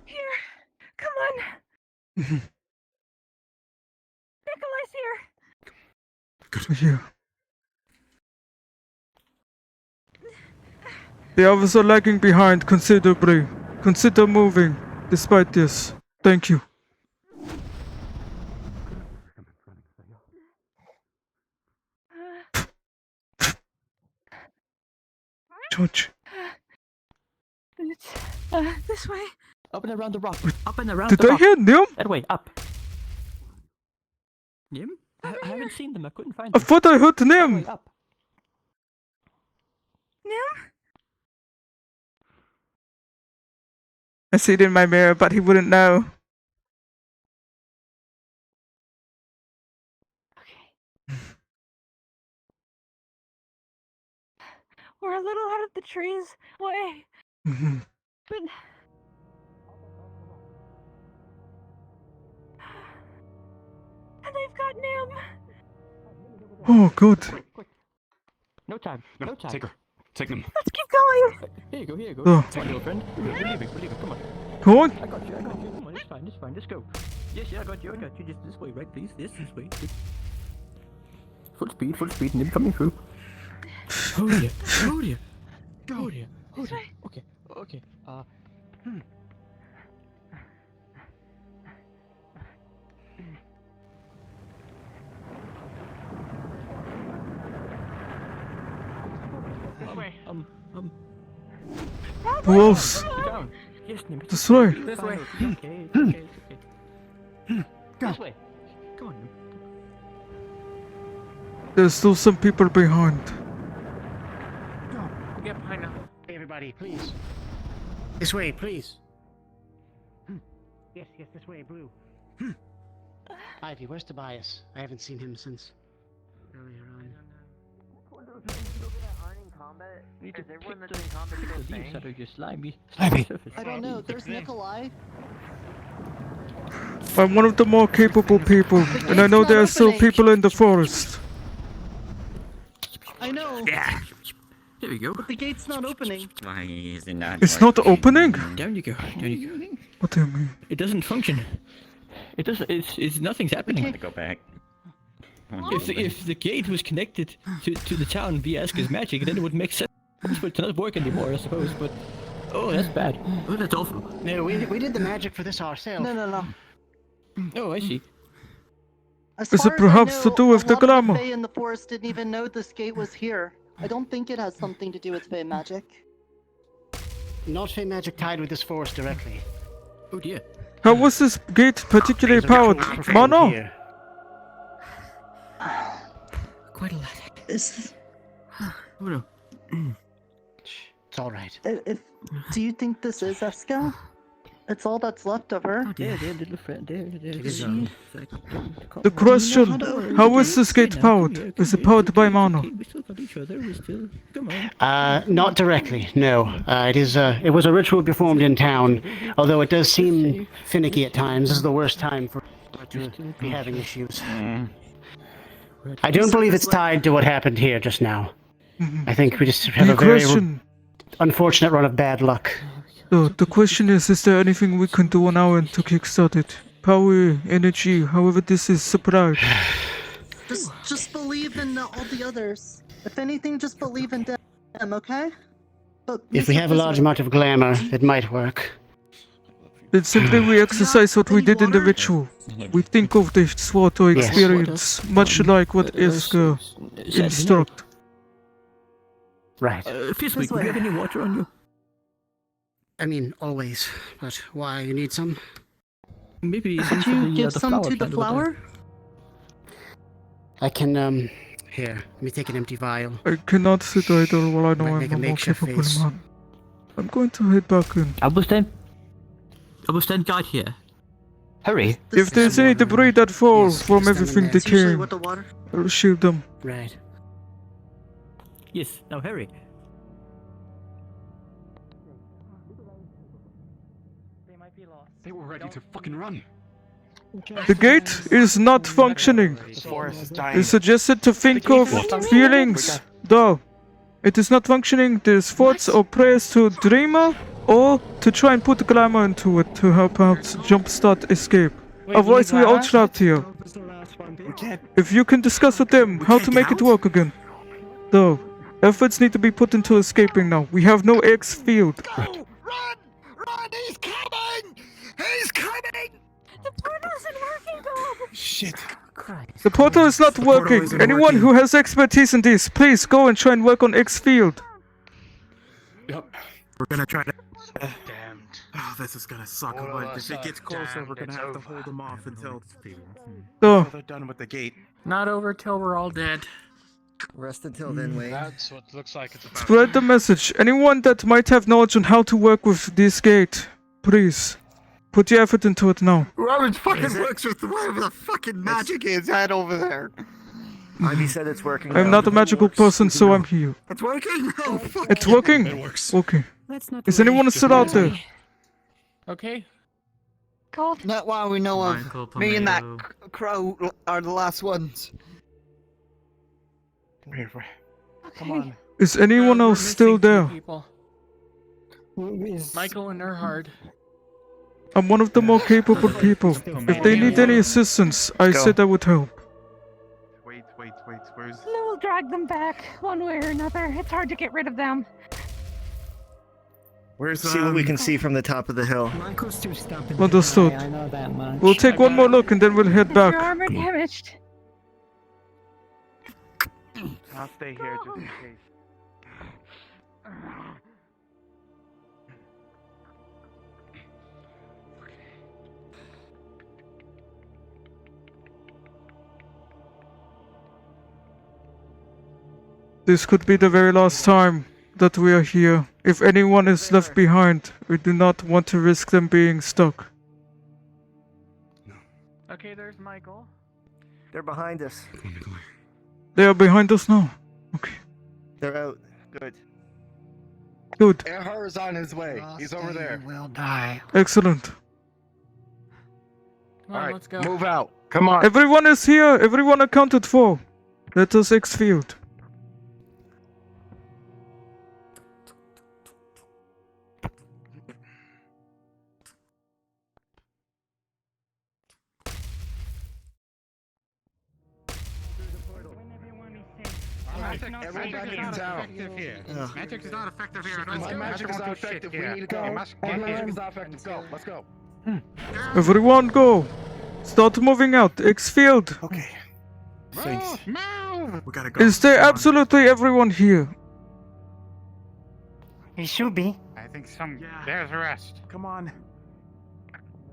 Here! Come on! Nicolai's here! Here. The others are lagging behind considerably. Consider moving, despite this. Thank you. George. It's, this way. Up and around the rock. Up and around Did the I rock. hear Nim? That way, up. Nim? I haven't seen them. I couldn't find I them. thought I heard Nim! That way, up. Nim? I see it in my mirror, but he wouldn't know. We're a little out of the trees way. Mhm. But... And they've got Nim! Oh, good. Quick. No time. No time. Take her. Take them. Let's keep going! Here you go, here you go. Oh. Come on, little friend. We're leaving, come on. Go on. I got you. Come on, it's fine, let's go. Yes, I got you. Just this way, right, please? This way. Good. Full speed, Nim coming through. Oh dear. Okay. This way. Who else? Down. Yes, Nim. This way. This way. Okay. This way. Come on, Nim. There's still some people behind. Get behind now. Hey, everybody, please. This way, please. Yes, this way, Blue. Ivy, where's Tobias? I haven't seen him since earlier on. Is everyone that's in combat still leaves out of your slimy surface? I don't know. There's Nicolai. I'm one of the more capable people, and I know there are still people in the forest. I know. Yeah. There we go. But the gate's not opening. Why is it not? It's not opening? Down you go. What do you mean? It doesn't function. It doesn't. It's nothing's happening. I go back. If the gate was connected to the town via Aska's magic, then it would make sense. But it's not working anymore, I suppose. But oh, that's bad. Oh, that's awful. No, we did the magic for this ourselves. No. Oh, I see. As Is far it as I perhaps know, to do with a the lot of glamour? Fae in the forest didn't even know this gate was here. I don't think it has something to do with Fae magic. Not Fey magic tied with this forest directly. Oh dear. How was this gate particularly There's a ritual powered? performed Mono? here. Quite a lot. Oh no. It's all right. Do you think this is Eska? It's all that's left of her. Oh dear, little friend. There. The question, how is this gate powered? Is it powered by Mono? We still got each other. We still. Come on. Not directly, no. It was a ritual performed in town, although it does seem finicky at times. This is the worst time for to be having issues. I don't believe it's tied to what happened here just now. I think we just have a very unfortunate run of bad luck. The question is there anything we can do on our end to kickstart it? Power, energy, however this is supplied. Just believe in all the others. If anything, just believe in them, okay? But If we have a large amount of glamour, it might work. Then simply we exercise what we did in the ritual. We think of this water Yes. experience, much like what Iska instruct. Right. Fistwick, do you have any water on you? I mean, always. But why? You need some? Maybe Could you give some to the flower? I can, Here, let me take an empty vial. I cannot sit idle while I know Might I'm make a a more makeshift capable face. man. I'm going to head back in. I will stand guard here. Hurry. If there's any debris that falls Yes, from stand in everything there. It's usually decaying, with the water. I'll shield them. Right. Yes, now hurry. They were ready to fucking run. The gate is not functioning. The forest is dying. It's suggested to think of feelings. Though, it is not functioning. There's thoughts or prayers to dreamer or to try and put glamour into it to help out jumpstart escape. Otherwise, we're all trapped here. If you can discuss with them how to make it work again. Though, efforts need to be put into escaping now. We have no X field. Run! He's coming! He's coming! The portal isn't working, Gold! Shit. The portal is not working. Anyone who has expertise in this, please go and try and work on X field. Yep. We're gonna try to. Damned. Oh, this is gonna suck. But if it gets closer, we're gonna have to hold them off until Oh. they're done with the gate. Not over till we're all dead. Rest until then, Wayne. That's what it looks like it's about. Spread the message. Anyone that might have knowledge on how to work with this gate, please put your effort into it now. Whoever fucking works with whatever the fucking magic is head over there. Ivy said it's working. I'm not a magical person, so I'm here. It's working. Oh, fuck. It's working. It works. Okay. Is anyone still out there? Okay. Gold. Not while we know of. Me and that crow are the last ones. Come on. Is anyone else still there? People. Michael and Erhard. I'm one of the more capable people. If they need any assistance, I said I would help. Wait. Where's? We'll drag them back, one way or another. It's hard to get rid of them. See what we can see from the top of the hill. Understood. We'll take one more look and then we'll head Your back. armor damaged. I'll stay here just in case. This could be the very last time that we are here. If anyone is left behind, we do not want to risk them being stuck. Okay, there's Michael. They're behind us. They are behind us now. Okay. They're out. Good. Good. Erhard's on his way. He's over there. Will die. Excellent. Come on, Alright, let's go. move out. Come on. Everyone is here. Everyone accounted for. Let us exfield. Everybody in town. Magic is not effective here. Magic is not effective. We need to go. Magic is not effective. Go. Let's go. Everyone go. Start moving out. Exfield. Okay. Thanks. We gotta go. Is there absolutely everyone here? He should be. I think some. There's a rest. Come on.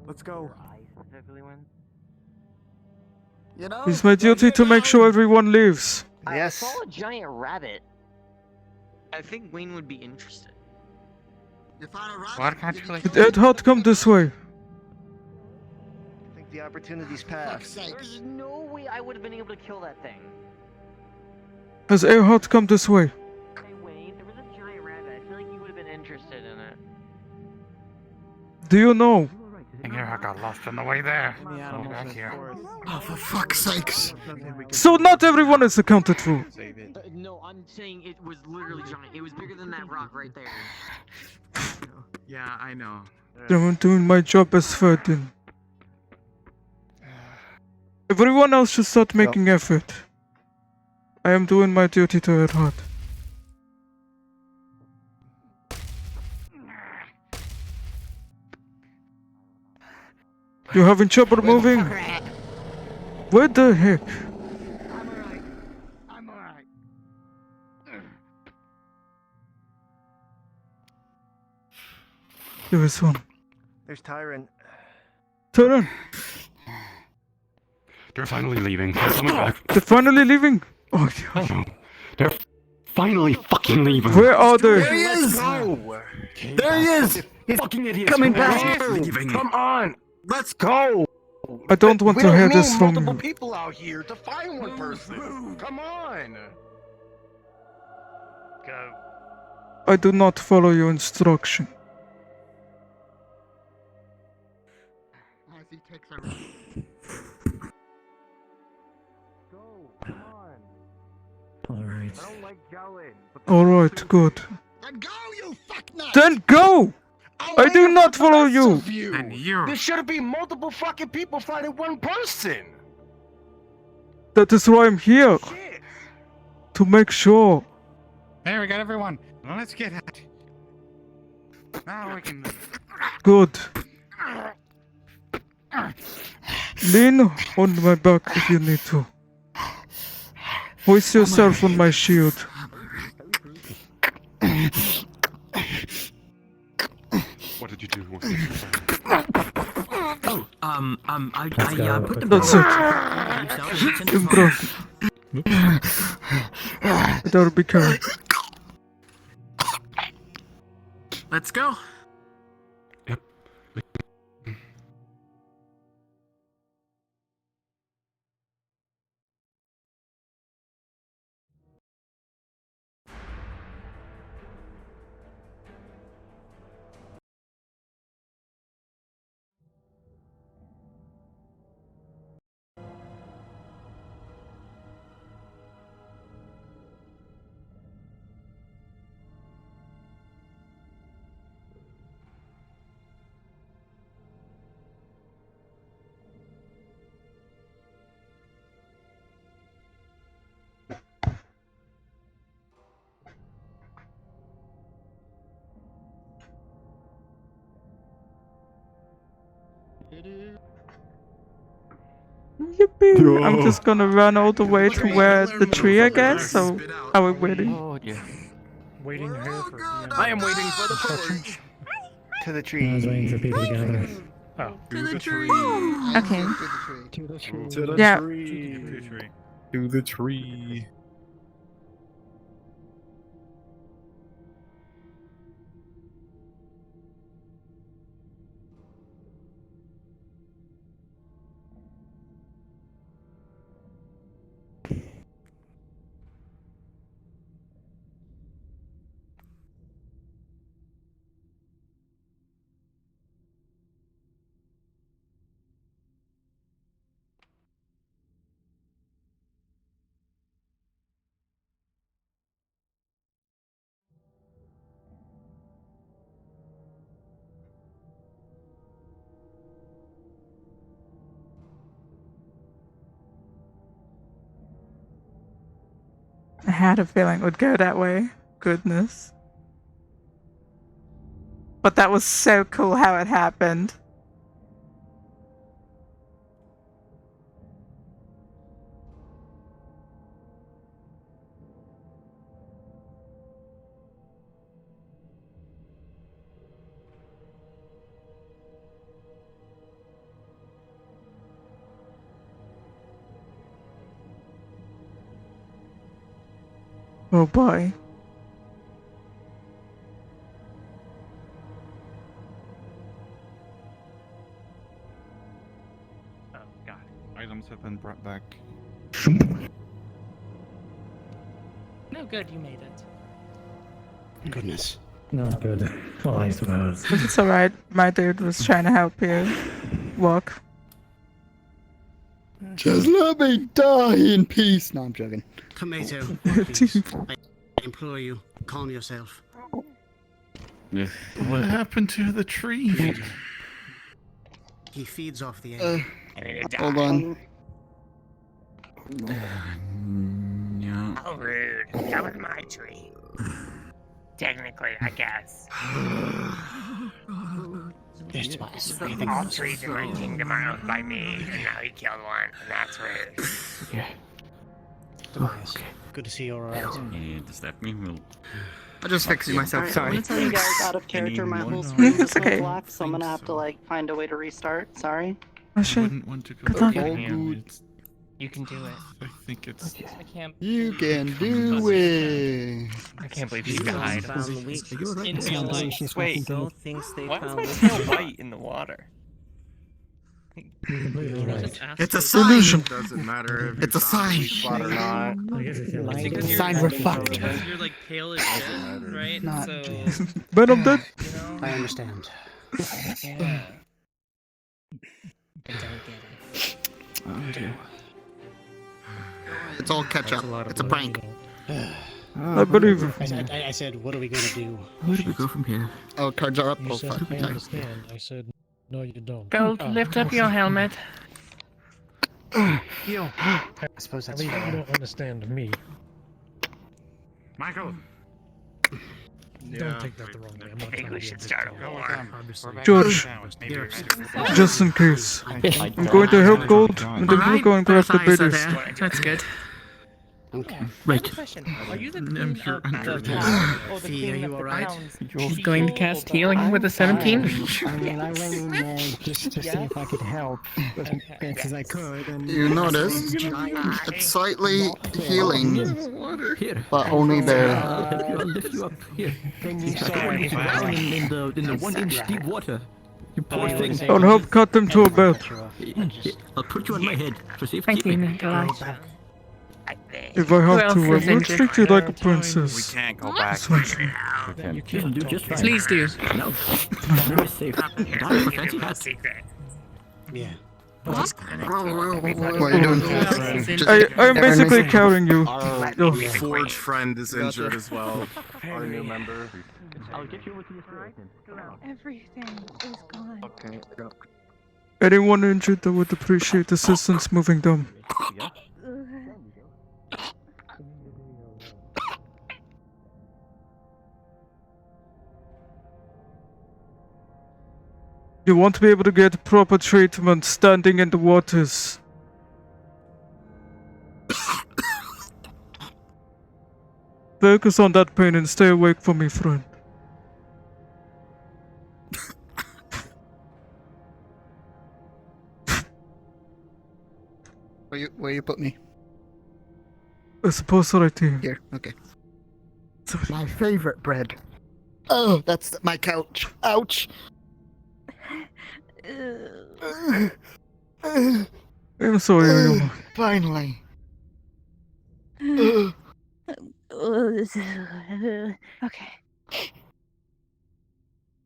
Let's go. You know, It's my duty to make sure everyone leaves. Yes. I saw a giant rabbit. I think Wayne would be interested. What can't you like? Did Ed come this way? I think the opportunity's passed. There's no way I would have been able to kill that thing. Has Earhart come this way? Hey Wayne, there was a giant rabbit. I feel like you would have been interested in it. Do you know? I think I got lost on the way there. So back here. Oh, for fuck's sakes. So not everyone is accounted for. No, I'm saying it was literally giant. It was bigger than that rock right there. Yeah, I know. I'm doing my job as Ferdin. Everyone else should start making effort. I am doing my duty to Earhart. You having trouble moving? Where the heck? I'm alright. There is one. There's Tyron. Tyron! They're finally leaving. They're coming back. They're finally leaving? Oh, No. They're finally fucking leaving. where are they? There he is! go! There he is! He's fucking idiot! coming Where back! is he leaving? Come on! Let's go! I don't want we to don't hear need this from multiple you. people out here to find one person. Come on! Go. I do not follow your instruction. As he takes over. Go, come on. Alright. I don't like going. Alright, good. Then go, you fucknut! Then go! I do not follow you! And you. There shouldn't be multiple fucking people fighting one person! That is why I'm here. To make sure. There, we got everyone. Well, let's get out. Now we can. Good. Lean on my back if you need to. Hoist yourself on my shield. What did you do? I put the That's it. Impressive. Better be careful. Let's go. Yep. Yippee! I'm just gonna run all the way to where the tree, I guess. So, are we waiting? Oh dear. Waiting here for. I am waiting for the push. To the tree. I was waiting for people to gather. Oh. To the tree. Okay. To the tree. To the Yeah. tree. To the tree. I had a feeling it would go that way. Goodness. But that was so cool how it happened. Oh boy. Oh god. Items have been brought back. No good, you made it. Goodness. Not good. Well, I suppose. But it's alright. My dude was trying to help you walk. Just let me die in peace. No, I'm joking. Tomato, please. I implore you, calm yourself. What happened to the tree? He feeds off the air. Hold on. How rude. That was my tree. Technically, I guess. All trees in my kingdom are owned by me, and now he killed one, and that's rude. Yeah. Okay. Good to see you alright. Yeah, does that mean we'll... I'm just fixing myself, Alright, sorry. I I'm wanna gonna tell you guys out of character, my whole Anyone? screen just okay. went black, so I'm gonna have to like find a way to restart. Sorry. Oh shit. Wouldn't want to go Good luck. back. All Yeah, good. it's- You can do it. I think it's... I can't. You can do it. I can't believe she died. Wait, Still thinks they why was found my this tail ship. white in the water? It's a sign. Illusion. Doesn't matter if It's a sign. spot or not. It's a sign we're fucked. Because you're like pale as shit, right? Not- So. But I'm dead. You know? I understand. Yeah. Oh, dear. It's all catch up. It's a prank. I believe you. I said, what are we gonna do? Where do we go from here? Oh, cards are up. You Oh, said, fuck. I understand. I said, no, you don't. Gold, lift up your helmet. Yo. I suppose that's You fair. don't understand me. Michael. Don't take that the wrong way. I'm not I think trying we to should be start a war. George, just in case, I'm going to help Gold, and then we're going to grab the biggest. That's good. Okay. Right. Are you the I'm queen sure of the under town, or the Fee, queen are of you the alright? towns? She's going to cast healing with a 17? I mean, I went in there just to see if I could help as best as I could. And You notice it's slightly healing, Here. but only there. I'll lift you up. Here. You drown in the 1-inch deep water. You poor thing. I'll help cut them to a bed. I'll put you on my head for Thank safekeeping. you, Nicolai. If I have to, I Who else is will injured? treat you like a We princess. can't go back. Essentially. You can do just fine. Please do. No. Very safe. And I have a fancy hat. Yeah. What are you doing? Just- I am basically carrying you. Our Oh. forge friend is injured as well. Our new member. I'll get you over to your assistant. Everything is gone. Okay. Anyone injured that would appreciate assistance moving them. You want to be able to get proper treatment standing in the waters. Focus on that pain and stay awake for me, friend. Where you put me? I suppose right here. Here. Okay. My favorite bread. Oh, that's my couch. Ouch. I'm sorry, Ayoma. Finally. Okay.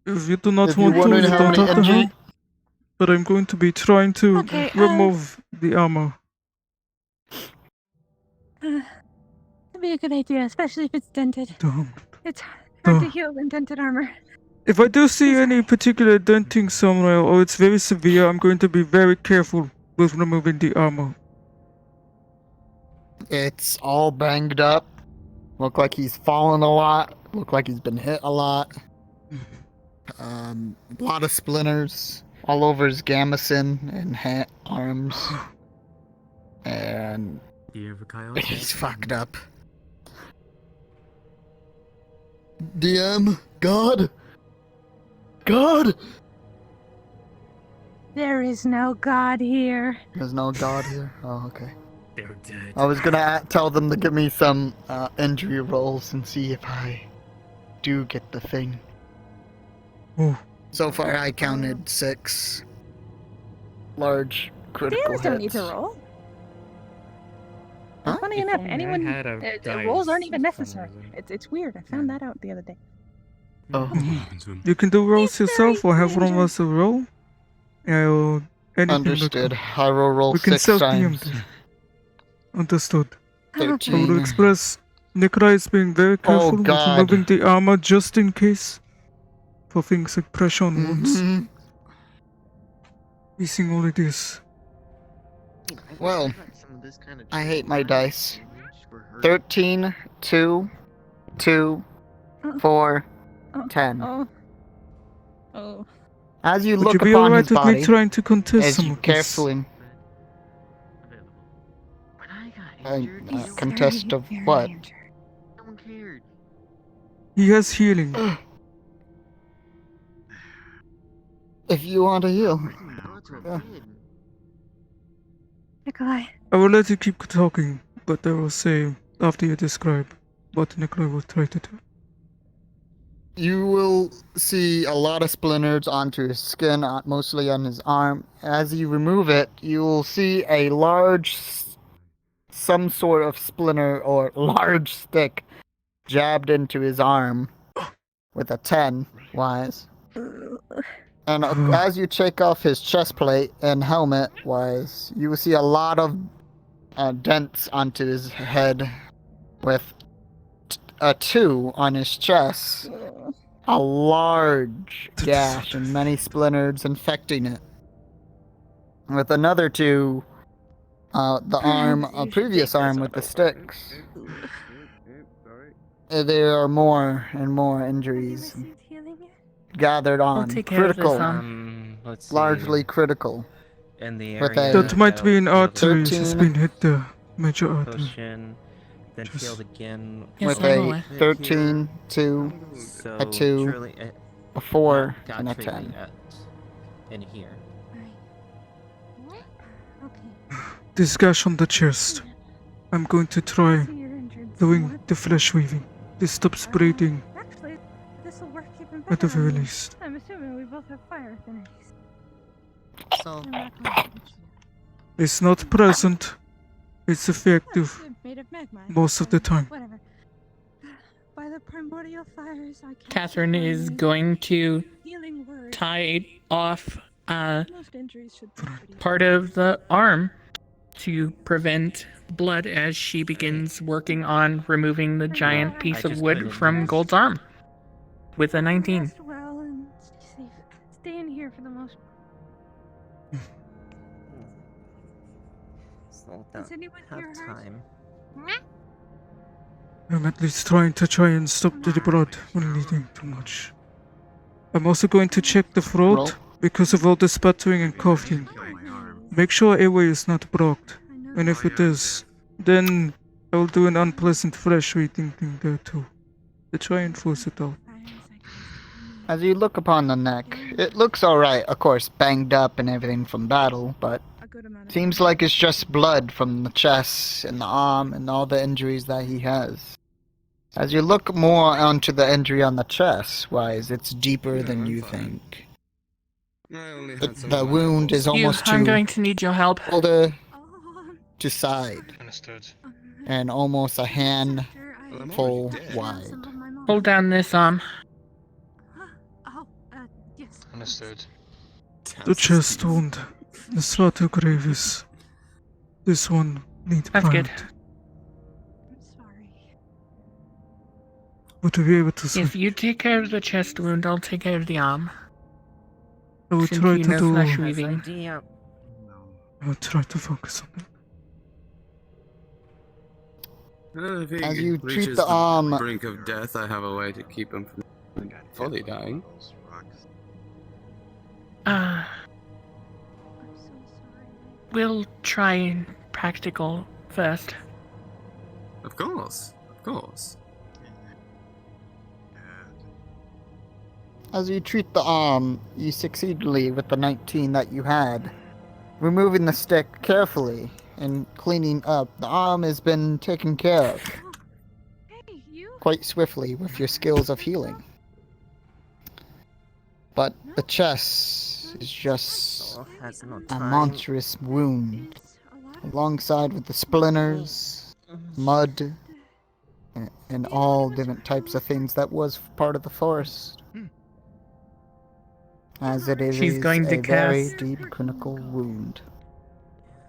If you do not If you want to, wondered you how don't many have to injury- help. But I'm going to be trying to Okay, remove the armor. That'd be a good idea, especially if it's dented. Don't. It's hard to Duh. heal in dented armor. If I do see any particular denting somewhere or it's very severe, I'm going to be very careful with removing the armor. It's all banged up. Look like he's fallen a lot. Look like he's been hit a lot. A lot of splinters all over his gambeson and arms. And he's fucked up. DM, God, There is no God here. There's no God here. Oh, okay. They're dead. I was gonna tell them to give me some injury rolls and see if I do get the thing. Oh. So far, I counted 6 large critical DMs don't need hits. to roll. Huh? Funny If enough, only I anyone had a rolls aren't dice even for necessary. some reason. It's weird. I found that out the other day. Oh. You can do rolls yourself or have one of us a roll. Or anything Understood. I will roll we can 6 self-DM. times. Understood. I 13. would express Nicolai is being very careful with God. removing the armor just in case. For things like pressure on wounds. Mhm. Using all of this. Well, I hate my dice. 13, 2, 2, 4, 10. Oh. As you Would look you be upon alright his with body, me trying to contest as some you of this? carefully contest of what? No one cared. He has healing. If you want to heal. Yeah. Nikolai. I will let you keep talking, but I will say after you describe. what Nicolai will try to do. You will see a lot of splinters onto his skin, mostly on his arm. As you remove it, you will see a some sort of splinter or large stick jabbed into his arm with a 10 wise. And as you take off his chest plate and helmet wise, you will see a lot of dents onto his head with a 2 on his chest. A large gash and many splinters infecting it. With another 2, a previous arm with the sticks. There are more and more injuries gathered on. take care of this, Critical. let's see. Largely critical. In the With area. That might be an artery. It's 13. been hit the major artery. Potion, then healed again. With a 13, 2, So a 2, truly, a 4, got and a training 10. in here. This gash on the chest. I'm going to try doing the flesh weaving. This stops bleeding Actually, this will work even better. at the very on me. least. I'm assuming we both have fire affinities. So, It's not present. It's effective Made of magma. most of the time. Whatever. By the primordial fires, I can't Catherine is going to healing word. tie off Most injuries should be pretty part of the arm to prevent blood as she begins working on removing the giant piece of wood from Gold's arm with a 19. Rest well and stay safe. Stay in here for the most part. Is anyone here hurt? I'm at least trying to stop the blood from bleeding too much. I'm also going to check the throat because of all the sputtering and coughing. Make sure airway is not blocked. And if it is, then I'll do an unpleasant flesh eating thing there too. To try and force it out. As you look upon the neck, it looks alright, of course, banged up and everything from battle, but seems like it's just blood from the chest and the arm and all the injuries that he has. As you look more onto the injury on the chest, wise, it's deeper than you think. The wound is almost I'm too going to need your help. shoulder to side, Understood. and almost a hand full wide. Hold down this arm. Understood. The chest wound is far too grievous. This one needs That's good. plant. Would you be able to see? If you take care of the chest wound, I'll take care of the arm. I will Since try you to know do. flesh weaving. I will try to focus on it. As you treat the arm, brink of death, I have a way to keep him from fully dying. We'll try practical first. Of course, of course. as you treat the arm, you succeedingly with the 19 that you had, removing the stick carefully and cleaning up. The arm has been taken care of quite swiftly with your skills of healing. But the chest is just a monstrous wound, alongside with the splinters, mud, and all different types of things that was part of the forest. As it is She's going to a very cast- deep critical wound.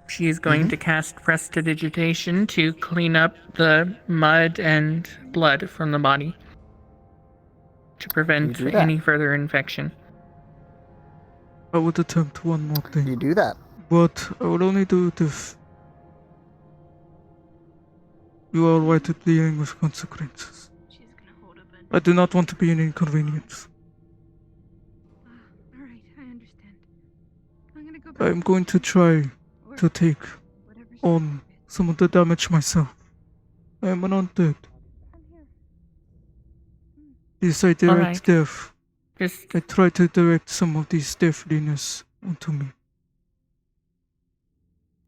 She is going to cast Prestidigitation to clean up the mud and blood from the body to prevent You do that. any further infection. I would attempt one more thing. You do that. But I will only do it if you are alright with dealing with consequences. I do not want to be an inconvenience. I am going to try to take on some of the damage myself. I am an undead. Yes, I direct Alright. death. Just- I try to direct some of these deathliness onto me.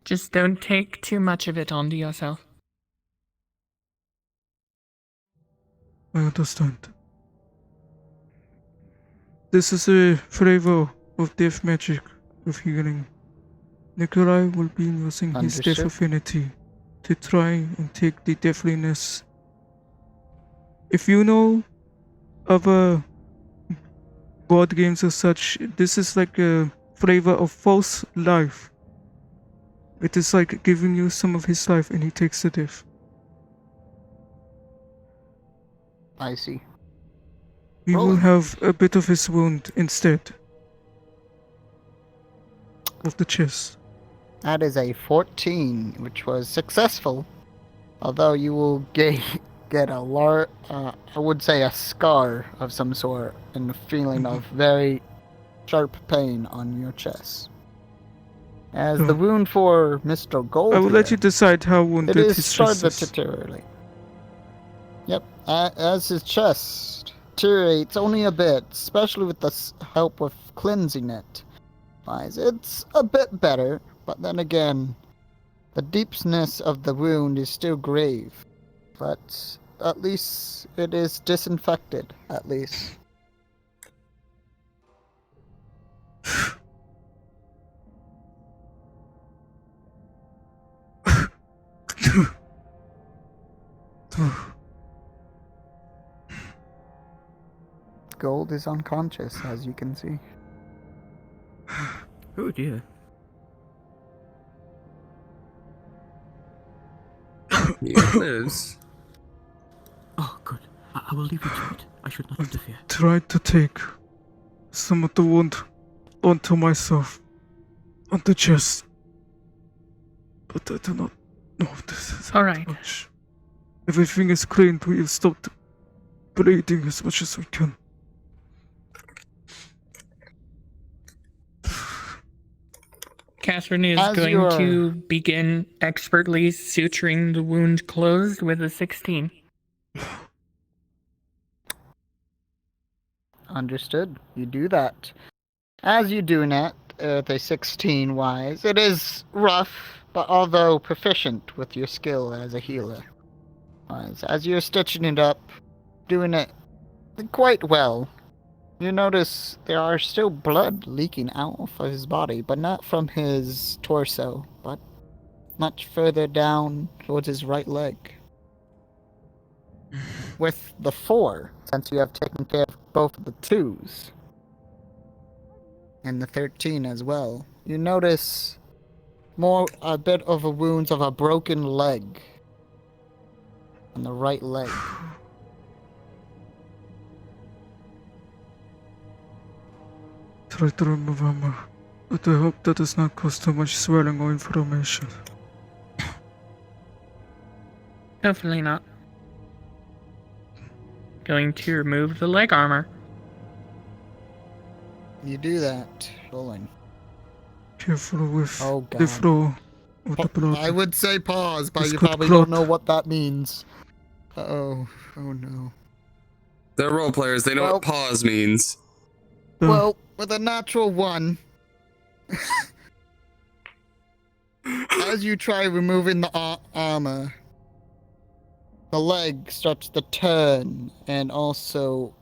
Just don't take too much of it onto yourself. I understand. This is a flavor of death magic of healing. Nicolai will be using his death Understood. affinity to try and take the deathliness. If you know other board games as such, this is like a flavor of false life. It is like giving you some of his life and he takes the death. I see. You will have a bit of his wound instead of the chest. That is a 14, which was successful. Although you will get a I would say a scar of some sort and a feeling of very sharp pain on your chest. As the wound for Mr. Gold I will let you decide how wounded it is his started chest to is. deteriorate. Yep, as his chest deteriorates only a bit, especially with the help of cleansing it. It's a bit better, but then again, the deepness of the wound is still grave. But at least it is disinfected, at least. Gold is unconscious, as you can see. Oh dear. He lives. Oh, good. I will leave you to it. I should not interfere. Tried to take some of the wound onto myself, on the chest. But I do not know if this is Alright. much. Everything is cleaned. We have stopped bleeding as much as we can. Catherine is As going you are- to begin expertly suturing the wound closed with a 16. Understood. You do that. As you do that, the 16 wise, it is rough, but although proficient with your skill as a healer. As you're stitching it up, doing it quite well, you notice there are still blood leaking out of his body, but not from his torso, but much further down towards his right leg. With the 4, since you have taken care of both of the 2s, and the 13 as well, you notice a bit of a wounds of a broken leg on the right leg. Try to remove armor, but I hope that does not cause too much swelling or inflammation. Hopefully not. Going to remove the leg armor. You do that, rolling. Careful with Oh, the God. flow of the blood. I would say pause, but It's you good probably plot. don't know what that means. Uh-oh. Oh, no. They're role players. They know Well- what pause means. Well, with a natural 1, as you try removing the armor, the leg starts to turn and also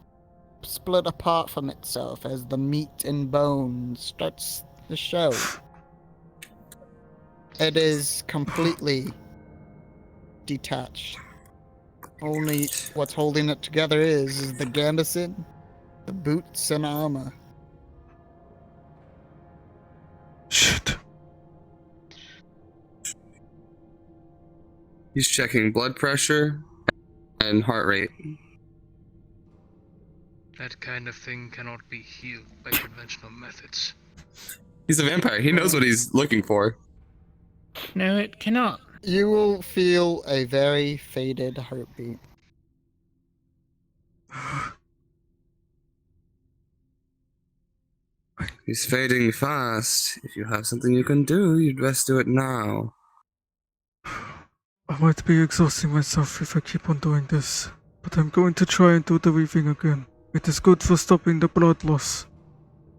split apart from itself as the meat and bones starts to show. It is completely detached. Only what's holding it together is the gambeson, the boots, and armor. Shit. He's checking blood pressure and heart rate. That kind of thing cannot be healed by conventional methods. He's a vampire. He knows what he's looking for. No, it cannot. You will feel a very faded heartbeat. He's fading fast. If you have something you can do, you'd best do it now. I might be exhausting myself if I keep on doing this, but I'm going to try and do the weaving again. It is good for stopping the blood loss,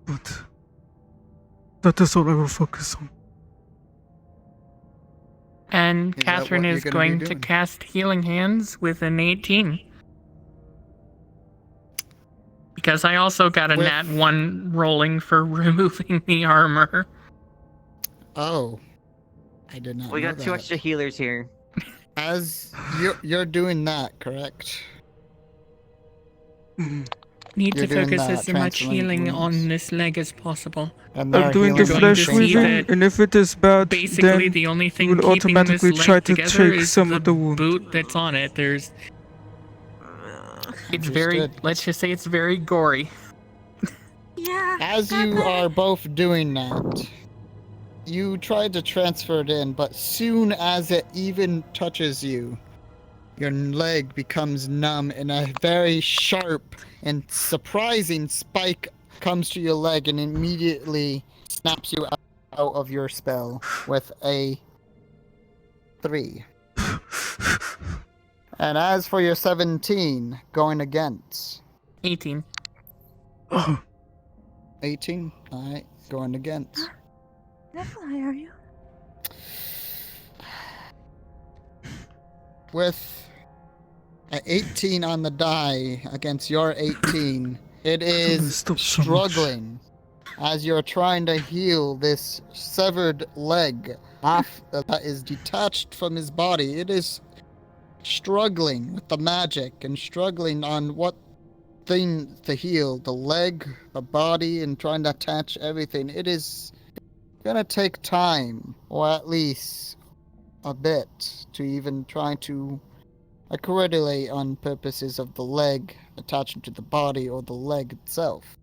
but that is all I will focus on. And Is that Catherine what is you're gonna be going to doing? cast Healing Hands with an 18. Because I also got a nat 1 rolling for removing the armor. Oh. I did not We know got two that. extra healers here. As you're doing that, correct? Need You're to doing focus that, as much transferring healing wounds. on this leg as possible. And I'm doing the Going flesh to see weaving, that and if it is bad, Basically, then the only you thing will keeping this automatically try leg to together take is some the of the wound. boot that's on it. It's very, let's just say it's very gory. Yeah. As you are both doing that, you try to transfer it in, but soon as it even touches you, your leg becomes numb and a very sharp and surprising spike comes to your leg and immediately snaps you out of your spell with a 3. And as for your 17, going against? 18. 18? Alright, going against. Nicolai, are you? With an 18 on the die against your 18, it is struggling as you're trying to heal this severed leg off that is detached from his body. It is struggling with the magic and struggling on what thing to heal, the leg, the body, and trying to attach everything. It is gonna take time, or at least a bit, to even try to correlate on purposes of the leg attaching to the body or the leg itself.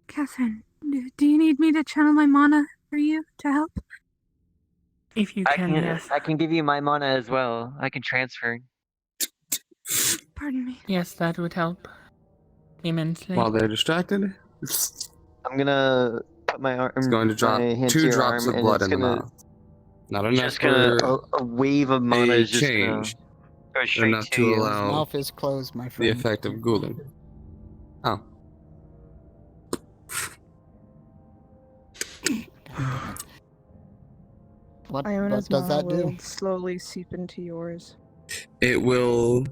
Catherine, do you need me to channel my mana for you to help? If you can, yes. I can give you my mana as well. I can transfer. Pardon me. Yes, that would help immensely. While they're distracted, I'm gonna put my arm. it's going to drop my hand to 2 your drops arm, of and blood it's in the gonna, mouth. Not enough just gonna for a wave of mana a is just change, gonna go but straight enough to to you. His allow mouth is closed, my the friend. effect of ghouling. Oh. What Iona's does mana that do? will slowly seep into yours. It will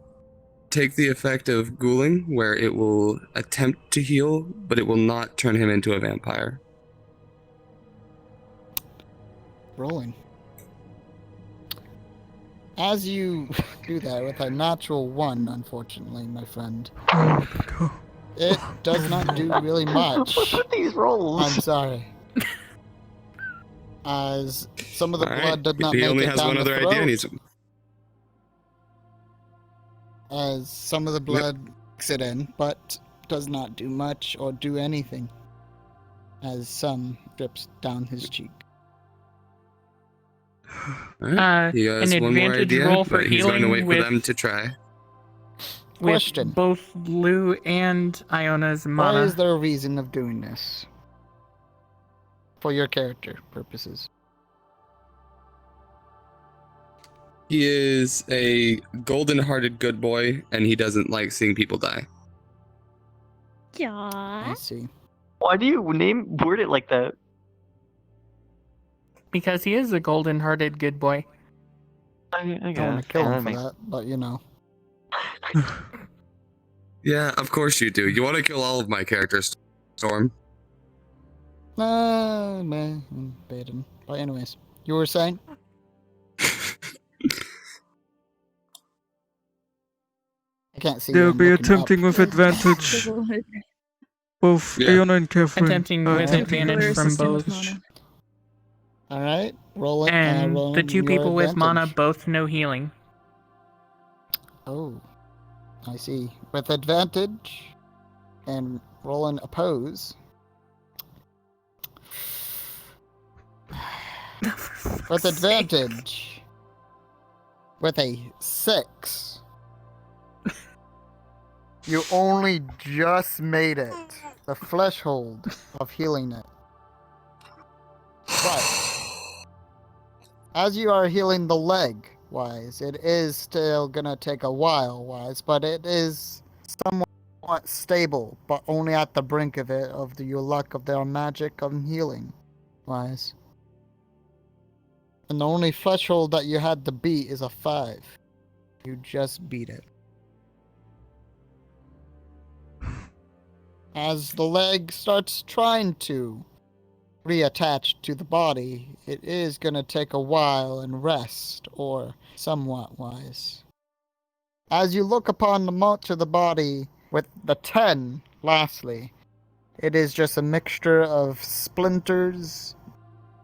take the effect of ghouling, where it will attempt to heal, but it will not turn him into a vampire. Rolling. As you do that with a natural 1, unfortunately, my friend, it does not do really much. What's with these rolls? I'm sorry. As some of the Alright, blood did not he make only it has down one the other throat. idea. He's As some of the blood makes it in, but does not do much or do anything. As some drips down his cheek. Alright, he has an one more advantage idea, roll for but he's going to healing wait for with- them to try. With Question. both Lou and Iona's Why mana. is there a reason of doing this? For your character purposes. He is a golden-hearted good boy, and he doesn't like seeing people die. I see. Why do you word it like that? Because he is a golden-hearted good boy. I I don't want to kill him for that, but you know. Yeah, of course you do. You want to kill all of my characters, Storm. No, man, baiting. But anyways, you were saying? I can't see. They'll I'm be looking attempting up. with advantage. Both Iona and Catherine. Attempting with advantage from both. All right, roll it. And roll the in 2 your people with mana advantage. both know healing. Oh, I see. With advantage and roll an oppose. With advantage. With a 6. You only just made it. The threshold of healing it. But as you are healing the leg wise, it is still gonna take a while wise, but it is somewhat stable, but only at the brink of it, of your luck of their magic of healing wise. And the only threshold that you had to beat is a 5. You just beat it. As the leg starts trying to reattach to the body, it is going to take a while and rest, or somewhat wise. As you look upon the to the body with the 10, lastly, it is just a mixture of splinters,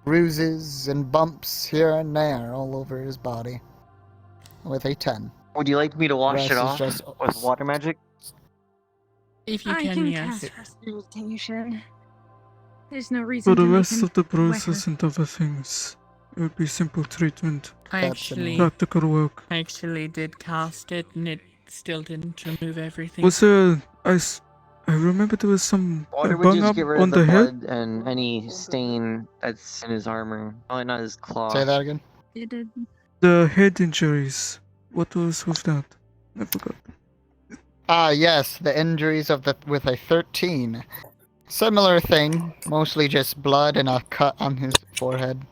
bruises, and bumps here and there all over his body. With a 10. Would you like me to wash Rest it is off just- with water magic? If you I can, can yes. cast resuscitation. There's no reason For the to make rest him of the wetter. bruises and other things, it would be simple treatment. I actually, Practical work. I actually did cast it, and it still didn't remove everything. Was there... I remember there was some Water would bung just up get rid on of the the head. blood and any stain that's in his armor. Probably not his claw. Say that again? It did. The head injuries. What was with that? I forgot. Yes, the injuries of the with a 13. Similar thing, mostly just blood and a cut on his forehead.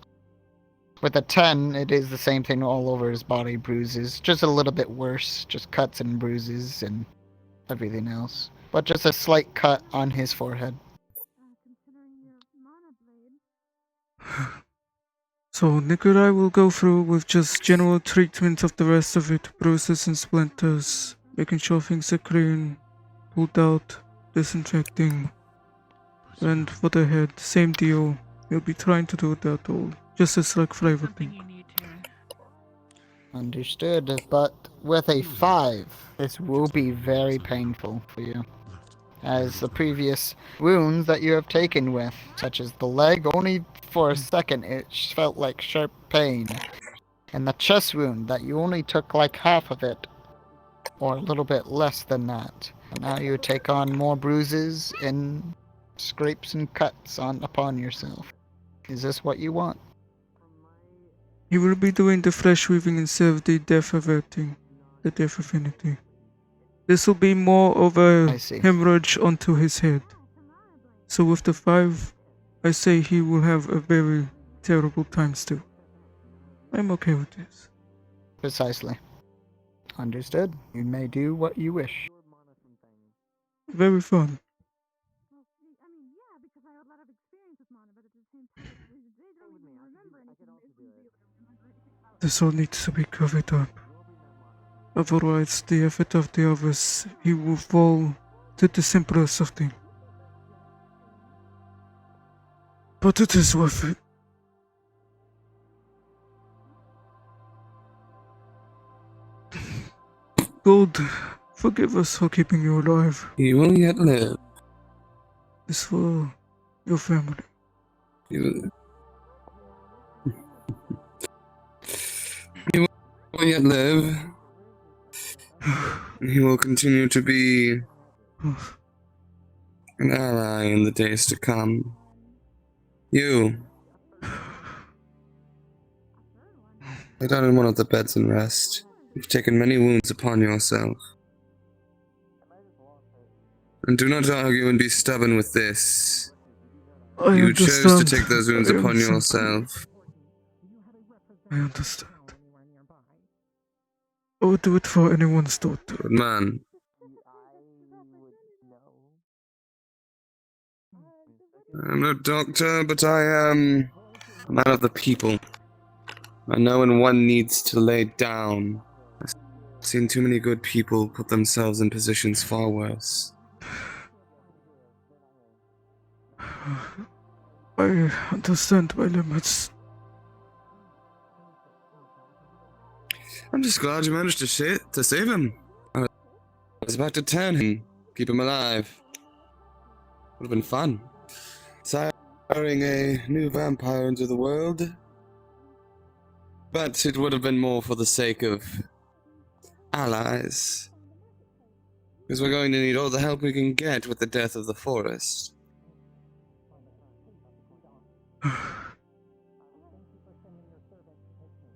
With a 10, it is the same thing all over his body, bruises. Just a little bit worse, just cuts and bruises and everything else. But just a slight cut on his forehead. So Nicolai will go through with just general treatment of the rest of it. Bruises and splinters. Making sure things are clean. Pulled out. Disinfecting. And for the head, same deal. He'll be trying to do that all. Just as like flavor thing. Understood, but with a 5, this will be very painful for you. As the previous wounds that you have taken with, such as the leg, only for a second it felt like sharp pain. And the chest wound that you only took like half of it, or a little bit less than that. And now you take on more bruises and scrapes and cuts upon yourself. Is this what you want? He will be doing the flesh weaving instead of the death averting. The death affinity. This will be more of a hemorrhage onto his head. So with the 5, I say he will have a very terrible time still. I'm okay with this. Precisely. Understood. You may do what you wish. Very fun. This all needs to be covered up. Otherwise, the effort of the others, he will fall to the simplest of them. But it is worth it. Gold, forgive us for keeping you alive. You will yet live. This for your family. You will yet live. He will continue to be an ally in the days to come. You. Lay down in one of the beds and rest. You've taken many wounds upon yourself. And do not argue and be stubborn with this. You chose to take those wounds upon yourself. I understand. I would do it for anyone's daughter. Good man. I'm no doctor, but I am a man of the people. I know when one needs to lay down. I've seen too many good people put themselves in positions far worse. I understand my limits. I'm just glad you managed to save him. I was about to turn him, keep him alive. Would have been fun. Siring a new vampire into the world. But it would have been more for the sake of allies. Because we're going to need all the help we can get with the death of the forest.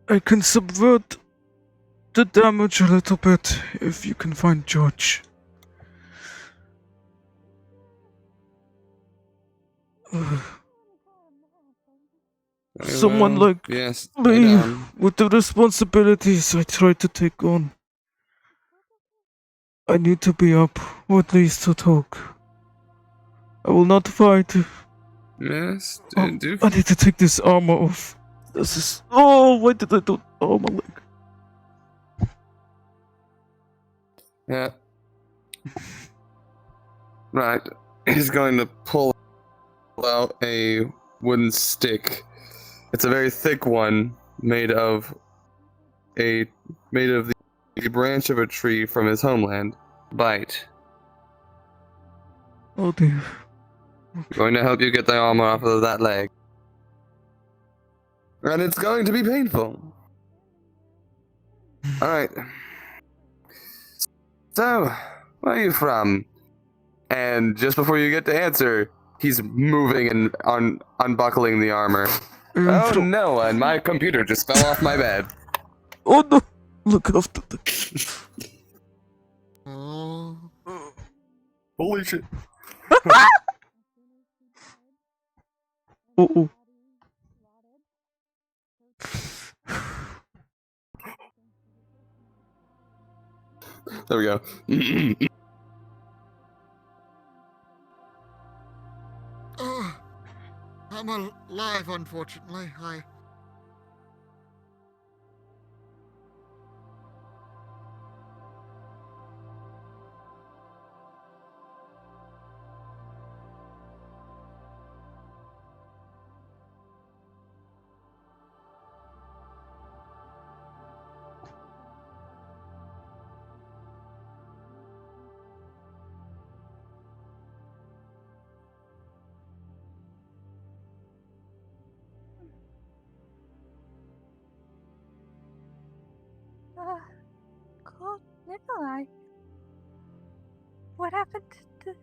I can subvert the damage a little bit if you can find George. Someone well, like yes, me, with the responsibilities I try to take on. I need to be up, or at least to talk. I will not fight. Yes, do. I need to take this armor off. This is. Oh, why did I do? Oh, my leg. Yeah. Right. He's going to pull out a wooden stick. It's a very thick one, made of the branch of a tree from his homeland. Bite. Oh dear. Going to help you get the armor off of that leg. And it's going to be painful. Alright. So, where are you from? And just before you get to answer, he's moving and unbuckling the armor. Oh no, and my computer just fell off my bed. Oh no! Look after the. Holy shit. Oh. There we go. I'm alive, unfortunately. Cool, Nicolai. What happened to...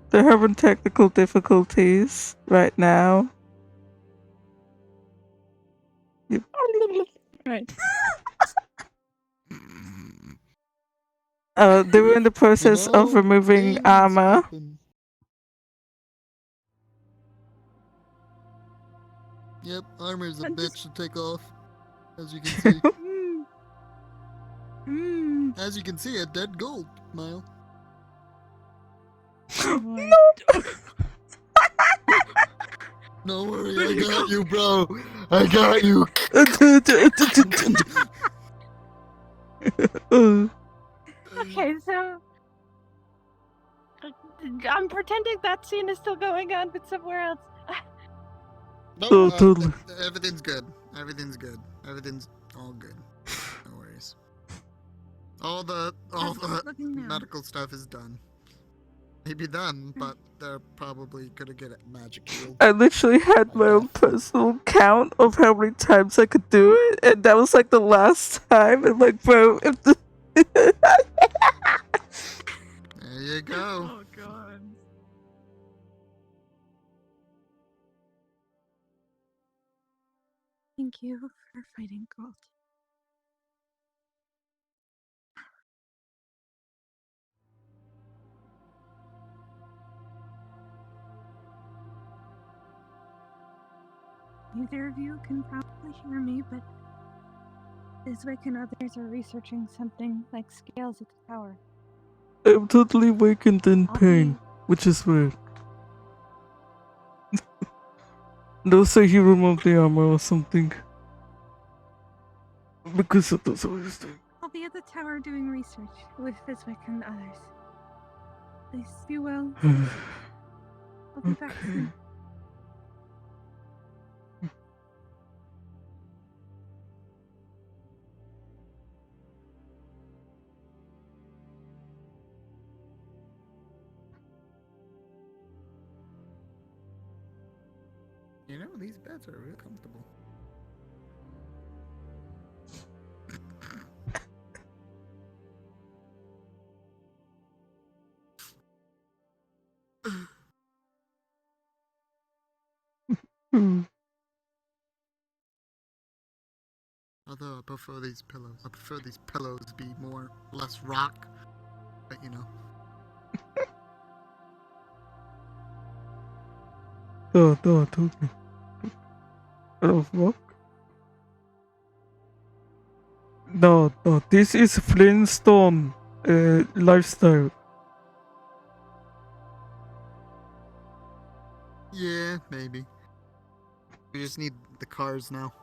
They're having technical difficulties right now. Yep. Right. They were in the process of removing armor. Yep, armor's a bitch to take off, as you can see. As you can see, a dead gold, Mile. No! Don't worry, I got you, bro. I got you. Okay, so... I'm pretending that scene is still going on, but somewhere else. No, totally. Everything's good. Everything's good. Everything's all good. No worries. All the medical stuff is done. Maybe done, but they're probably gonna get a magic heal. I literally had my own personal count of how many times I could do it, and that was like the last time. And like, bro, if the There you go. Oh god. Thank you for fighting Gold. Neither of you can probably hear me, but Iswick and others are researching something like scales at the tower. I'm totally awakened in pain, which is weird. They'll say he removed the armor or something. Because of those always things. I'll be at the tower doing research with Iswick and others. Please be well. I'll be back soon. You know, these beds are real comfortable. Although I prefer these pillows. I prefer these pillows be less rock. But you know. Totally. Rock? No, this is Flintstone lifestyle. Yeah, maybe. We just need the cars now.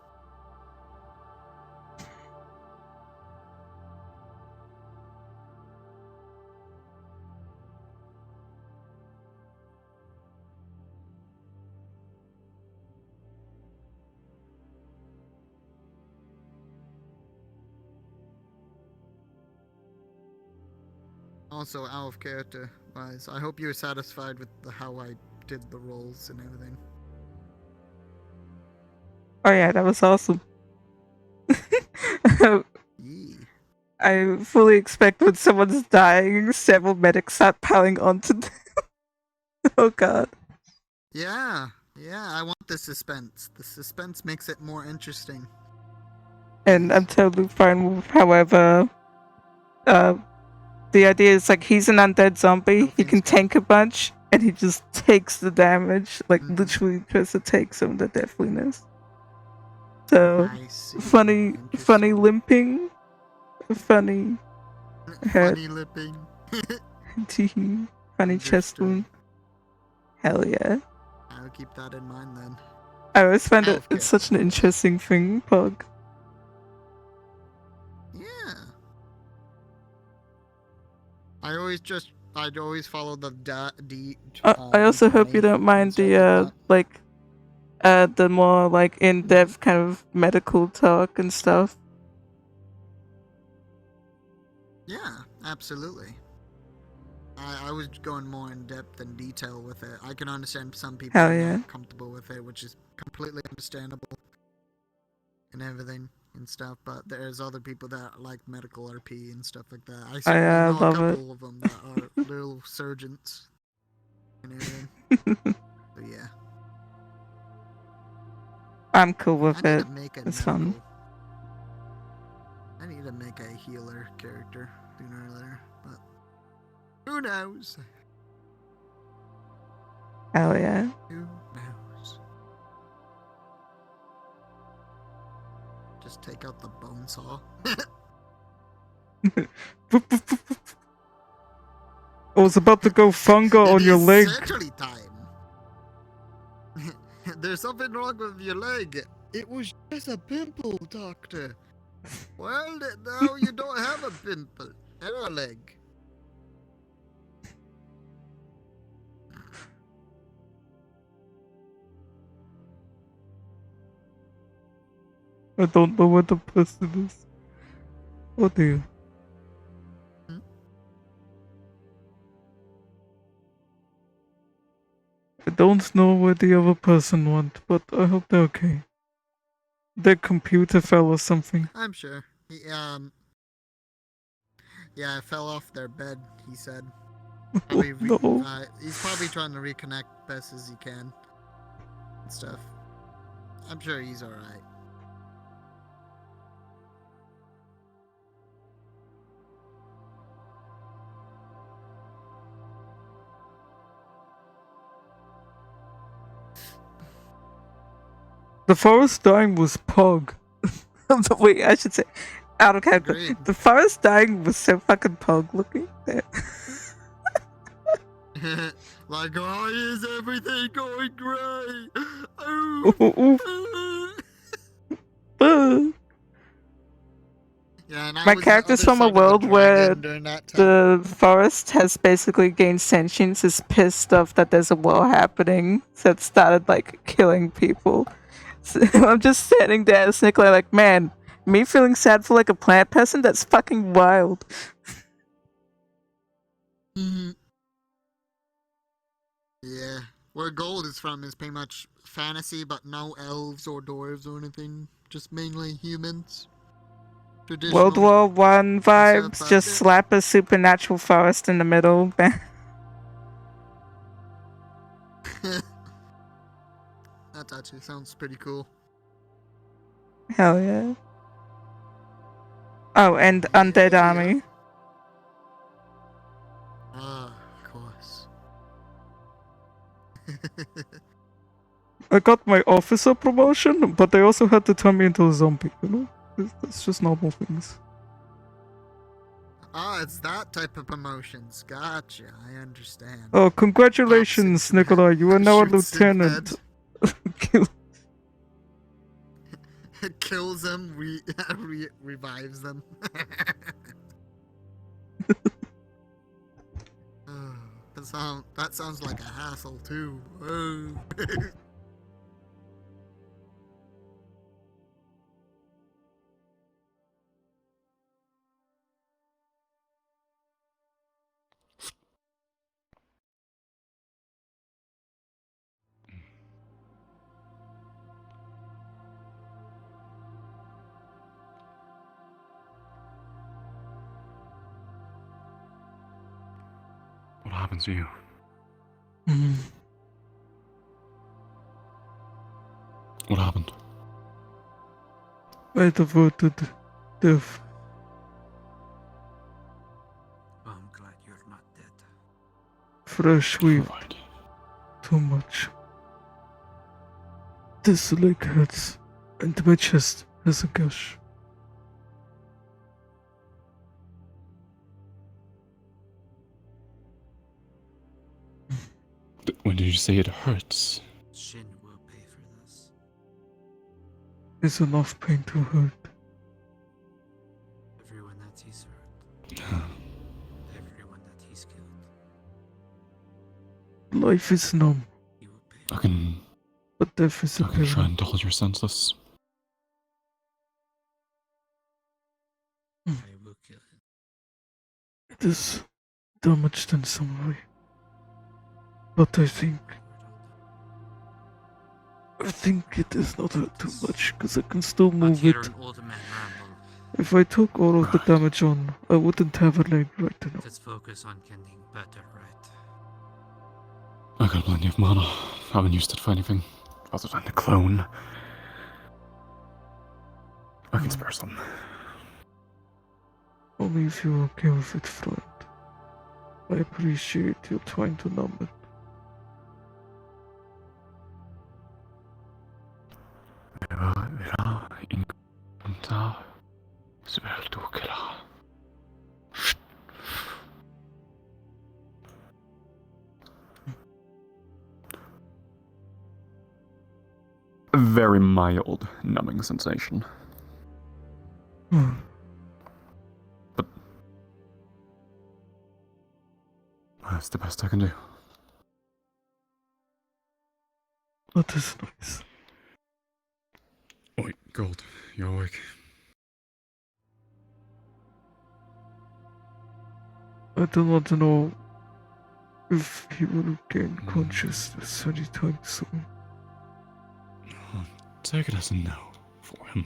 Also, out of character wise, I hope you're satisfied with how I did the rolls and everything. Oh yeah, that was awesome. I fully expect when someone's dying, several medics start piling onto them. Oh god. Yeah, I want the suspense. The suspense makes it more interesting. And I'm totally fine with however the idea is like he's an undead zombie, he can tank a bunch, and he just takes the damage, like literally tries to take some of the deathliness. So funny limping, funny head, Funny lipping. teehee, funny chest wound. Hell yeah. I'll keep that in mind then. I always find it's such an interesting thing, Pug. Yeah. I'd always follow the I also hope you don't mind the the more like in-depth kind of medical talk and stuff. Yeah, absolutely. I was going more in depth and detail with it. I can understand some people Hell are yeah. not comfortable with it, which is completely understandable and everything and stuff. But there's other people that like medical RP and stuff like that. I certainly know a love couple it. of them that are little surgeons and everything. So yeah. I'm cool with I need it. to make a It's fun. I need to make a healer character sooner or later, but who knows? Hell yeah. Who knows? Just take out the bone saw. I was about to go funga on your leg. Surgery time. There's something wrong with your leg. It was just a pimple, doctor. Well, now you don't have a pimple and a leg. I don't know what the person is. Oh dear. I don't know where the other person went, but I hope they're okay. Their computer fell or something. I'm sure. Yeah, I fell off their bed, he said. Probably No. He's probably trying to reconnect best as he can. And stuff. I'm sure he's alright. The forest dying was Pug. Wait, I should say out of character. The forest dying was so fucking Pug looking. Like, why is everything going great? Yeah, and My character's from a world where the forest has basically gained sentience, is pissed off that there's a war happening, so it started like killing people. So I'm just sitting there as Nicolai like, man, me feeling sad for like a plant person, that's fucking wild. Yeah, where gold is from is pretty much fantasy, but no elves or dwarves or anything. Just mainly humans. World War One vibes, just slap a supernatural forest in the middle. That actually sounds pretty cool. Hell yeah. Oh, and Undead Army. Ah, of course. I got my officer promotion, but they also had to turn me into a zombie, you know? That's just normal things. Ah, it's that type of promotions. Gotcha. I understand. Oh, congratulations, Nicolai. You are now a Shoots in lieutenant. Kills them, revives them. That sounds like a hassle too. What happened to you? What happened? I averted death. I'm glad you're not dead. Fresh weed. Too much. This leg hurts, and my chest has a gash. When did you say it hurts? Shin will pay for this. It's enough pain to hurt. Everyone that he's hurt. Everyone that he's killed. Life is numb, I can but death is a try pain. and dull your senses. I will kill him. It is damaged in some way. But I think it is not hurt too much, because I can still move Hear it. an old man ramble. If I took all of the damage on, I wouldn't have a leg right now. Let's focus on getting better, right? I got plenty of mana. Haven't used it for anything other than the clone. I can spare some. Only if you're okay with it, friend. I appreciate you trying to numb it. A very mild numbing sensation. But that's the best I can do. That is nice. Wait, Gold, you awake? I don't want to know if he will gain consciousness anytime soon. Take it as a no for him.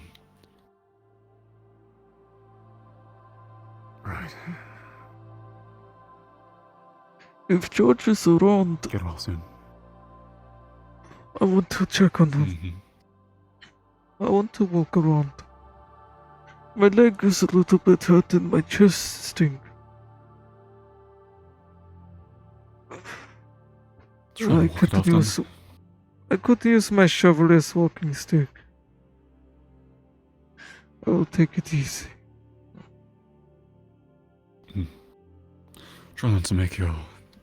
Right. If George is around, Get well soon. I want to check on him. I want to walk around. My leg is a little bit hurt and my chest sting. I could use my shovel as walking stick. I will take it easy. Try not to make your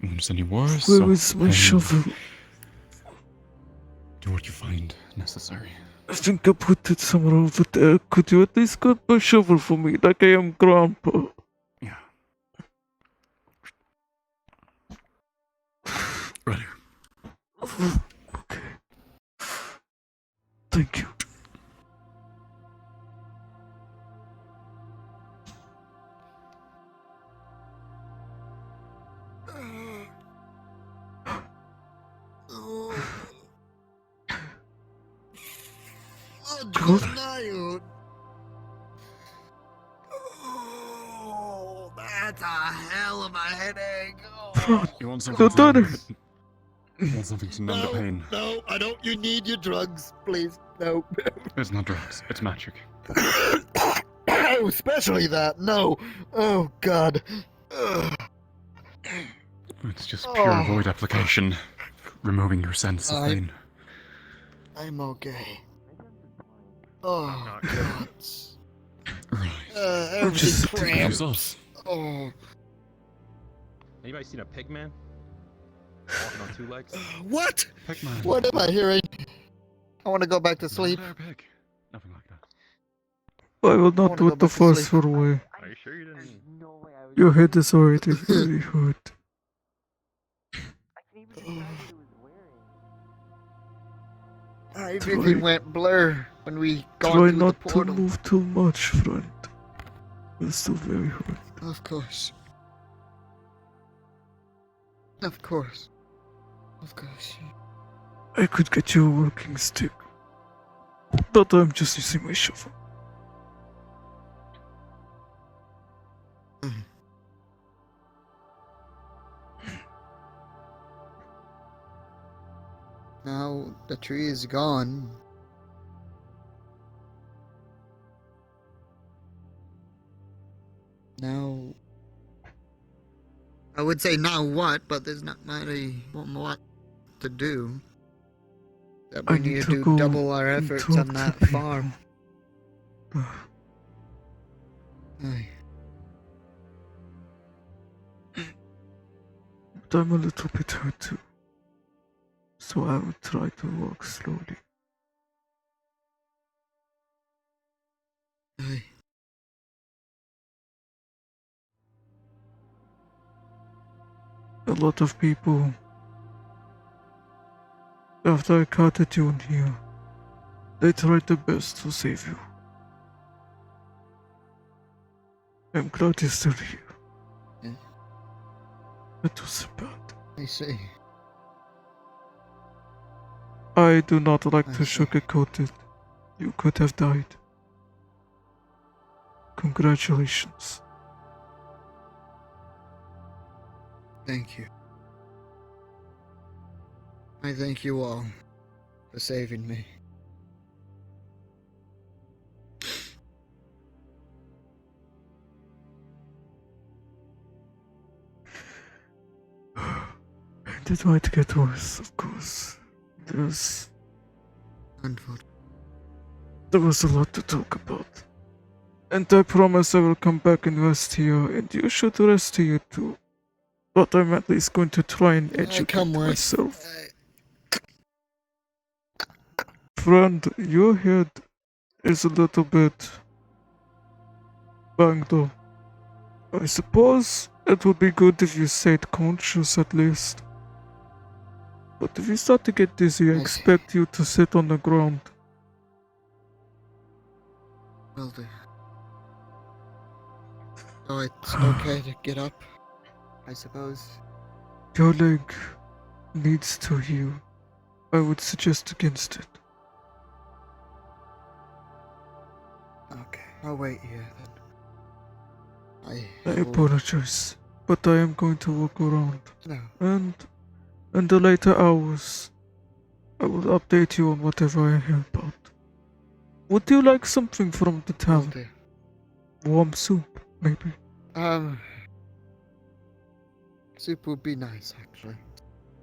wounds any worse. Where or is my pain. shovel? Do what you find necessary. I think I put it somewhere over there. Could you at least get my shovel for me, like I am Grandpa? Yeah. Ready. Okay. Thank you. Oh, that's a hell of a headache. You want something You want something to numb the pain? No, I don't. You need your drugs, please. No. It's not drugs, it's magic. Especially that. No. Oh, God. It's just pure void application, removing your sense of pain. I'm okay. Oh, God. Right. Everything's cramped. Yourself. Oh. Anybody seen a pig man? Walking on two legs? What? Pigman. What am I hearing? I want to go back to sleep. Pig. Nothing like that. I will I not wanna do go it the back to first sleep. way. Are you sure you didn't? Your head is already very hurt. Everything went blur when we gone Try through the not to portal. move too much, friend. You're still very hurt. Of course. Of course. Of course. I could get you a working stick, but I'm just using my shovel. Now the tree is gone. Now, I would say now what, but there's not really what to do. That we I need need to to do go double our and efforts talk on to that people. farm. Aye. But I'm a little bit hurt too, so I will try to walk slowly. Aye. A lot of people, after I caught you in here, they tried their best to save you. I'm glad you're still here. Yeah. It was bad. I see. I do not like I to see. sugarcoat it. You could have died. Congratulations. Thank you. I thank you all for saving me. And it might get worse, of course. There's... There was a lot to talk about. And I promise I will come back and rest here, and you should rest here too. But I'm at least going to try and educate come with. myself. Friend, your head is a little bit banged up. I suppose it would be good if you stayed conscious at least. But if you start to get dizzy, I expect you to sit on the ground. Will do. So it's okay to get up, I suppose. Your leg needs to heal. I would suggest against it. Okay, I'll wait here then. I apologize, but I am going to walk around. No. And in the later hours, I will update you on whatever I hear about. Would you like something from the tavern? Warm soup, maybe? Soup would be nice, actually.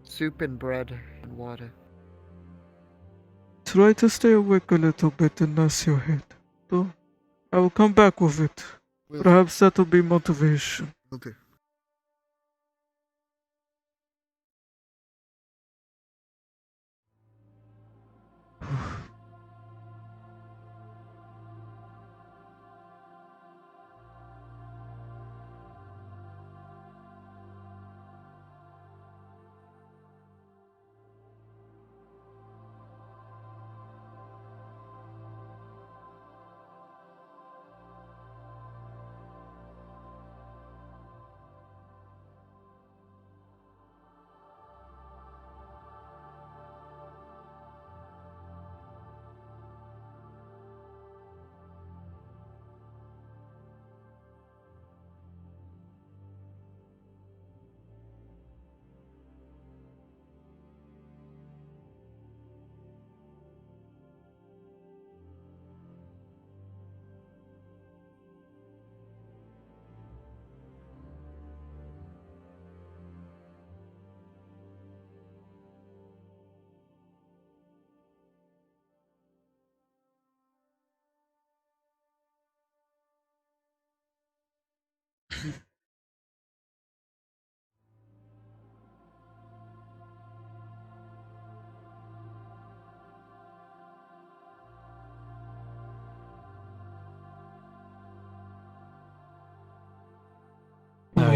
Soup and bread and water. Try to stay awake a little bit and nurse your head. Though, I will come back with it. Perhaps that will be motivation. Will do.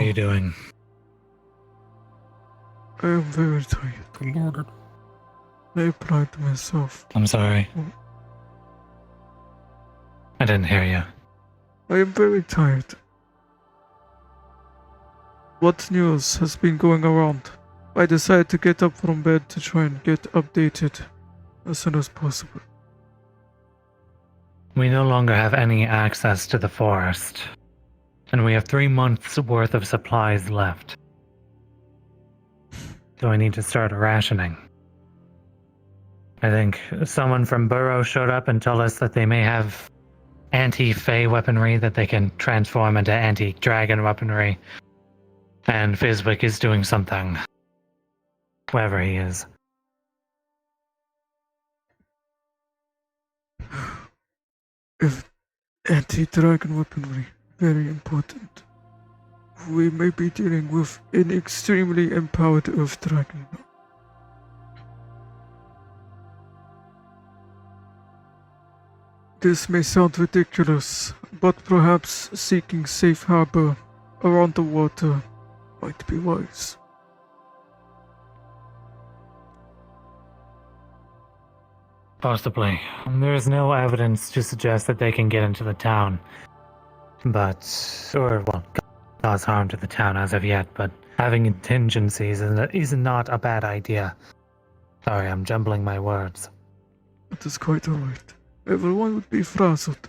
you doing? I am very tired. Good lord. I applied to myself. I'm sorry. I didn't hear you. I am very tired. What news has been going around? I decided to get up from bed to try and get updated as soon as possible. We no longer have any access to the forest, and we have 3 months worth of supplies left. So I need to start rationing. I think someone from Burrow showed up and told us that they may have anti-Fey weaponry that they can transform into anti-dragon weaponry. And Fizwick is doing something. Wherever he is. If anti-dragon weaponry, very important. We may be dealing with an extremely empowered Earth Dragon. This may sound ridiculous, but perhaps seeking safe harbor around the water might be wise. Possibly. There is no evidence to suggest that they can get into the town. Cause harm to the town as of yet, but having contingencies is not a bad idea. Sorry, I'm jumbling my words. It is quite alright. Everyone would be frazzled.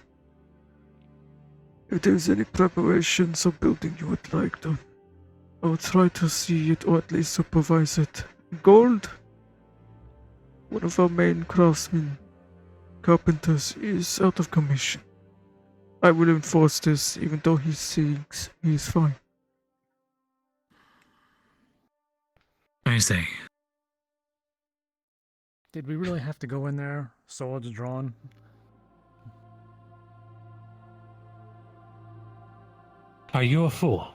If there's any preparations or building you would like done, I will try to see it or at least supervise it. Gold, one of our main craftsmen, carpenters, is out of commission. I will enforce this even though he thinks he's fine. I see. Did we really have to go in there? Swords drawn? Are you a fool?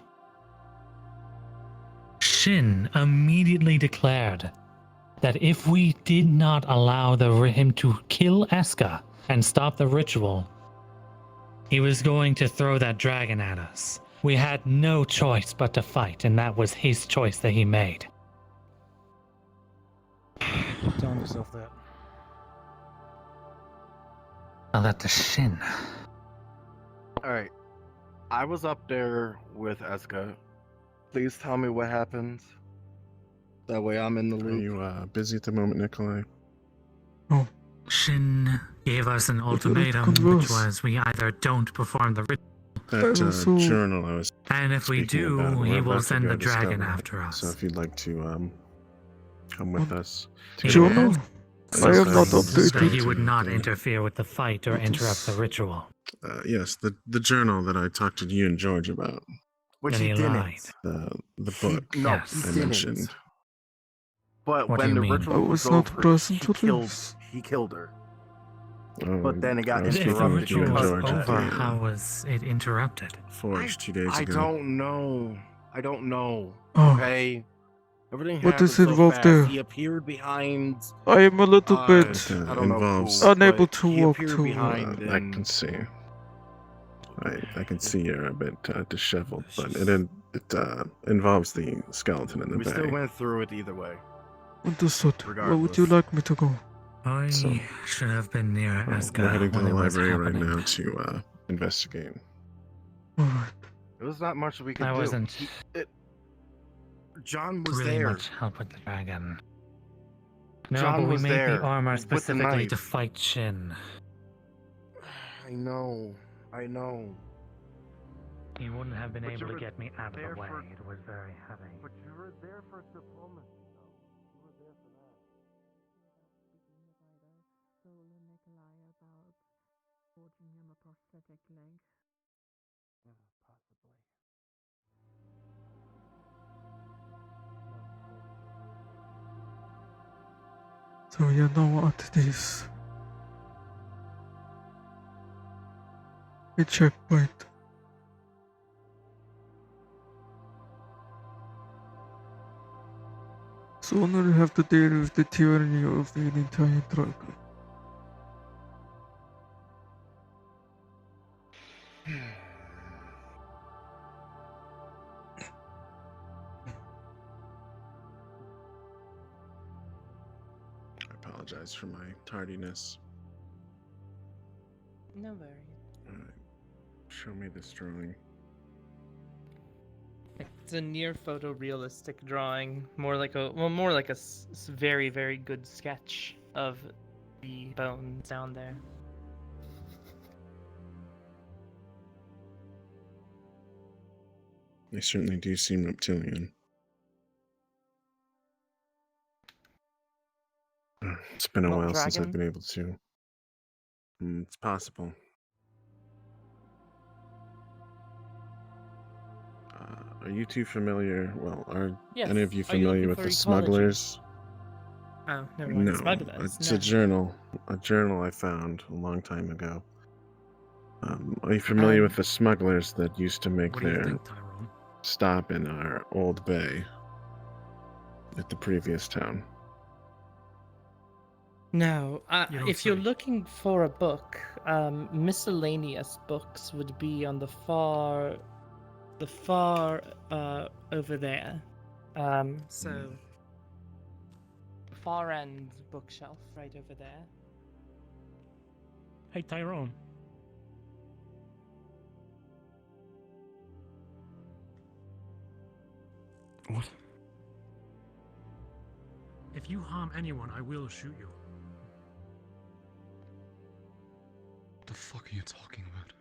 Shin immediately declared that if we did not allow him to kill Eska and stop the ritual, he was going to throw that dragon at us. We had no choice but to fight, and that was his choice that he made. Keep telling yourself that. Now that the Shin. Alright. I was up there with Eska. Please tell me what happens. That way I'm in the loop. Are you busy at the moment, Nicolai? Oh. Shin gave us an ultimatum, which was we either don't perform the ritual. That journal I was and if we speaking do, about, we're he about will to send go the dragon discover it. after us. So if you'd like to come with us. Journal? I am not That updated. he would not interfere with the fight or interrupt the ritual. Yes, the journal that I talked to you and George about. Which And he he didn't. lied. The book No, Yes. he I didn't. mentioned. But What do when you the mean? ritual I was was not over, present he for killed, this. he killed her. Oh, But then it got I was If the speaking with interrupted. you ritual and was George at the, over, how was it interrupted? Forge 2 days I ago. don't know. I don't know. Oh. Okay? Everything What happened is so involved fast. there? He appeared behind... I am a little bit It I don't know involves. who, unable but to he walk appeared to. behind I and... can see. I can see you're a bit disheveled, but it involves the skeleton in the We bag. still went through it either way. Understood. Where would you like me to go? I should have been near Eska We're heading to when the it was library right happening. now to investigate. Alright. There was not much we could I do. wasn't John was really there. much help with the dragon. No, John but we was made there the armor with the specifically to knife. fight Shin. I know. I know. He wouldn't have been But able you to were get me out of there the way. for- It was very heavy. But you were there for diplomacy, though. You were there for that. Nicolai about forging him a prosthetic leg. Possibly. So you know what it is. A checkpoint. Soon we'll have to deal with the tyranny of the entire dragon. apologize for my tardiness. No worries. Show me this drawing. It's a near photorealistic drawing, more like a very, very good sketch of the bones down there. They certainly do seem reptilian. It's been a Well, while since I've dragon? been able to. It's possible. Are you two familiar? Well, are Yes. any of you Are you familiar looking with for the ecology? smugglers? Oh, never mind. No, Smugglers. it's No. a journal. A journal I found a long time ago. Are you familiar with the smugglers that used to make What do you their think, Tyrone? stop in our old bay at the previous town? No. You don't If you're say. looking for a book, miscellaneous books would be on the far over there. So far end bookshelf right over there. Hey, Tyrone. What? If you harm anyone, I will shoot you. What the fuck are you talking about?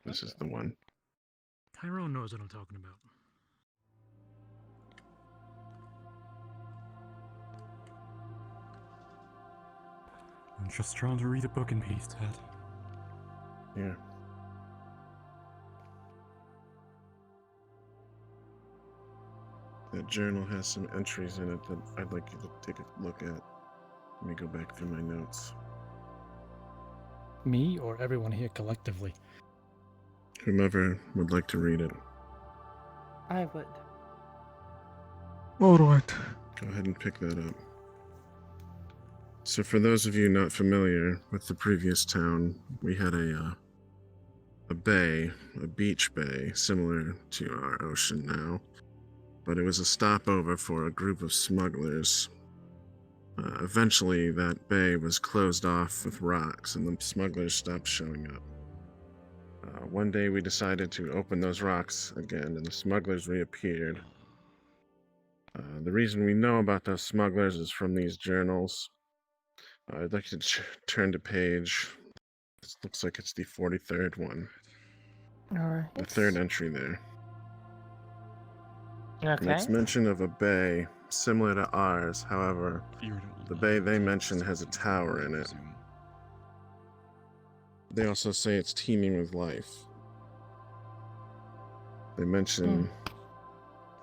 This is the one. Tyrone knows what I'm talking about. I'm just trying to read a book in peace, Ted. Yeah. That journal has some entries in it that I'd like you to take a look at. Let me go back through my notes. Me or everyone here collectively? Whomever would like to read it. I would. Alright. Go ahead and pick that up. So for those of you not familiar with the previous town, we had a bay, a beach bay, similar to our ocean now. But it was a stopover for a group of smugglers. Eventually, that bay was closed off with rocks, and the smugglers stopped showing up. One day, we decided to open those rocks again, and the smugglers reappeared. The reason we know about those smugglers is from these journals. I'd like you to turn to page. This looks like it's the 43rd one. Alright. The third entry there. And Okay. it's mention of a bay similar to ours. However, the bay they mention has a tower in it. They also say it's teeming with life. They mention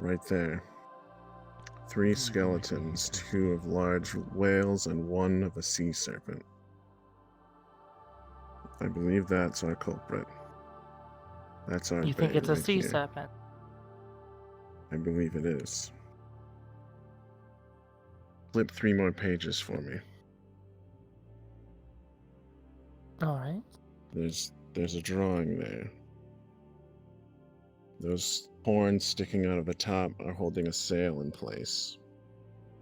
right there 3 skeletons, 2 of large whales and 1 of a sea serpent. I believe that's our culprit. That's our You think bay it's a right sea here. serpent? I believe it is. Flip 3 more pages for me. Alright. There's a drawing there. Those horns sticking out of the top are holding a sail in place.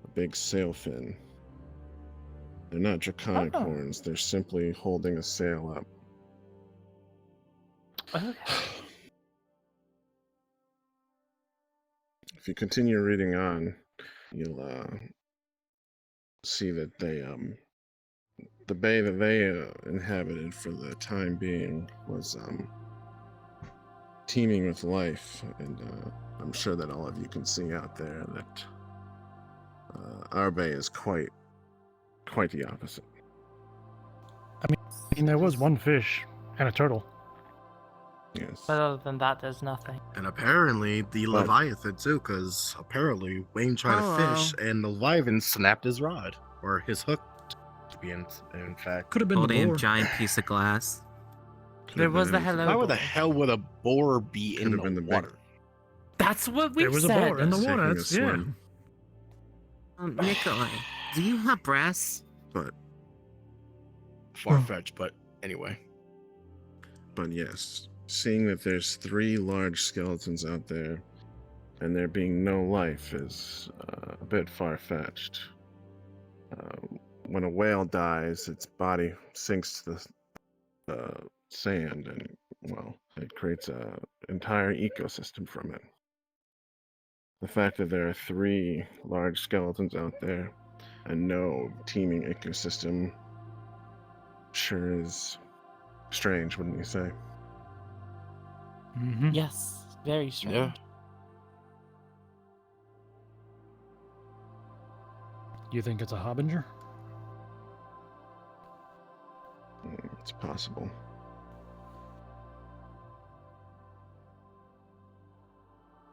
A big sail fin. They're not draconic horns, they're simply holding a sail up. Okay. If you continue reading on, you'll see that the bay that they inhabited for the time being was teeming with life, and I'm sure that all of you can see out there that our bay is quite the opposite. I mean, there was one fish and a turtle. Yes. But other than that, there's nothing. And apparently the But- Leviathan too, because apparently Wayne tried to fish and the Leviathan snapped his rod. Or his hook, to be in fact. Could have been Oh, the damn boar. giant piece of glass. There was the hello. Why would boar. the hell would a boar be in Could've the been the big- water? That's what we There was said. a boar in the Taking water. a That's, yeah. swim. Nicolai, do you have brass? But Far-fetched, but anyway. yes, seeing that there's 3 large skeletons out there, and there being no life is a bit far-fetched. When a whale dies, its body sinks to the sand, and, well, it creates an entire ecosystem from it. The fact that there are 3 large skeletons out there and no teeming ecosystem sure is strange, wouldn't you say? Mm-hmm. Yes, very strange. Yeah. You think it's a Hobbinger? It's possible.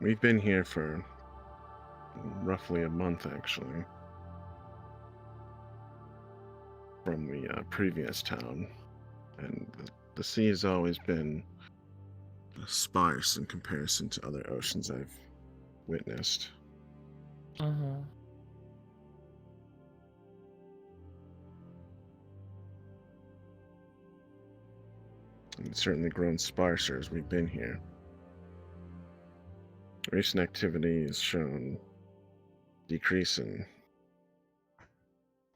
We've been here for roughly a month, actually, from the previous town, and the sea has always been sparse in comparison to other oceans I've witnessed. Uh-huh. And it's certainly grown sparser as we've been here. Recent activity has shown decrease in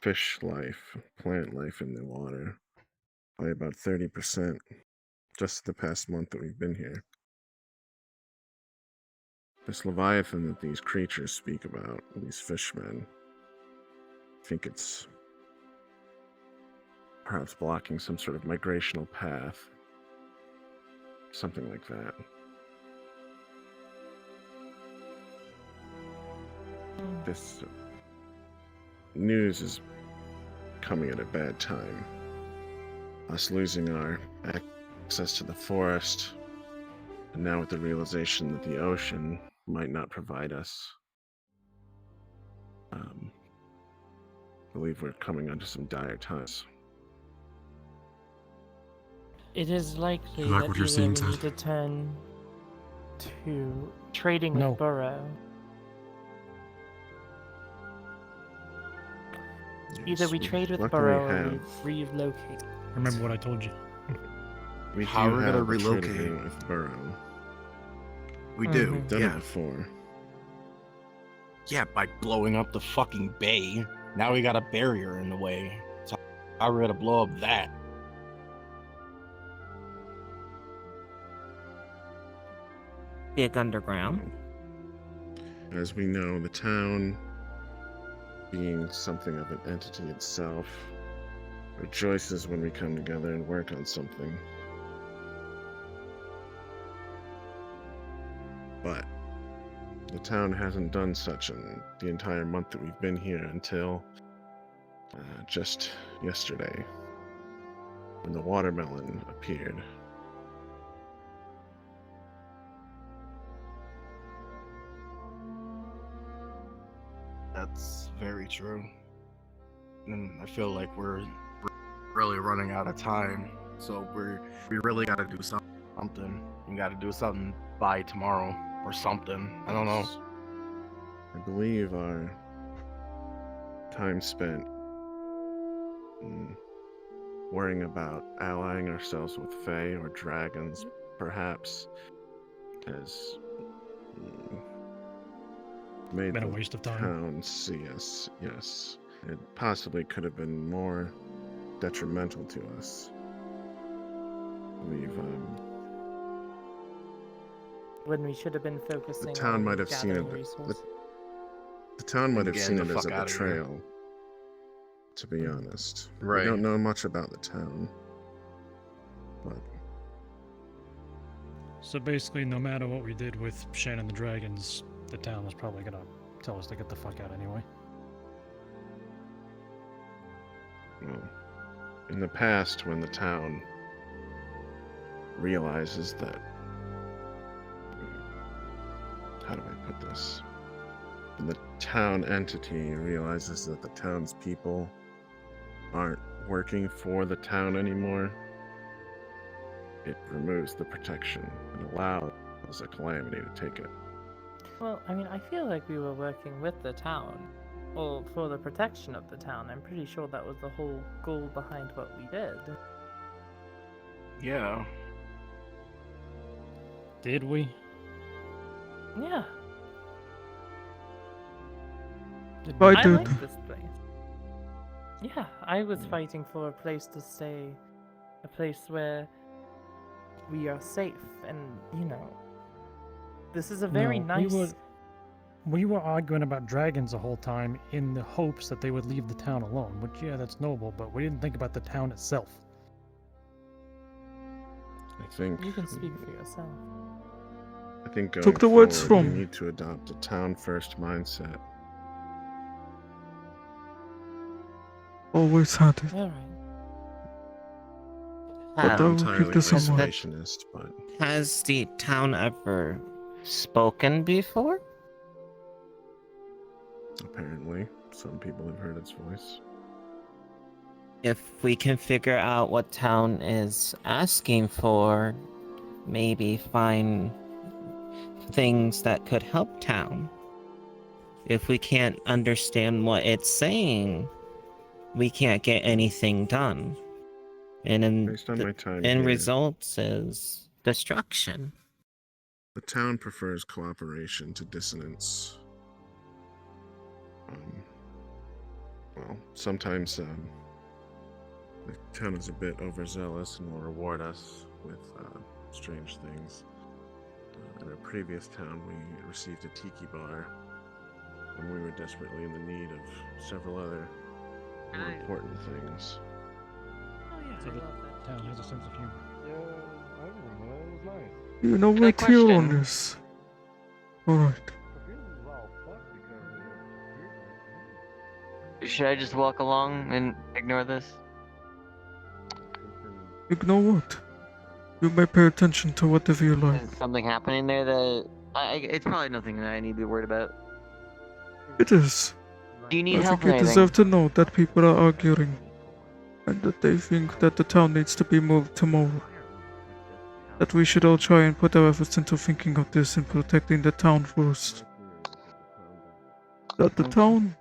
fish life, plant life in the water by about 30% just the past month that we've been here. This Leviathan that these creatures speak about, these fishmen, I think it's perhaps blocking some sort of migrational path. Something like that. This news is coming at a bad time. Us losing our access to the forest, and now with the realization that the ocean might not provide us. I believe we're coming onto some dire times. It is likely You like that what you're either seeing, we Ted? need to turn to trading with Burrow. Either we trade with luckily Burrow or have- we relocate. Remember what I told you. We How do are we have gonna a trade relocate? agreement with Burrow. We do, We've done yeah. it before. Yeah, by blowing up the fucking bay. Now we got a barrier in the way. So how are we gonna blow up that? Big underground. As we know, the town, being something of an entity itself, rejoices when we come together and work on something. But the town hasn't done such in the entire month that we've been here until just yesterday, when the watermelon appeared. That's very true. And I feel like we're really running out of time. So we really gotta do something. We gotta do something by tomorrow or something. I don't know. I believe our time spent worrying about allying ourselves with Fae or dragons, perhaps, has made Been a the waste of time. town see us. Yes, it possibly could have been more detrimental to us. We've When we should have been focusing the town on might have seen gathering it. resources. The town might have Getting seen the it as fuck a outta here. betrayal. To be honest, Right. We don't know much about the town, but So basically, no matter what we did with Shannon the Dragons, the town was probably gonna tell us to get the fuck out anyway. well, in the past, when the town realizes that, how do I put this? When the town entity realizes that the townspeople aren't working for the town anymore, it removes the protection and allows a calamity to take it. Well, I mean, I feel like we were working with the town, or for the protection of the town. I'm pretty sure that was the whole goal behind what we did. Yeah. Did we? Yeah. Bye, I dude. like this place. Yeah, I was fighting for a place to stay, a place where we are safe, and this is a very No, nice. We were arguing about dragons the whole time in the hopes that they would leave the town alone, which, yeah, that's noble, but we didn't think about the town itself. I think. You can speak for yourself. I think going Took the words forward, from- we need to adopt a town-first mindset. Always had it. All right. But I will Entirely keep this in mind. isolationist, but Has the town ever spoken before? apparently some people have heard its voice. If we can figure out what town is asking for, maybe find things that could help town. If we can't understand what it's saying, we can't get anything done. And in Based on my time end here, results is destruction. the town prefers cooperation to dissonance. Well, sometimes the town is a bit overzealous and will reward us with strange things. In our previous town, we received a tiki bar, and we were desperately in the need of several other more important things. Oh yeah, So I the love that. town has a sense of humor. Yeah, I remember that. It was nice. You know what Huron is. Alright. Should I just walk along and ignore this? Ignore what? You may pay attention to whatever you like. Is something happening there that it's probably nothing that I need to be worried about. It is. Do you need I help think with you anything? deserve to know that people are arguing, and that they think that the town needs to be moved tomorrow. That we should all try and put our efforts into thinking of this and protecting the town first. That the town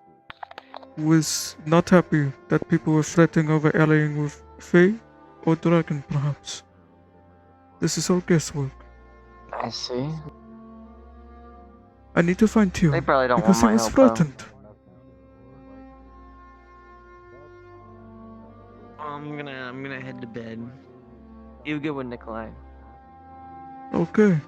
was not happy that people were fretting over allying with Fae or Dragon, perhaps. This is all guesswork. I see. I need to find They Tyrion probably don't because want he my was help, though. threatened. I'm gonna head to bed. You good with Nicolai? Okay.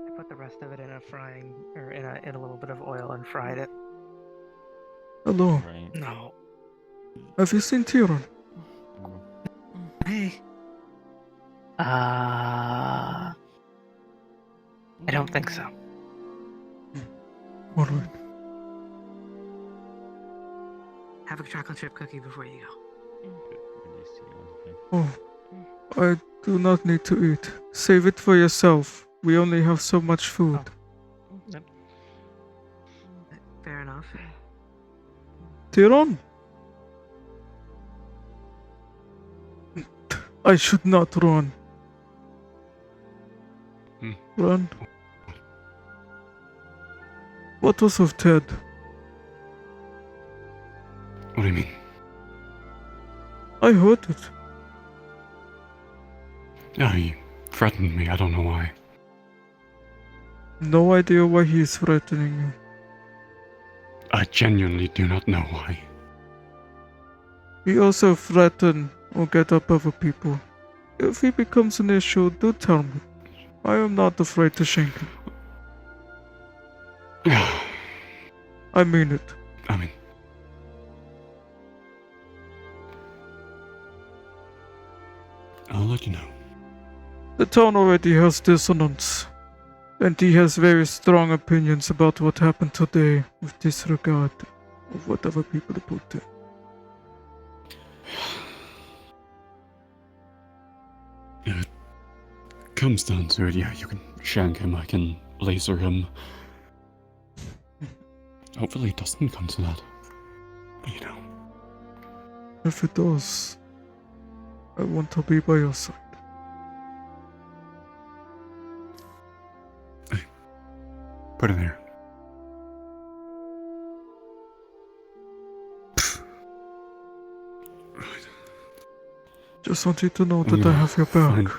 I put the rest of it in a frying, or in a little bit of oil and fried it. Hello. No. Have you seen Tyrion? Hey. I don't think so. Alright. Have a chocolate chip cookie before you go. Oh, I do not need to eat. Save it for yourself. We only have so much food. Yep. Fair enough. Tyrion? I should not run. Run. What was of Ted? What do you mean? I heard it. Yeah, he threatened me. I don't know why. No idea why he is threatening you. I genuinely do not know why. He also threaten or get up other people. If he becomes an issue, do tell me. I am not afraid to shank him. I mean it. I mean... I'll let you know. The town already has dissonance, and he has very strong opinions about what happened today with disregard of what other people put there. If it comes down to it, yeah, you can shank him, I can laser him. Hopefully it doesn't come to that. But, you know. If it does, I want to be by your side. Put it there. Just want you to know that I have your back.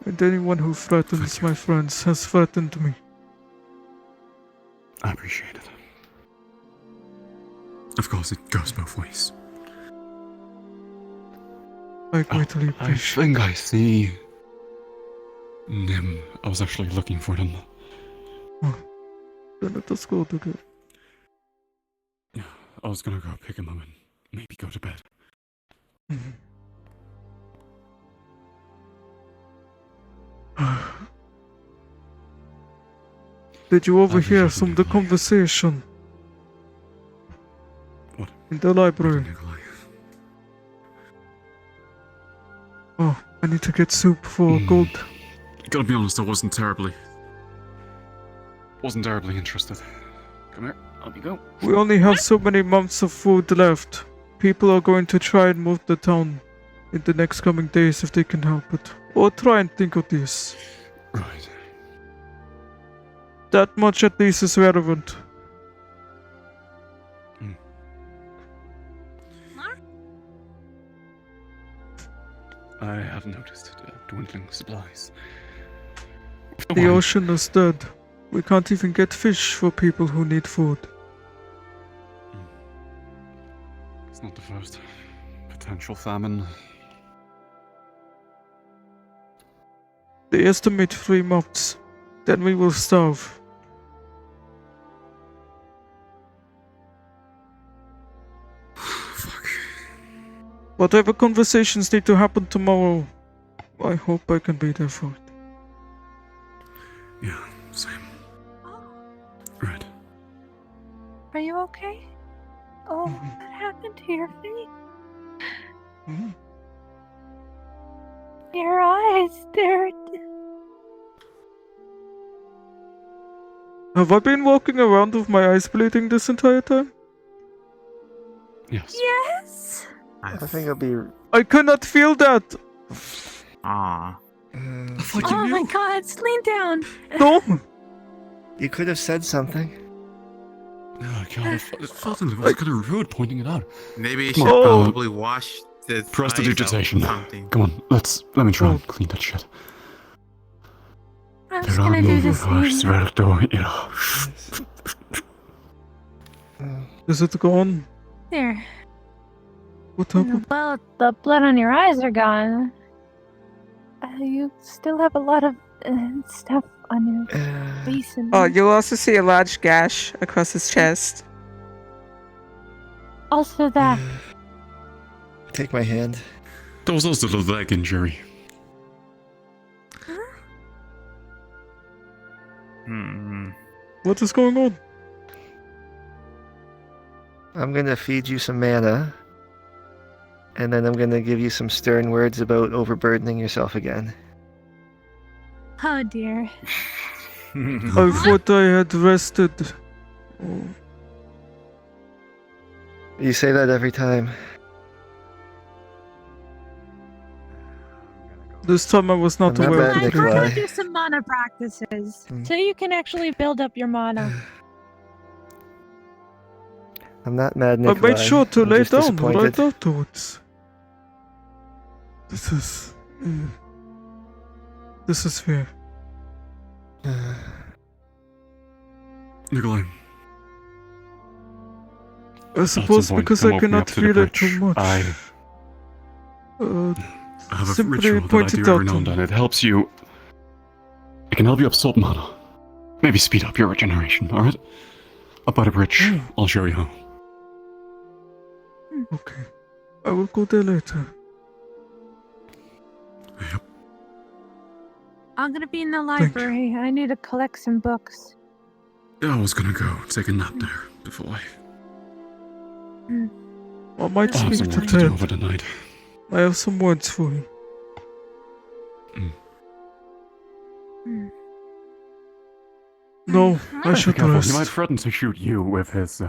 And anyone who threatens my friends has threatened me. I appreciate it. Of course, it goes both ways. I greatly I appreciate think I see Nim. I was actually looking for them. Then let us go to get. I was gonna go pick him up and maybe go to bed. Did you overhear some of the conversation? What? In the library. Oh, I need to get soup for gold. Gotta be honest, I wasn't terribly interested. Come here, up you go. We only have so many months of food left. People are going to try and move the town in the next coming days if they can help it. Or try and think of this. Right. That much at least is relevant. I have noticed dwindling supplies. The ocean is dead. We can't even get fish for people who need food. It's not the first potential famine. They estimate 3 months. Then we will starve. Fuck. Whatever conversations need to happen tomorrow, I hope I can be there for it. Yeah, same. Right. Are you okay? Oh, what happened to your face? Your eyes, they're... Have I been walking around with my eyes bleeding this entire time? Yes. Yes! I think it'll be. I cannot feel that! Ah. Oh my god, lean down! No! You could have said something. Oh god, I felt it was kind of rude pointing it out. Maybe you Come should on, probably wash the prestidigitation. eyes out or something. Come on, let me try and clean that shit. I was gonna do the same. Is it gone? There. What happened? Well, the blood on your eyes are gone. You still have a lot of stuff on your face and... Oh, you'll also see a large gash across his chest. Also that. Take my hand. There was also the leg injury. What is going on? I'm gonna feed you some mana. And then I'm gonna give you some stern words about overburdening yourself again. Oh dear. I thought I had rested. Oh. You say that every time. This time I was not I'm not aware bad, of I'm Nicolai. gonna do some mana practices, so you can actually build up your mana. I'm not mad, I Nicolai. made sure to I'm lay just down disappointed. right afterwards. This is fair. Nicolai. I suppose some point, because come I walk me cannot up to the feel it bridge. too much. I have a simply ritual that I point do it every out now and to then. It helps you. It can help you absorb mana. Maybe speed up your regeneration, alright? Up by the bridge. I'll show you how. Okay. I will go there later. I'm gonna be in the library. I need to collect some books. I was gonna go take a nap there before I. I might I'll have speak some to work to do Ted. over the night. I have some words for him. No, I should Careful, rest. he might threaten to shoot you with his,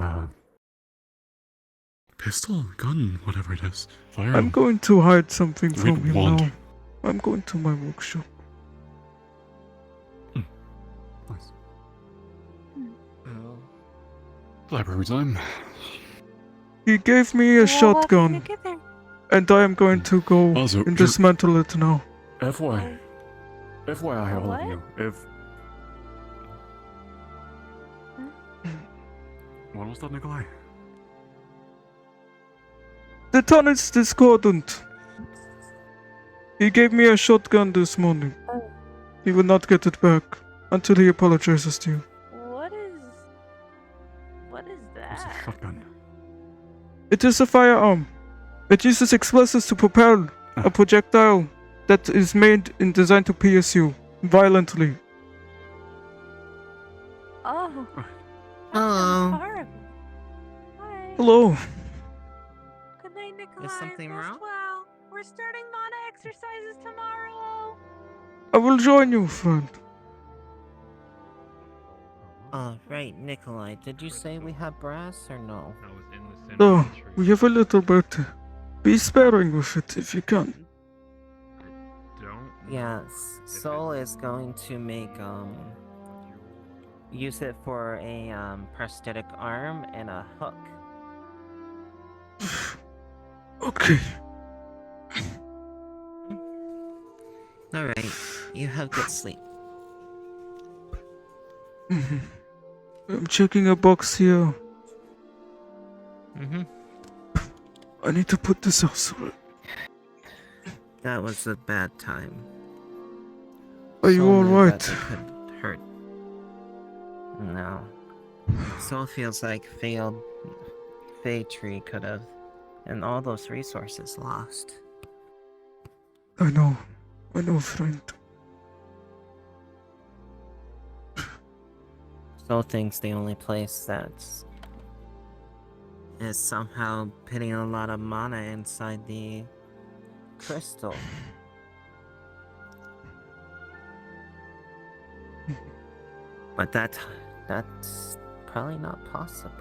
pistol, gun, whatever it is. Firearm. I'm going to hide something Read from him wand. now. I'm going to my workshop. Nice. Library time. He gave me a shotgun, and I am going to go Also, and dismantle it now. FY. FYI, all of you, if... What was that, Nicolai? The town is discordant. He gave me a shotgun this morning. He will not get it back until he apologizes to you. What is that? Shotgun. It is a firearm. It uses explosives to propel a projectile that is made and designed to pierce you violently. Oh. Hello. Horrible. Hi. Hello. Good night, Nicolai. Is something Rest wrong? well. We're starting mana exercises tomorrow. I will join you, friend. Right, Nicolai, did you say we have brass or no? No, we have a little bit. Be sparing with it if you can. Yes, Soul is going to make, use it for a, prosthetic arm and a hook. Okay. Alright, you have good sleep. I'm checking a box here. I need to put this elsewhere. That was a bad time. Are you Soul knew alright? that it could hurt. No. Soul feels like Fey Tree could have, and all those resources lost. I know, friend. Soul thinks the only place that's is somehow putting a lot of mana inside the crystal. But that's probably not possible.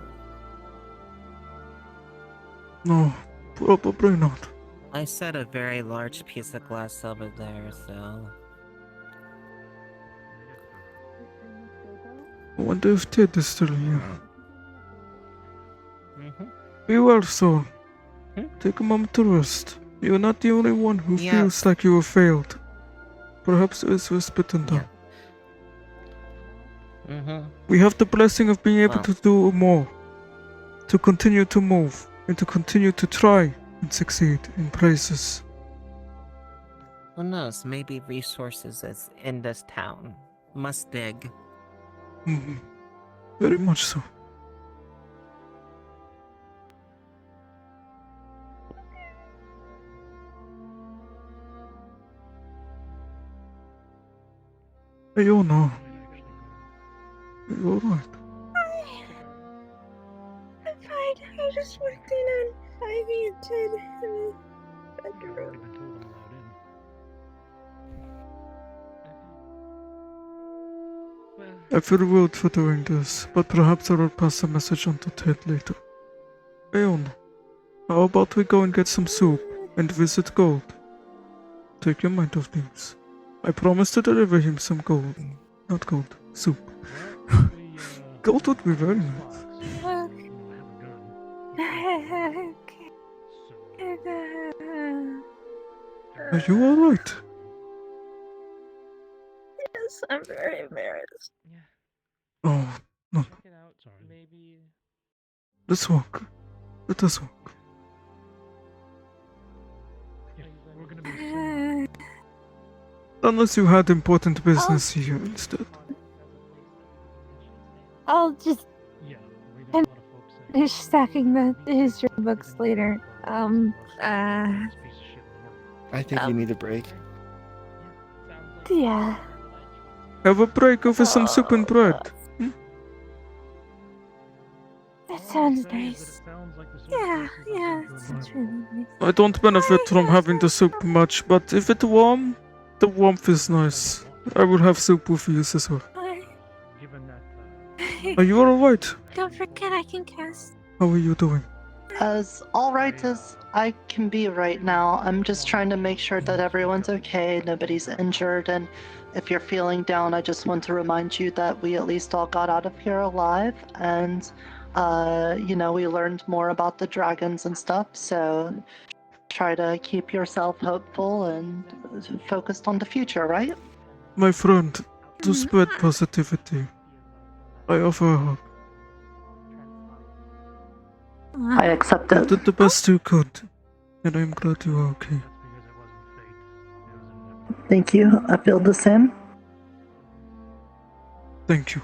No, probably not. I set a very large piece of glass over there, so... I wonder if Ted is still here. Be well, Soul. Take a moment to rest. You're not the only one who feels like you have failed. Perhaps there is respite in that. We have the blessing of being able to do more. To continue to move. And to continue to try and succeed in places. Who knows, maybe resources is in this town. Must dig. Very much so. Hey, you know. Are you alright? I'm fine. I just walked in on Ivy and Ted in the bedroom. I feel rude for doing this, but perhaps I will pass the message on to Ted later. Aeon, how about we go and get some soup and visit Gold? Take your mind off things. I promise to deliver him some gold. Not gold, soup. Gold would be very nice. Are you alright? Yes, I'm very embarrassed. Oh, no. Let's walk. Let us walk. Unless you had important business here instead. I'll just finish stacking the history books later. I think you need a break. Yeah. Have a break over some soup and bread. That sounds nice. Yeah, that sounds really nice. I don't benefit from having the soup much, but if it's warm, the warmth is nice. I will have soup with you as well. Are you alright? Don't forget I can cast. How are you doing? As alright as I can be right now. I'm just trying to make sure that everyone's okay, nobody's injured, and if you're feeling down, I just want to remind you that we at least all got out of here alive, and we learned more about the dragons and stuff, so try to keep yourself hopeful and focused on the future, right? My friend, to spread positivity, I offer a hug. I accept You it. did the best you could, and I'm glad you are okay. Thank you. I feel the same. Thank you.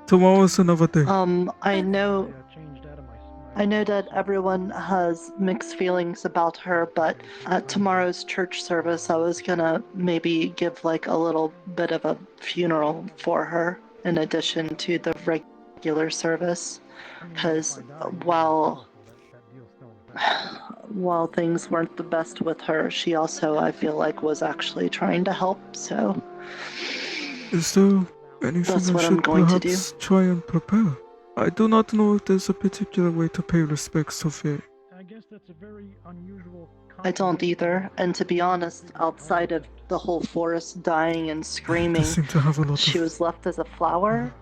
Tomorrow's another day. I know that everyone has mixed feelings about her, but at tomorrow's church service, I was gonna maybe give like a little bit of a funeral for her in addition to the regular service, because while things weren't the best with her, she also, I feel like, was actually trying to help, so Is there anything that's I what I'm should going to do. perhaps try and prepare? I do not know if there's a particular way to pay respects to Faye. I guess that's a very unusual. I don't either, and to be honest, outside of the whole forest dying and screaming, seem to have a lot she of... was left as a flower,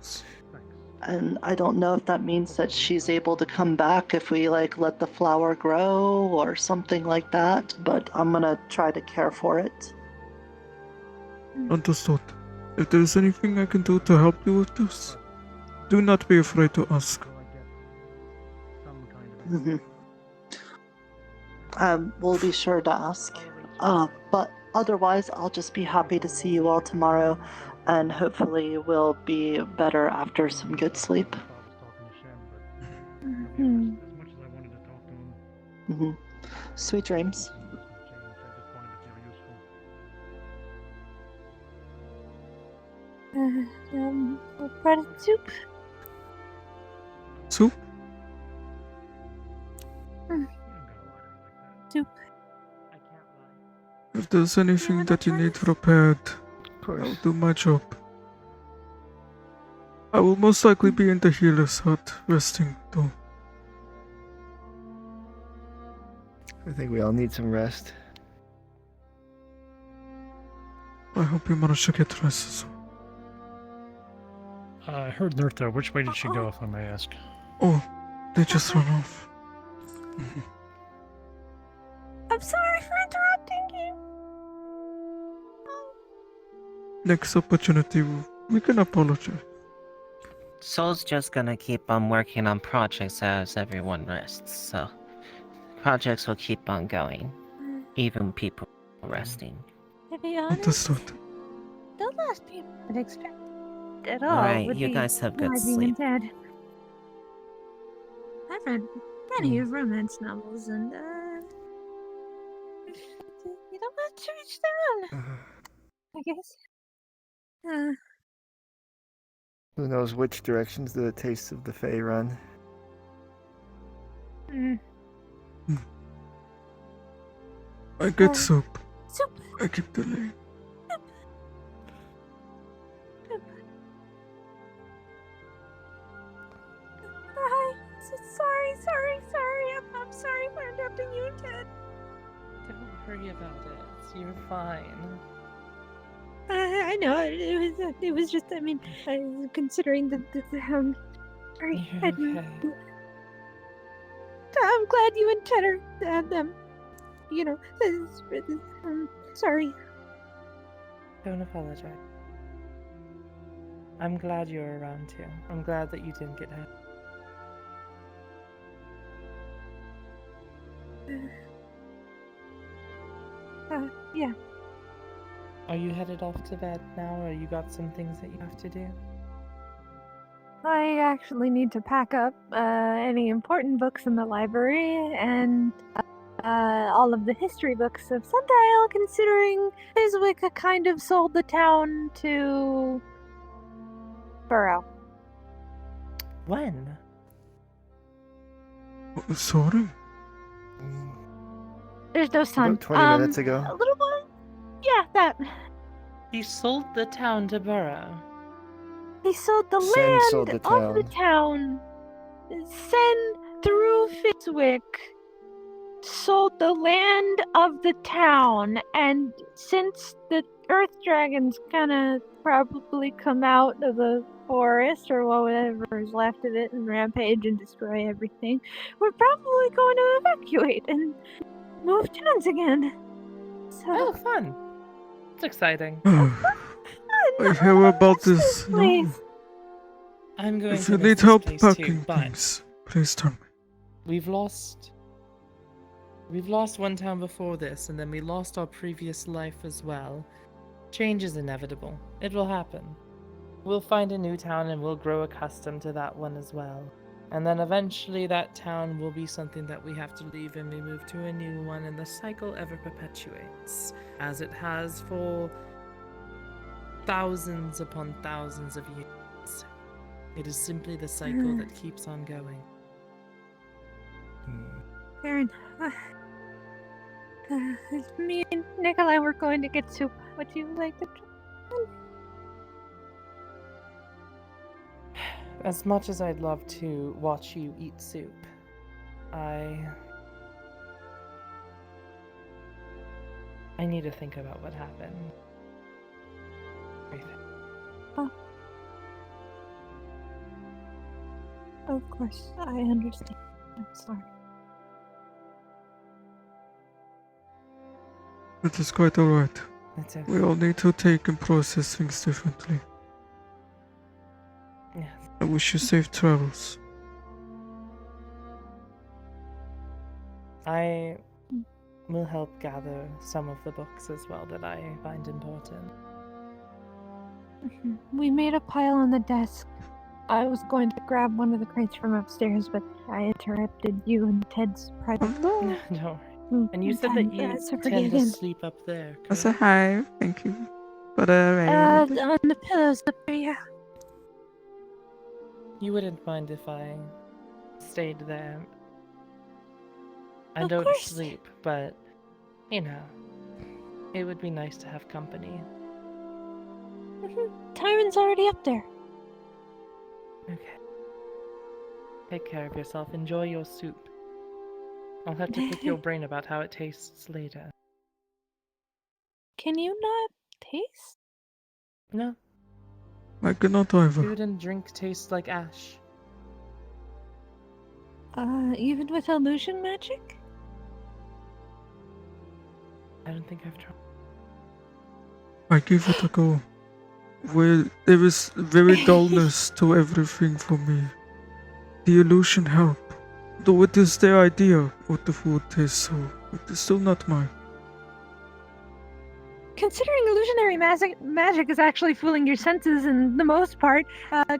and I don't know if that means that she's able to come back if we, like, let the flower grow or something like that, but I'm gonna try to care for it. Understood. If there's anything I can do to help you with this, do not be afraid to ask. We'll be sure to ask. But otherwise, I'll just be happy to see you all tomorrow, and hopefully we'll be better after some good sleep. Sweet dreams. Bread and soup? Soup? Soup. If there's anything that you need prepared, I'll do my job. I will most likely be in the healer's hut, resting, though. I think we all need some rest. I hope you manage to get rest as well. I heard Nertha. Which way did she go, if I may ask? Oh, they just ran off. I'm sorry for interrupting you. Next opportunity, we can apologize. Soul's just gonna keep on working on projects as everyone rests, so projects will keep on going, even people resting. To be honest, Understood. the last people would expect at all Alright, would you be guys have good rising sleep. and dead. I've read plenty of romance novels, and you don't have to reach their own. I guess. Who knows which directions the tastes of the Fae run? I get soup. Soup. I keep delaying. Sorry. I'm sorry for interrupting you, Ted. Don't worry about it. You're fine. I know it was just. I mean, considering the sorry. You're okay. I'm glad you and Cheddar sorry. Don't apologize. I'm glad you're around too. I'm glad that you didn't get hurt. Yeah. Are you headed off to bed now, or you got some things that you have to do? I actually need to pack up any important books in the library and all of the history books of Sundial, considering Biswick kind of sold the town to Burrow. When? Sorry? There's no sun. About 20 minutes ago. A little while? Yeah, that. He sold the town to Burrow. He sold the Sen land sold the of the town. Sen through Fiswick sold the land of the town, and since the earth dragons kinda probably come out of the forest or whatever is left of it and rampage and destroy everything, we're probably going to evacuate and move towns again. So, Oh, fun! It's exciting. I hear about this. No. Please. I'm going If to you miss need this help place packing too, but things, please tell me. we've lost one town before this, and then we lost our previous life as well. Change is inevitable. It will happen. We'll find a new town and we'll grow accustomed to that one as well. And then eventually that town will be something that we have to leave and we move to a new one, and the cycle ever perpetuates, as it has for thousands upon thousands of years. It is simply the cycle that keeps on going. Fair enough. Me and Nicolai were going to get soup. Would you like to try? As much as I'd love to watch you eat soup, I need to think about what happened. Oh. Of course, I understand. I'm sorry. It is quite alright. That's okay. We all need to take and process things differently. Yes. I wish you safe travels. I will help gather some of the books as well that I find important. We made a pile on the desk. I was going to grab one of the crates from upstairs, but I interrupted you and Ted's private. No, don't worry. And you said that you tend to sleep up there. I said hi. Thank you for the raid. On the pillows up there, yeah. You wouldn't mind if I stayed there. I Of don't course. sleep, but, you know, it would be nice to have company. Tyron's already up there. Okay. Take care of yourself. Enjoy your soup. I'll have to pick your brain about how it tastes later. Can you not taste? No. I cannot either. Food and drink taste like ash. Even with illusion magic? I don't think I've tried. I give it a go. Well, there is very dullness to everything for me. The illusion help. Though it is their idea what the food tastes, so it is still not mine. Considering illusionary magic is actually fooling your senses in the most part,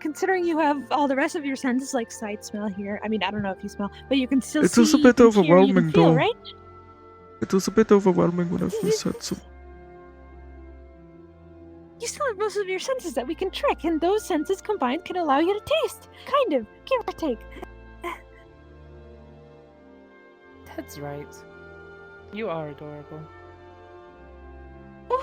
considering you have all the rest of your senses like sight, smell, hear. I mean, I don't know if you smell, but you can still It see. was a bit you can hear, you can overwhelming, feel, though. right? It was a bit overwhelming when I first said so. You still have most of your senses that we can trick, and those senses combined can allow you to taste. Kind of, give or take. That's right. You are adorable. Do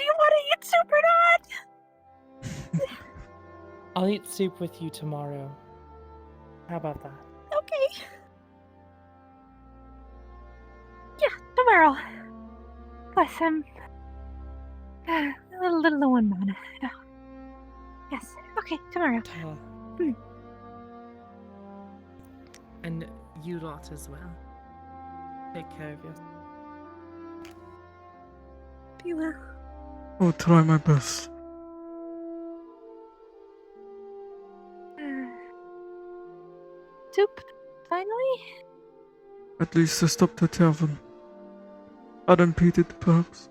you want to eat soup or not? I'll eat soup with you tomorrow. How about that? Okay. Yeah, tomorrow. Plus, a little one mana. Yes, okay, tomorrow. And you lot as well. Take care of yourself. Be well. I'll try my best. Soup, finally? At least I stopped at tavern. Unimpeded, perhaps.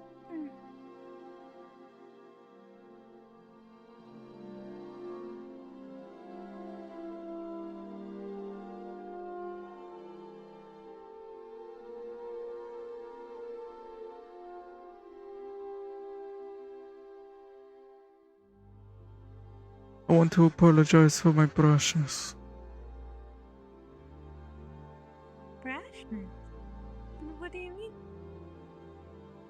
I want to apologize for my brashness. Brashness? What do you mean?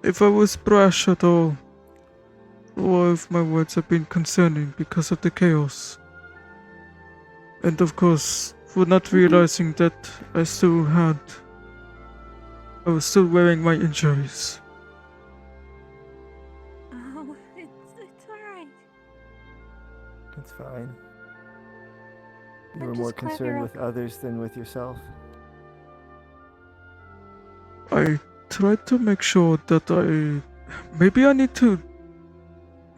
If I was brash at all, or if my words have been concerning because of the chaos. And of course, for not realizing that I was still wearing my injuries. Oh, it's alright. That's fine. You I'm were more just glad concerned you're with others than with yourself. I try to make sure that maybe I need to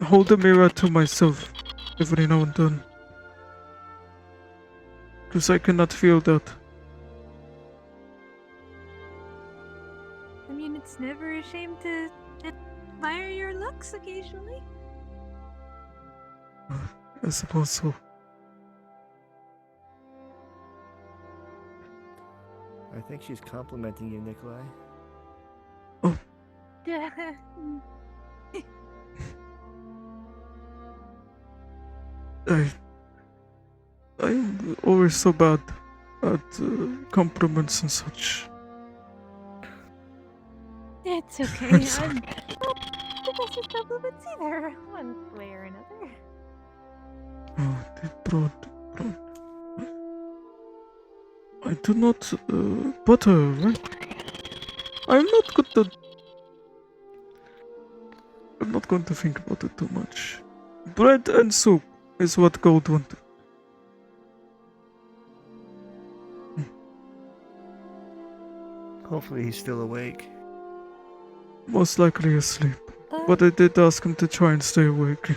hold the mirror to myself every now and then. Because I cannot feel that. I mean, it's never a shame to admire your looks occasionally. I suppose so. I think she's complimenting you, Nicolai. I'm always so bad at compliments and such. It's okay. I'm sorry. I'm the best of compliments either, one way or another. Oh, the broad. I do not butter, right? I'm not going to think about it too much. Bread and soup is what Gold wanted. Hopefully he's still awake. Most likely asleep. But I did ask him to try and stay awake.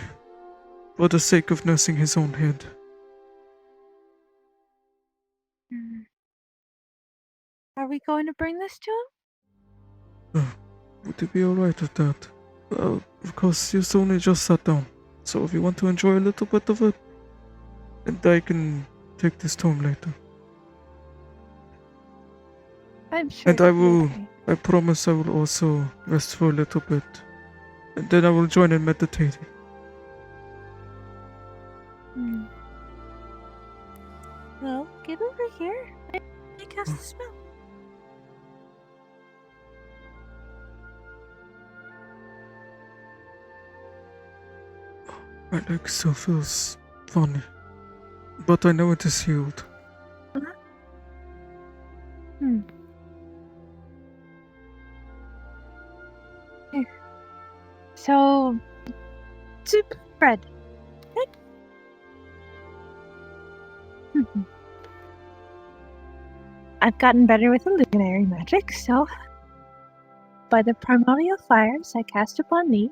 For the sake of nursing his own head. Are we going to bring this to him? Would you be alright with that? Of course, you've only just sat down. So if you want to enjoy a little bit of it, and I can take this to him later. I'm sure. And I promise I will also rest for a little bit. And then I will join in meditating. Well, get over here. I cast the spell. My leg still feels funny. But I know it is healed. Here. So, soup, bread. Good. I've gotten better with illuminary magic, so by the primordial fires I cast upon thee,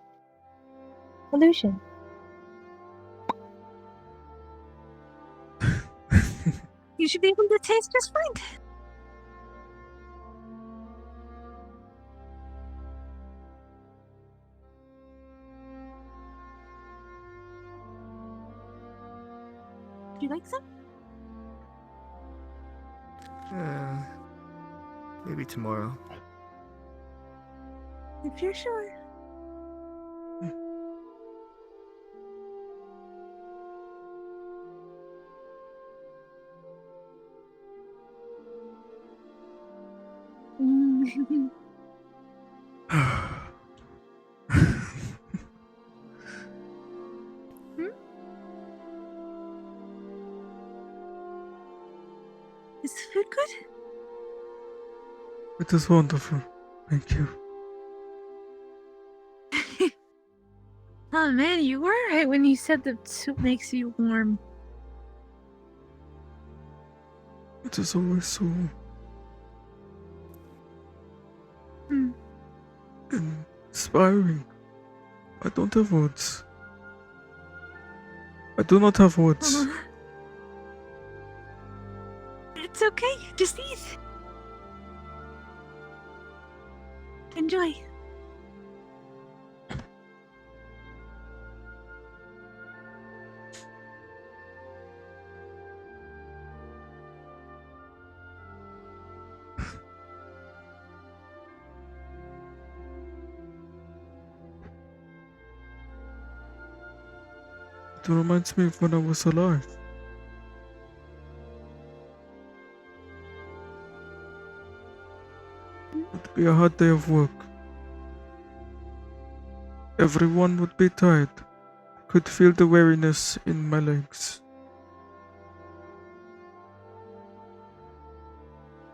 illusion. You should be able to taste just fine. Would you like some? Maybe tomorrow. If you're sure. Is the food good? It is wonderful. Thank you. Oh man, you were right when you said the soup makes you warm. It is always so inspiring. I don't have words. I do not have words. It's okay, just eat. Enjoy. It reminds me of when I was alive. It would be a hard day of work. Everyone would be tired. Could feel the weariness in my legs.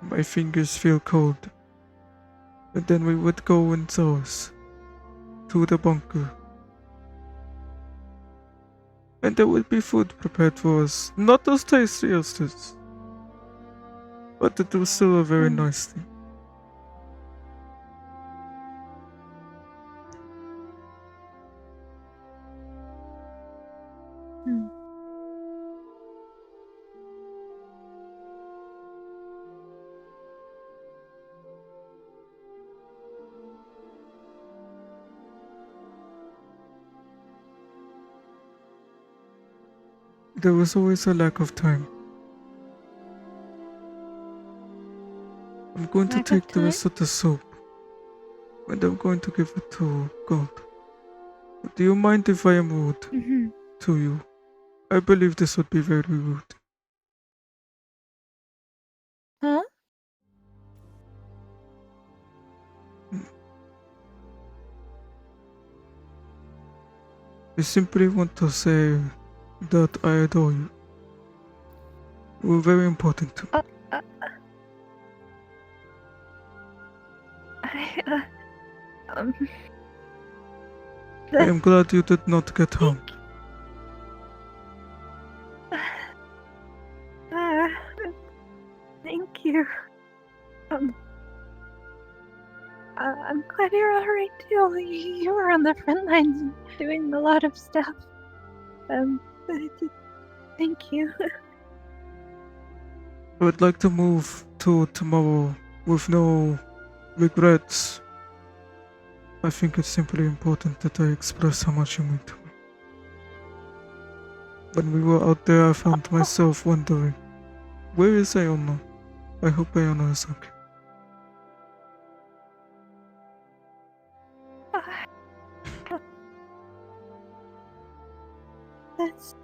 My fingers feel cold. And then we would go indoors to the bunker. And there would be food prepared for us. Not as tasty as this. But it was still a very nice thing. Hmm. There was always a lack of time. I'm going to Lack of take the rest of the soup, and I'm going to give it to God. Do you mind if I am rude Mhm. to you? I believe this would be very rude. Huh? I simply want to say that I adore you. You were very important to me. Um, I am glad you did not get harmed. Thank you. I'm glad you're alright too. You were on the front lines doing a lot of stuff. Thank you. I would like to move to tomorrow with no regrets. I think it's simply important that I express how much you mean to me. When we were out there, I found myself wondering, where is Iona? I hope Iona is okay. That's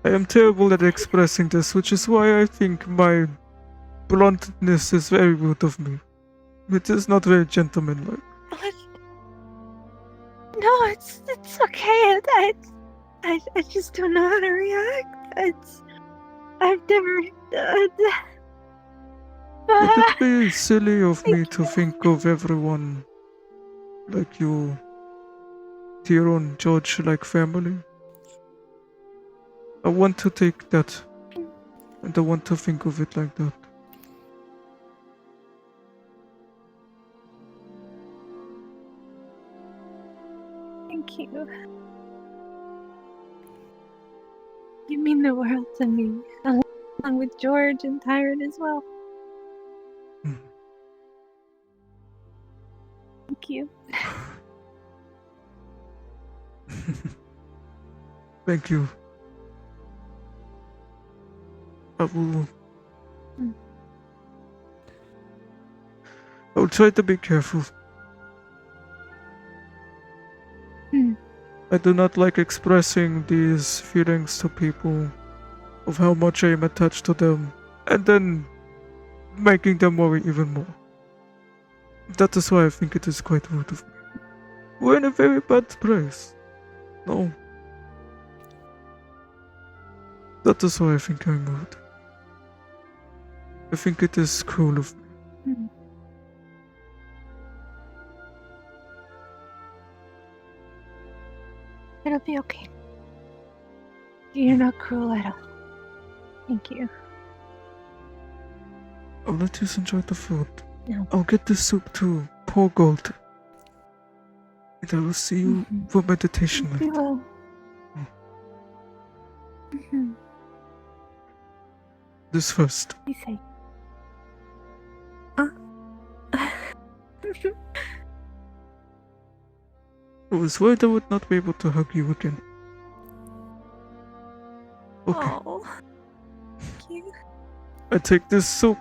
I am terrible at expressing this, which is why I think my bluntness is very rude of me. It is not very gentlemanlike. no, it's okay. I just don't know how to react. I've never. Would it be silly of me to think of everyone like you, to your own George-like family? I want to take that, and I want to think of it like that. Thank you. You mean the world to me, along with George and Tyrant as well. Thank you. Thank you. I will try to be careful. I do not like expressing these feelings to people of how much I am attached to them, and then making them worry even more. That is why I think it is quite rude of me. We're in a very bad place. No. That is why I think I'm rude. I think it is cruel of me. It'll be okay. You're not cruel at all. Thank you. I'll let you enjoy the food. No. I'll get the soup to poor Gold. And I will see you for meditation We later. will. This first. Be safe. I was worried I would not be able to hug you again. Okay. Oh, thank you. I take this soup.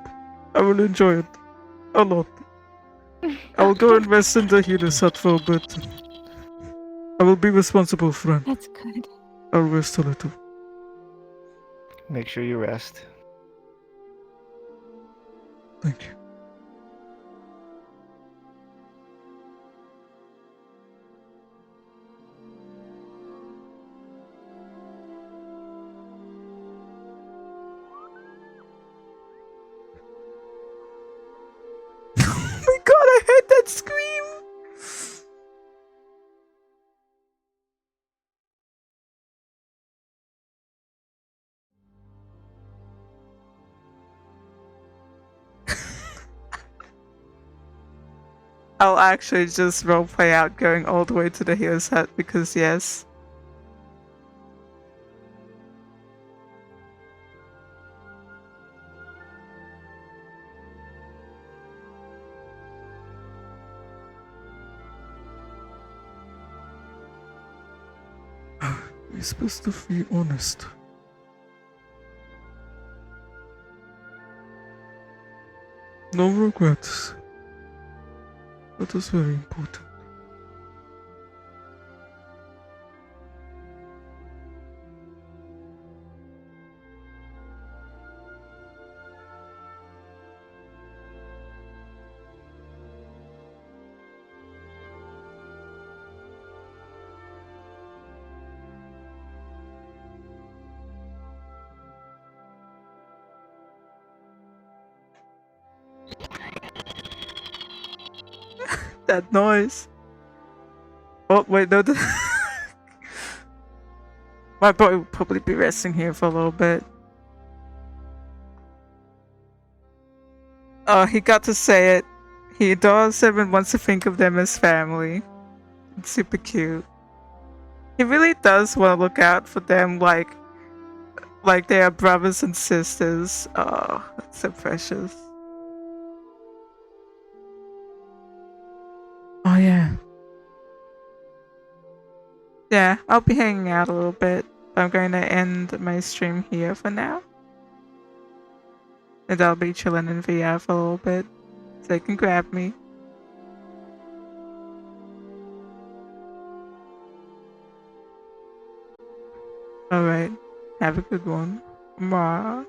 I will enjoy it. A lot. I will go and rest in the healer's hut for a bit. I will be responsible friend. That's good. I'll rest a little. Make sure you rest. Thank you. Oh my god, I heard that scream! I'll actually just roleplay out going all the way to the hero's hut because yes. We're supposed to be honest. No regrets. That is very important. That noise. Oh, wait, no. My boy will probably be resting here for a little bit. Oh, he got to say it. He adores them and wants to think of them as family. It's super cute. He really does want to look out for them like they are brothers and sisters. Oh, that's so precious. Oh, yeah. Yeah, I'll be hanging out a little bit. I'm going to end my stream here for now. And I'll be chilling in VR for a little bit. So you can grab me. Alright. Have a good one. Mwah.